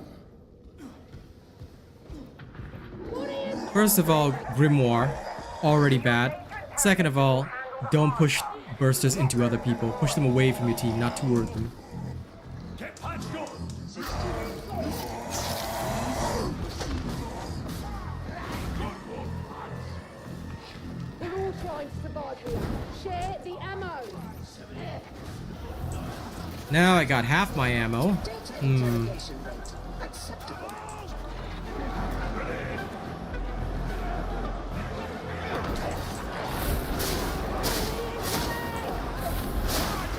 first of all, Grimoire, already bad. Second of all, don't push bursters into other people. Push them away from your team, not toward them. Get patched up. We're all trying to survive here. Share the ammo. Now I got half my ammo. Hmm.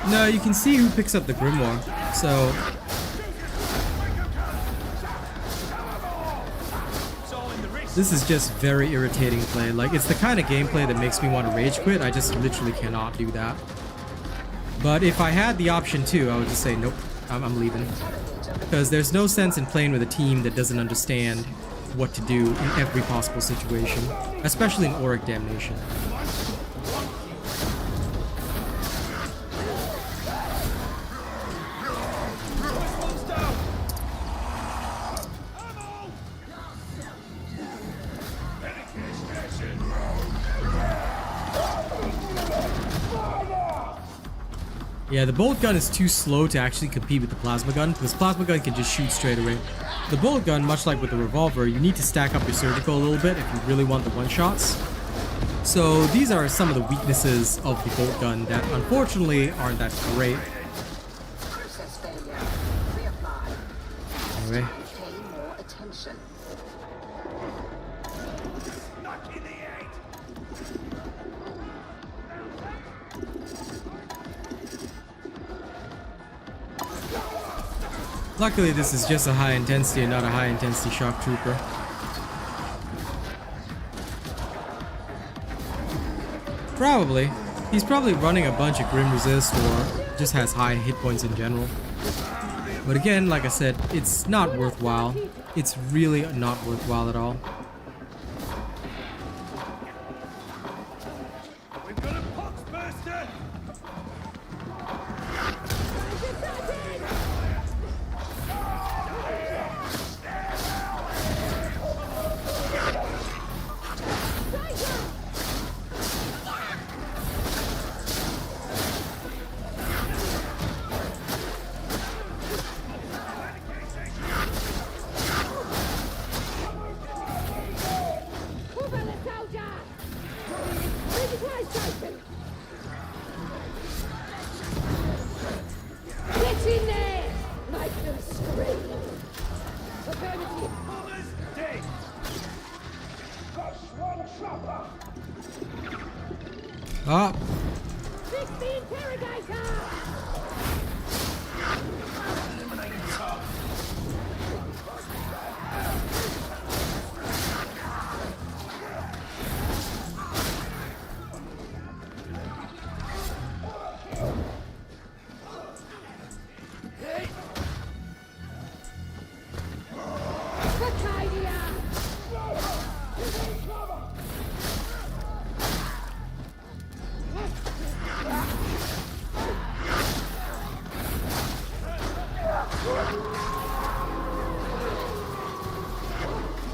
No, you can see who picks up the Grimoire. So this is just very irritating play. Like, it's the kind of gameplay that makes me want to rage quit. I just literally cannot do that. But if I had the option to, I would just say, nope, I'm leaving. Because there's no sense in playing with a team that doesn't understand what to do in every possible situation. Especially in Auric Damnation. Yeah, the bolt gun is too slow to actually compete with the plasma gun, because plasma gun can just shoot straight away. The bolt gun, much like with the revolver, you need to stack up your surgical a little bit if you really want the one-shots. So these are some of the weaknesses of the bolt gun that unfortunately aren't that great. Anyway. Luckily, this is just a high intensity and not a high intensity shock trooper. Probably. He's probably running a bunch of Grim Resist or just has high hit points in general. But again, like I said, it's not worthwhile. It's really not worthwhile at all. Ah. Fix the interrogator!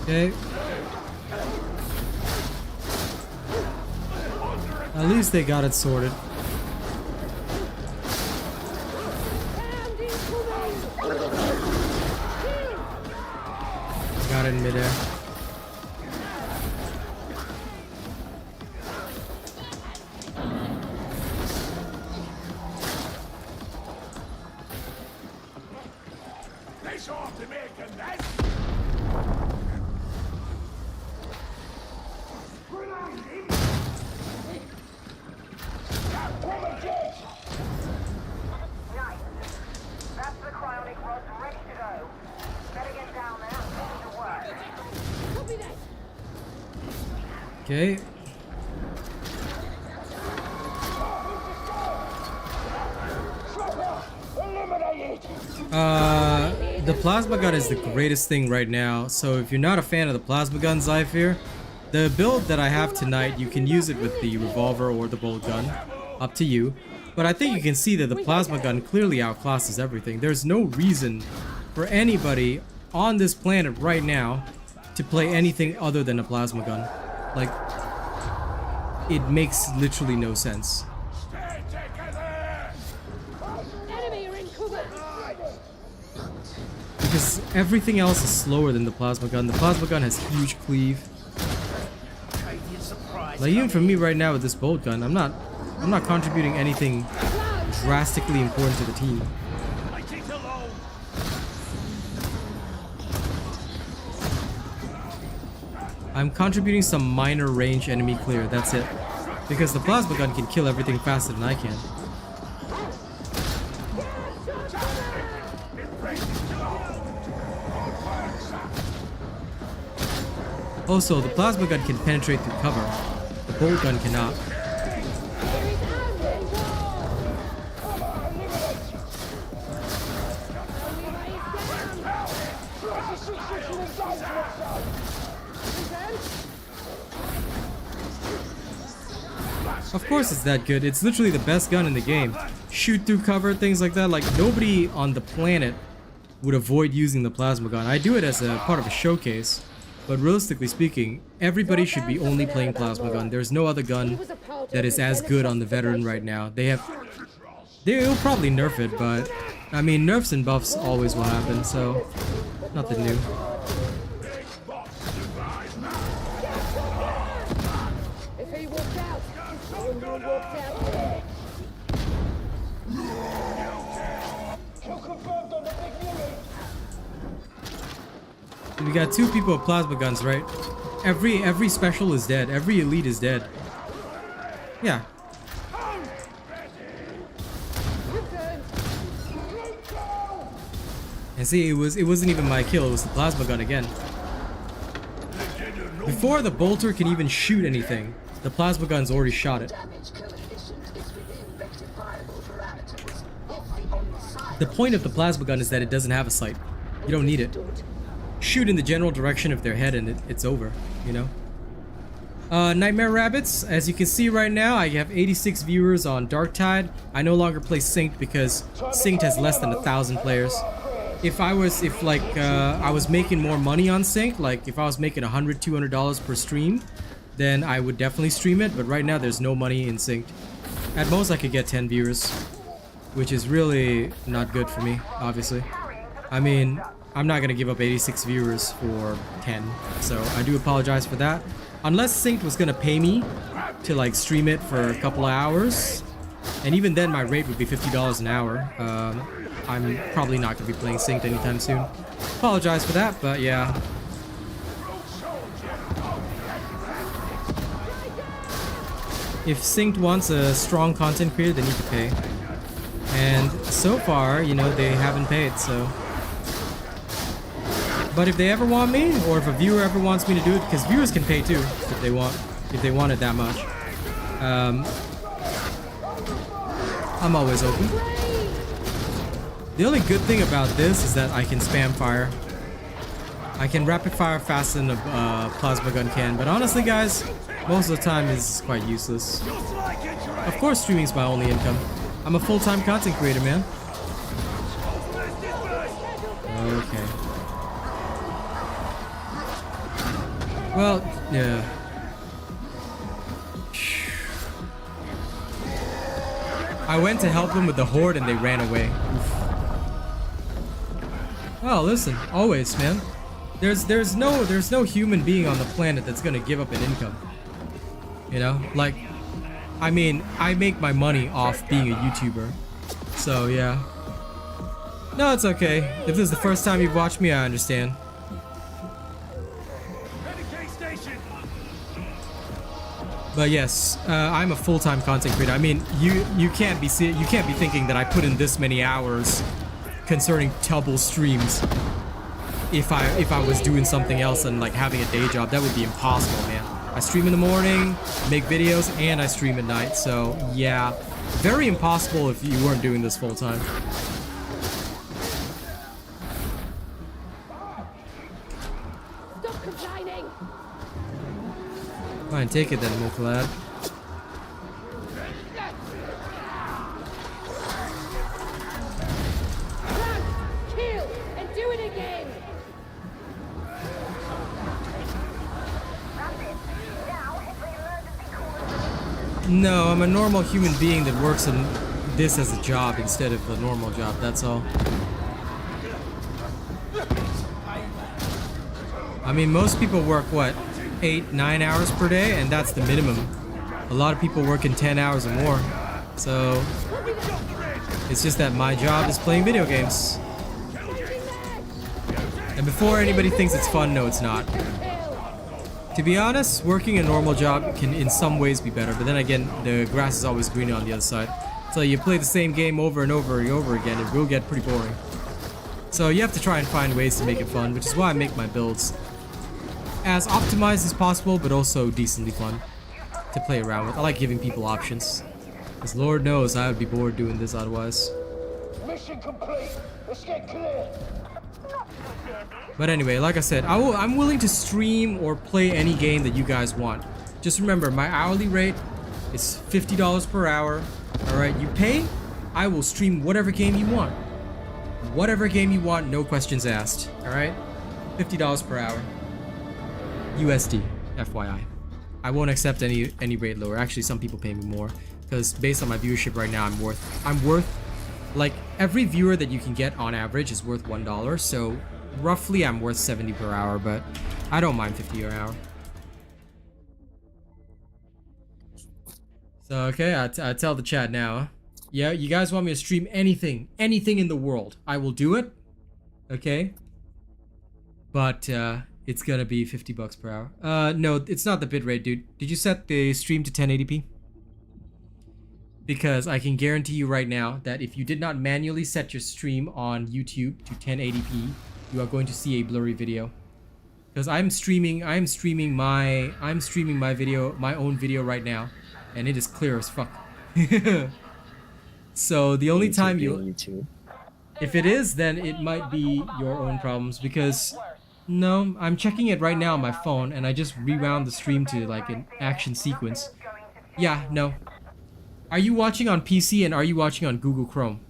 Okay. At least they got it sorted. Got it in midair. Okay. The plasma gun is the greatest thing right now, so if you're not a fan of the plasma gun, Zyphir, the build that I have tonight, you can use it with the revolver or the bolt gun, up to you. But I think you can see that the plasma gun clearly outclasses everything. There's no reason for anybody on this planet right now to play anything other than a plasma gun. Like, it makes literally no sense. Enemy are in cover. Because everything else is slower than the plasma gun. The plasma gun has huge cleave. Like, even for me right now with this bolt gun, I'm not contributing anything drastically important to the team. I'm contributing some minor range enemy clear, that's it. Because the plasma gun can kill everything faster than I can. Also, the plasma gun can penetrate through cover. The bolt gun cannot. Of course it's that good. It's literally the best gun in the game. Shoot through cover, things like that. Like, nobody on the planet would avoid using the plasma gun. I do it as a part of a showcase. But realistically speaking, everybody should be only playing plasma gun. There's no other gun that is as good on the veteran right now. They'll probably nerf it, but I mean, nerfs and buffs always will happen, so nothing new. If he walked out, someone walked out. We got 2 people with plasma guns, right? Every special is dead. Every elite is dead. Yeah. And see, it wasn't even my kill. It was the plasma gun again. Before the bolter can even shoot anything, the plasma gun's already shot it. The point of the plasma gun is that it doesn't have a sight. You don't need it. Shoot in the general direction of their head and it's over, you know? Nightmare Rabbits, as you can see right now, I have 86 viewers on Darktide. I no longer play Synced because Synced has less than 1,000 players. If I was making more money on Synced, like if I was making $100, $200 per stream, then I would definitely stream it, but right now there's no money in Synced. At most I could get 10 viewers, which is really not good for me, obviously. I mean, I'm not gonna give up 86 viewers for 10, so I do apologize for that. Unless Synced was gonna pay me to like stream it for a couple of hours, and even then my rate would be $50 an hour. I'm probably not gonna be playing Synced anytime soon. Apologize for that, but yeah. If Synced wants a strong content creator, they need to pay. And so far, you know, they haven't paid, so. But if they ever want me, or if a viewer ever wants me to do it, because viewers can pay too, if they want it that much. I'm always open. The only good thing about this is that I can spam fire. I can rapid fire faster than a plasma gun can, but honestly guys, most of the time it's quite useless. Of course streaming is my only income. I'm a full-time content creator, man. Okay. Well, yeah. I went to help them with the horde and they ran away. Oof. Well, listen, always, man. There's no human being on the planet that's gonna give up an income. You know, like, I mean, I make my money off being a YouTuber, so yeah. No, it's okay. If this is the first time you've watched me, I understand. But yes, I'm a full-time content creator. I mean, you can't be thinking that I put in this many hours concerning double streams. If I was doing something else and like having a day job, that would be impossible, man. I stream in the morning, make videos, and I stream at night. So yeah, very impossible if you weren't doing this full time. Stop complaining. Fine, take it then, Moklad. again! No, I'm a normal human being that works in this as a job instead of a normal job, that's all. I mean, most people work, what, 8-9 hours per day, and that's the minimum. A lot of people work in 10 hours or more. So, it's just that my job is playing video games. And before anybody thinks it's fun, no, it's not. To be honest, working a normal job can in some ways be better, but then again, the grass is always greener on the other side. So you play the same game over and over and over again, it will get pretty boring. So you have to try and find ways to make it fun, which is why I make my builds as optimized as possible, but also decently fun to play around with. I like giving people options, because Lord knows I would be bored doing this otherwise. Mission complete. Let's get clear. But anyway, like I said, I'm willing to stream or play any game that you guys want. Just remember, my hourly rate is $50 per hour. Alright, you pay, I will stream whatever game you want. Whatever game you want, no questions asked. Alright? $50 per hour. USD, FYI. I won't accept any rate lower. Actually, some people pay me more, because based on my viewership right now, I'm worth like every viewer that you can get on average is worth $1. So roughly I'm worth 70 per hour, but I don't mind 50 an hour. So okay, I tell the chat now. Yeah, you guys want me to stream anything in the world, I will do it. Okay, but it's gonna be $50 per hour. No, it's not the bitrate, dude. Did you set the stream to 1080p? Because I can guarantee you right now that if you did not manually set your stream on YouTube to 1080p, you are going to see a blurry video. Because I'm streaming my video, my own video right now, and it is clear as fuck. So the only time if it is, then it might be your own problems, because no, I'm checking it right now on my phone, and I just rewound the stream to like an action sequence. Yeah, no. Are you watching on PC and are you watching on Google Chrome?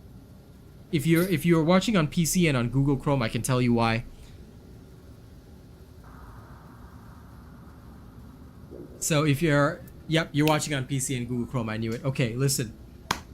If you're watching on PC and on Google Chrome, I can tell you why. So if you're watching on PC and Google Chrome, I knew it. Okay, listen.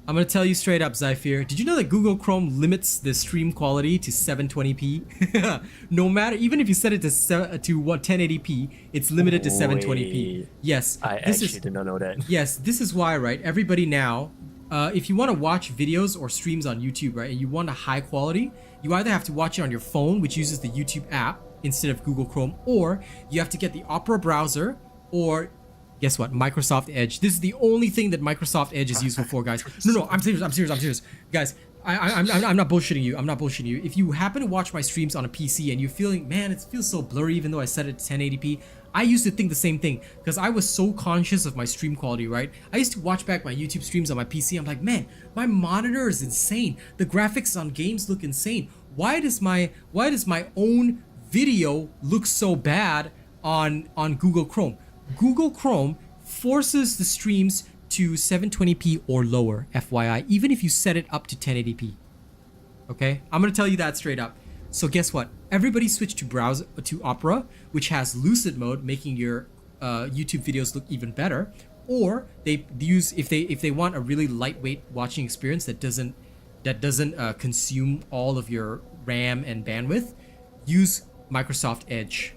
I'm gonna tell you straight up, Zypher. Did you know that Google Chrome limits the stream quality to 720p? No matter, even if you set it to 1080p, it's limited to 720p. Yes, I actually did not know that. Yes, this is why, right? Everybody now, if you want to watch videos or streams on YouTube, right, and you want a high quality, you either have to watch it on your phone, which uses the YouTube app instead of Google Chrome, or you have to get the Opera browser, or guess what? Microsoft Edge. This is the only thing that Microsoft Edge is useful for, guys. No, I'm serious. Guys, I'm not bullshitting you. I'm not bullshitting you. If you happen to watch my streams on a PC and you're feeling, man, it feels so blurry even though I set it to 1080p, I used to think the same thing, because I was so conscious of my stream quality, right? I used to watch back my YouTube streams on my PC. I'm like, man, my monitor is insane. The graphics on games look insane. Why does my own video look so bad on Google Chrome? Google Chrome forces the streams to 720p or lower, FYI, even if you set it up to 1080p. Okay, I'm gonna tell you that straight up. So guess what? Everybody switched to Opera, which has lucid mode, making your YouTube videos look even better. Or they use, if they want a really lightweight watching experience that doesn't consume all of your RAM and bandwidth, use Microsoft Edge.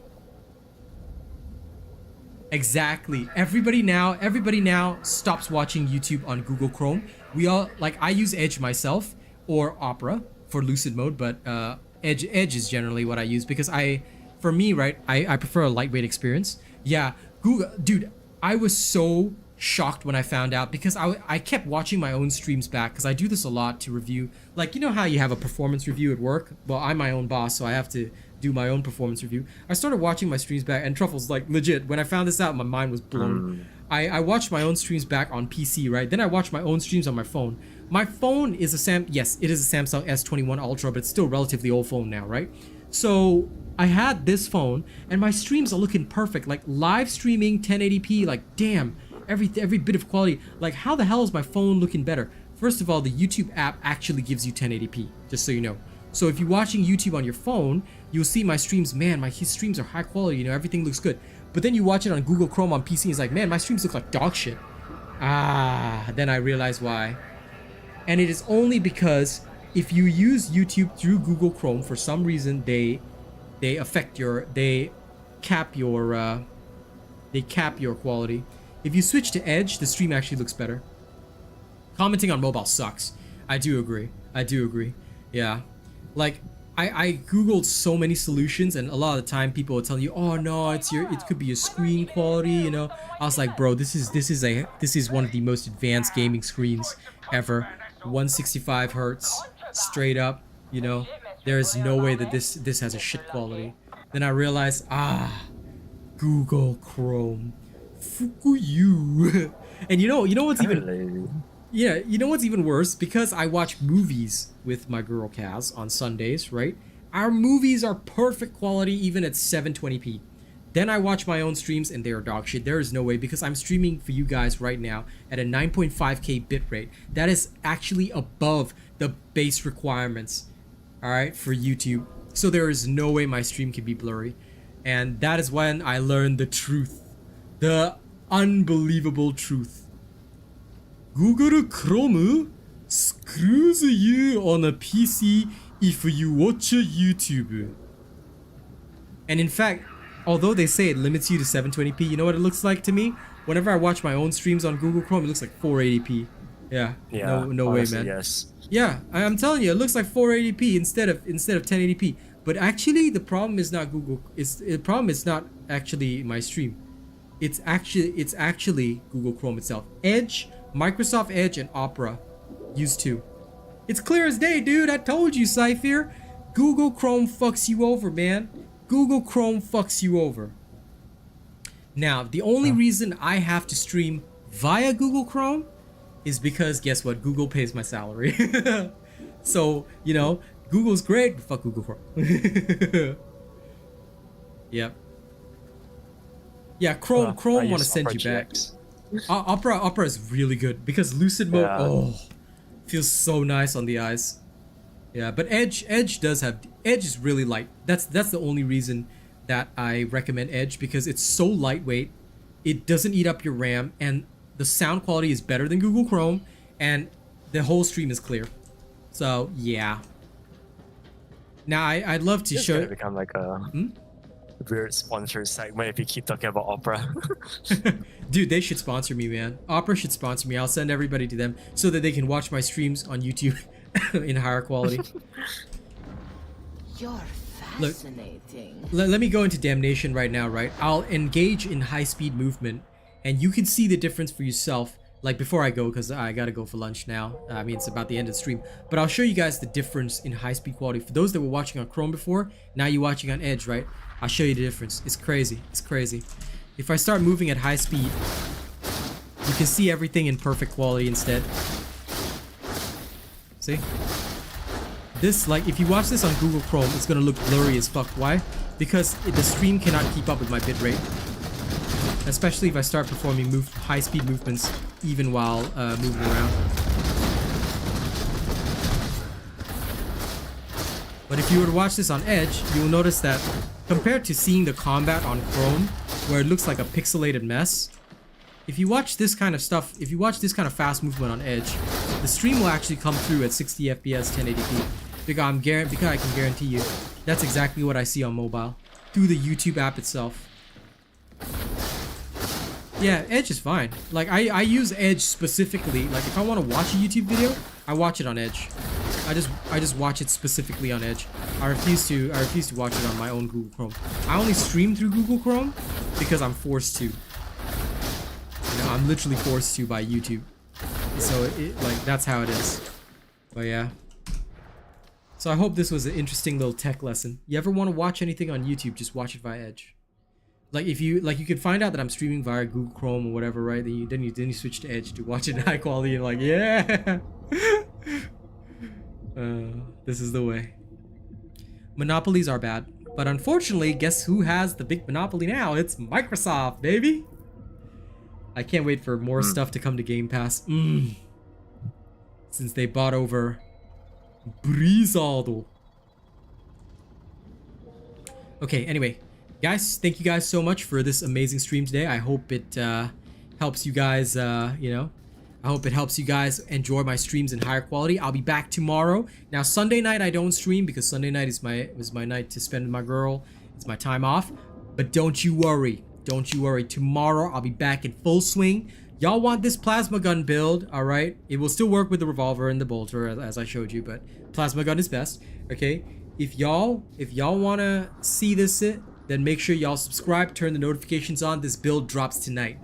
Exactly. Everybody now stops watching YouTube on Google Chrome. We all, like, I use Edge myself, or Opera for lucid mode, but Edge is generally what I use, because for me, right, I prefer a lightweight experience. Yeah, Google, dude, I was so shocked when I found out, because I kept watching my own streams back, because I do this a lot to review, like, you know how you have a performance review at work? Well, I'm my own boss, so I have to do my own performance review. I started watching my streams back, and Truffle's like, legit, when I found this out, my mind was blown. I watched my own streams back on PC, right? Then I watched my own streams on my phone. My phone is yes, it is a Samsung S21 Ultra, but it's still a relatively old phone now, right? So I had this phone, and my streams are looking perfect, like live streaming 1080p, like damn, every bit of quality. Like, how the hell is my phone looking better? First of all, the YouTube app actually gives you 1080p, just so you know. So if you're watching YouTube on your phone, you'll see my streams, man, my streams are high quality, you know, everything looks good. But then you watch it on Google Chrome on PC, it's like, man, my streams look like dog shit. Then I realize why. And it is only because if you use YouTube through Google Chrome, for some reason, they cap your quality. If you switch to Edge, the stream actually looks better. Commenting on mobile sucks. I do agree. Yeah. Like, I googled so many solutions, and a lot of the time people will tell you, oh no, it could be your screen quality, you know. I was like, bro, this is one of the most advanced gaming screens ever. 165 hertz straight up, you know. There is no way that this has a shit quality. Then I realized, Google Chrome, fuck you. And you know what's even you know what's even worse? Because I watch movies with my girl Kaz on Sundays, right? Our movies are perfect quality even at 720p. Then I watch my own streams and they are dog shit. There is no way, because I'm streaming for you guys right now at a 9.5k bitrate. That is actually above the base requirements, all right, for YouTube. So there is no way my stream can be blurry. And that is when I learned the truth. The unbelievable truth. Google Chrome screws you on a PC if you watch YouTube. And in fact, although they say it limits you to 720p, you know what it looks like to me? Whenever I watch my own streams on Google Chrome, it looks like 480p. Yeah, no honestly, way, man. Yes. Yeah, I'm telling you, it looks like 480p instead of 1080p. But actually, the problem is not Google. The problem is not actually my stream. It's actually Google Chrome itself. Edge, Microsoft Edge, and Opera use two. It's clear as day, dude. I told you, Cypher. Google Chrome fucks you over, man. Google Chrome fucks you over. Now, the only reason I have to stream via Google Chrome is because, guess what? Google pays my salary. So, you know, Google's great, but fuck Google Chrome. Yep. Yeah, Chrome want to send you back. Opera is really good because lucid mode, feels so nice on the eyes. Yeah, but Edge is really light. That's the only reason that I recommend Edge, because it's so lightweight. It doesn't eat up your RAM, and the sound quality is better than Google Chrome, and the whole stream is clear. So yeah. Now I'd love to show. It's gonna become like a weird sponsored segment if you keep talking about Opera. Dude, they should sponsor me, man. Opera should sponsor me. I'll send everybody to them so that they can watch my streams on YouTube in higher quality. You're fascinating. Look, let me go into Damnation right now, right? I'll engage in high-speed movement, and you can see the difference for yourself. Like before I go, because I gotta go for lunch now. I mean, it's about the end of the stream. But I'll show you guys the difference in high-speed quality. For those that were watching on Chrome before, now you're watching on Edge, right? I'll show you the difference. It's crazy. It's crazy. If I start moving at high speed, you can see everything in perfect quality instead. See? This, like, if you watch this on Google Chrome, it's gonna look blurry as fuck. Why? Because the stream cannot keep up with my bitrate. Especially if I start performing high-speed movements even while moving around. But if you were to watch this on Edge, you'll notice that compared to seeing the combat on Chrome, where it looks like a pixelated mess, if you watch this kind of stuff, if you watch this kind of fast movement on Edge, the stream will actually come through at 60 FPS 1080p. Because I can guarantee you, that's exactly what I see on mobile through the YouTube app itself. Yeah, Edge is fine. Like I use Edge specifically. Like if I want to watch a YouTube video, I watch it on Edge. I just watch it specifically on Edge. I refuse to watch it on my own Google Chrome. I only stream through Google Chrome because I'm forced to. You know, I'm literally forced to by YouTube. So like that's how it is. But yeah. So I hope this was an interesting little tech lesson. You ever want to watch anything on YouTube, just watch it via Edge. Like if you can find out that I'm streaming via Google Chrome or whatever, right? Then you switch to Edge to watch it in high quality and like, yeah. This is the way. Monopolies are bad, but unfortunately, guess who has the big monopoly now? It's Microsoft, baby. I can't wait for more stuff to come to Game Pass. Since they bought over Blizzard. Okay, anyway, guys, thank you guys so much for this amazing stream today. I hope it helps you guys, you know, I hope it helps you guys enjoy my streams in higher quality. I'll be back tomorrow. Now, Sunday night I don't stream because Sunday night is my night to spend with my girl. It's my time off. But don't you worry. Don't you worry. Tomorrow I'll be back in full swing. Y'all want this plasma gun build, all right? It will still work with the revolver and the bolter as I showed you, but plasma gun is best, okay? If y'all want to see this, then make sure y'all subscribe, turn the notifications on. This build drops tonight.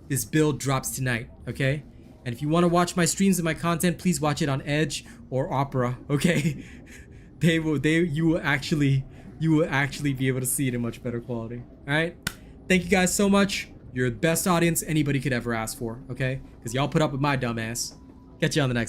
This build drops tonight, okay? And if you want to watch my streams and my content, please watch it on Edge or Opera, okay? You will actually be able to see it in much better quality. All right? Thank you guys so much. You're the best audience anybody could ever ask for, okay? Because y'all put up with my dumb ass. Catch you on the next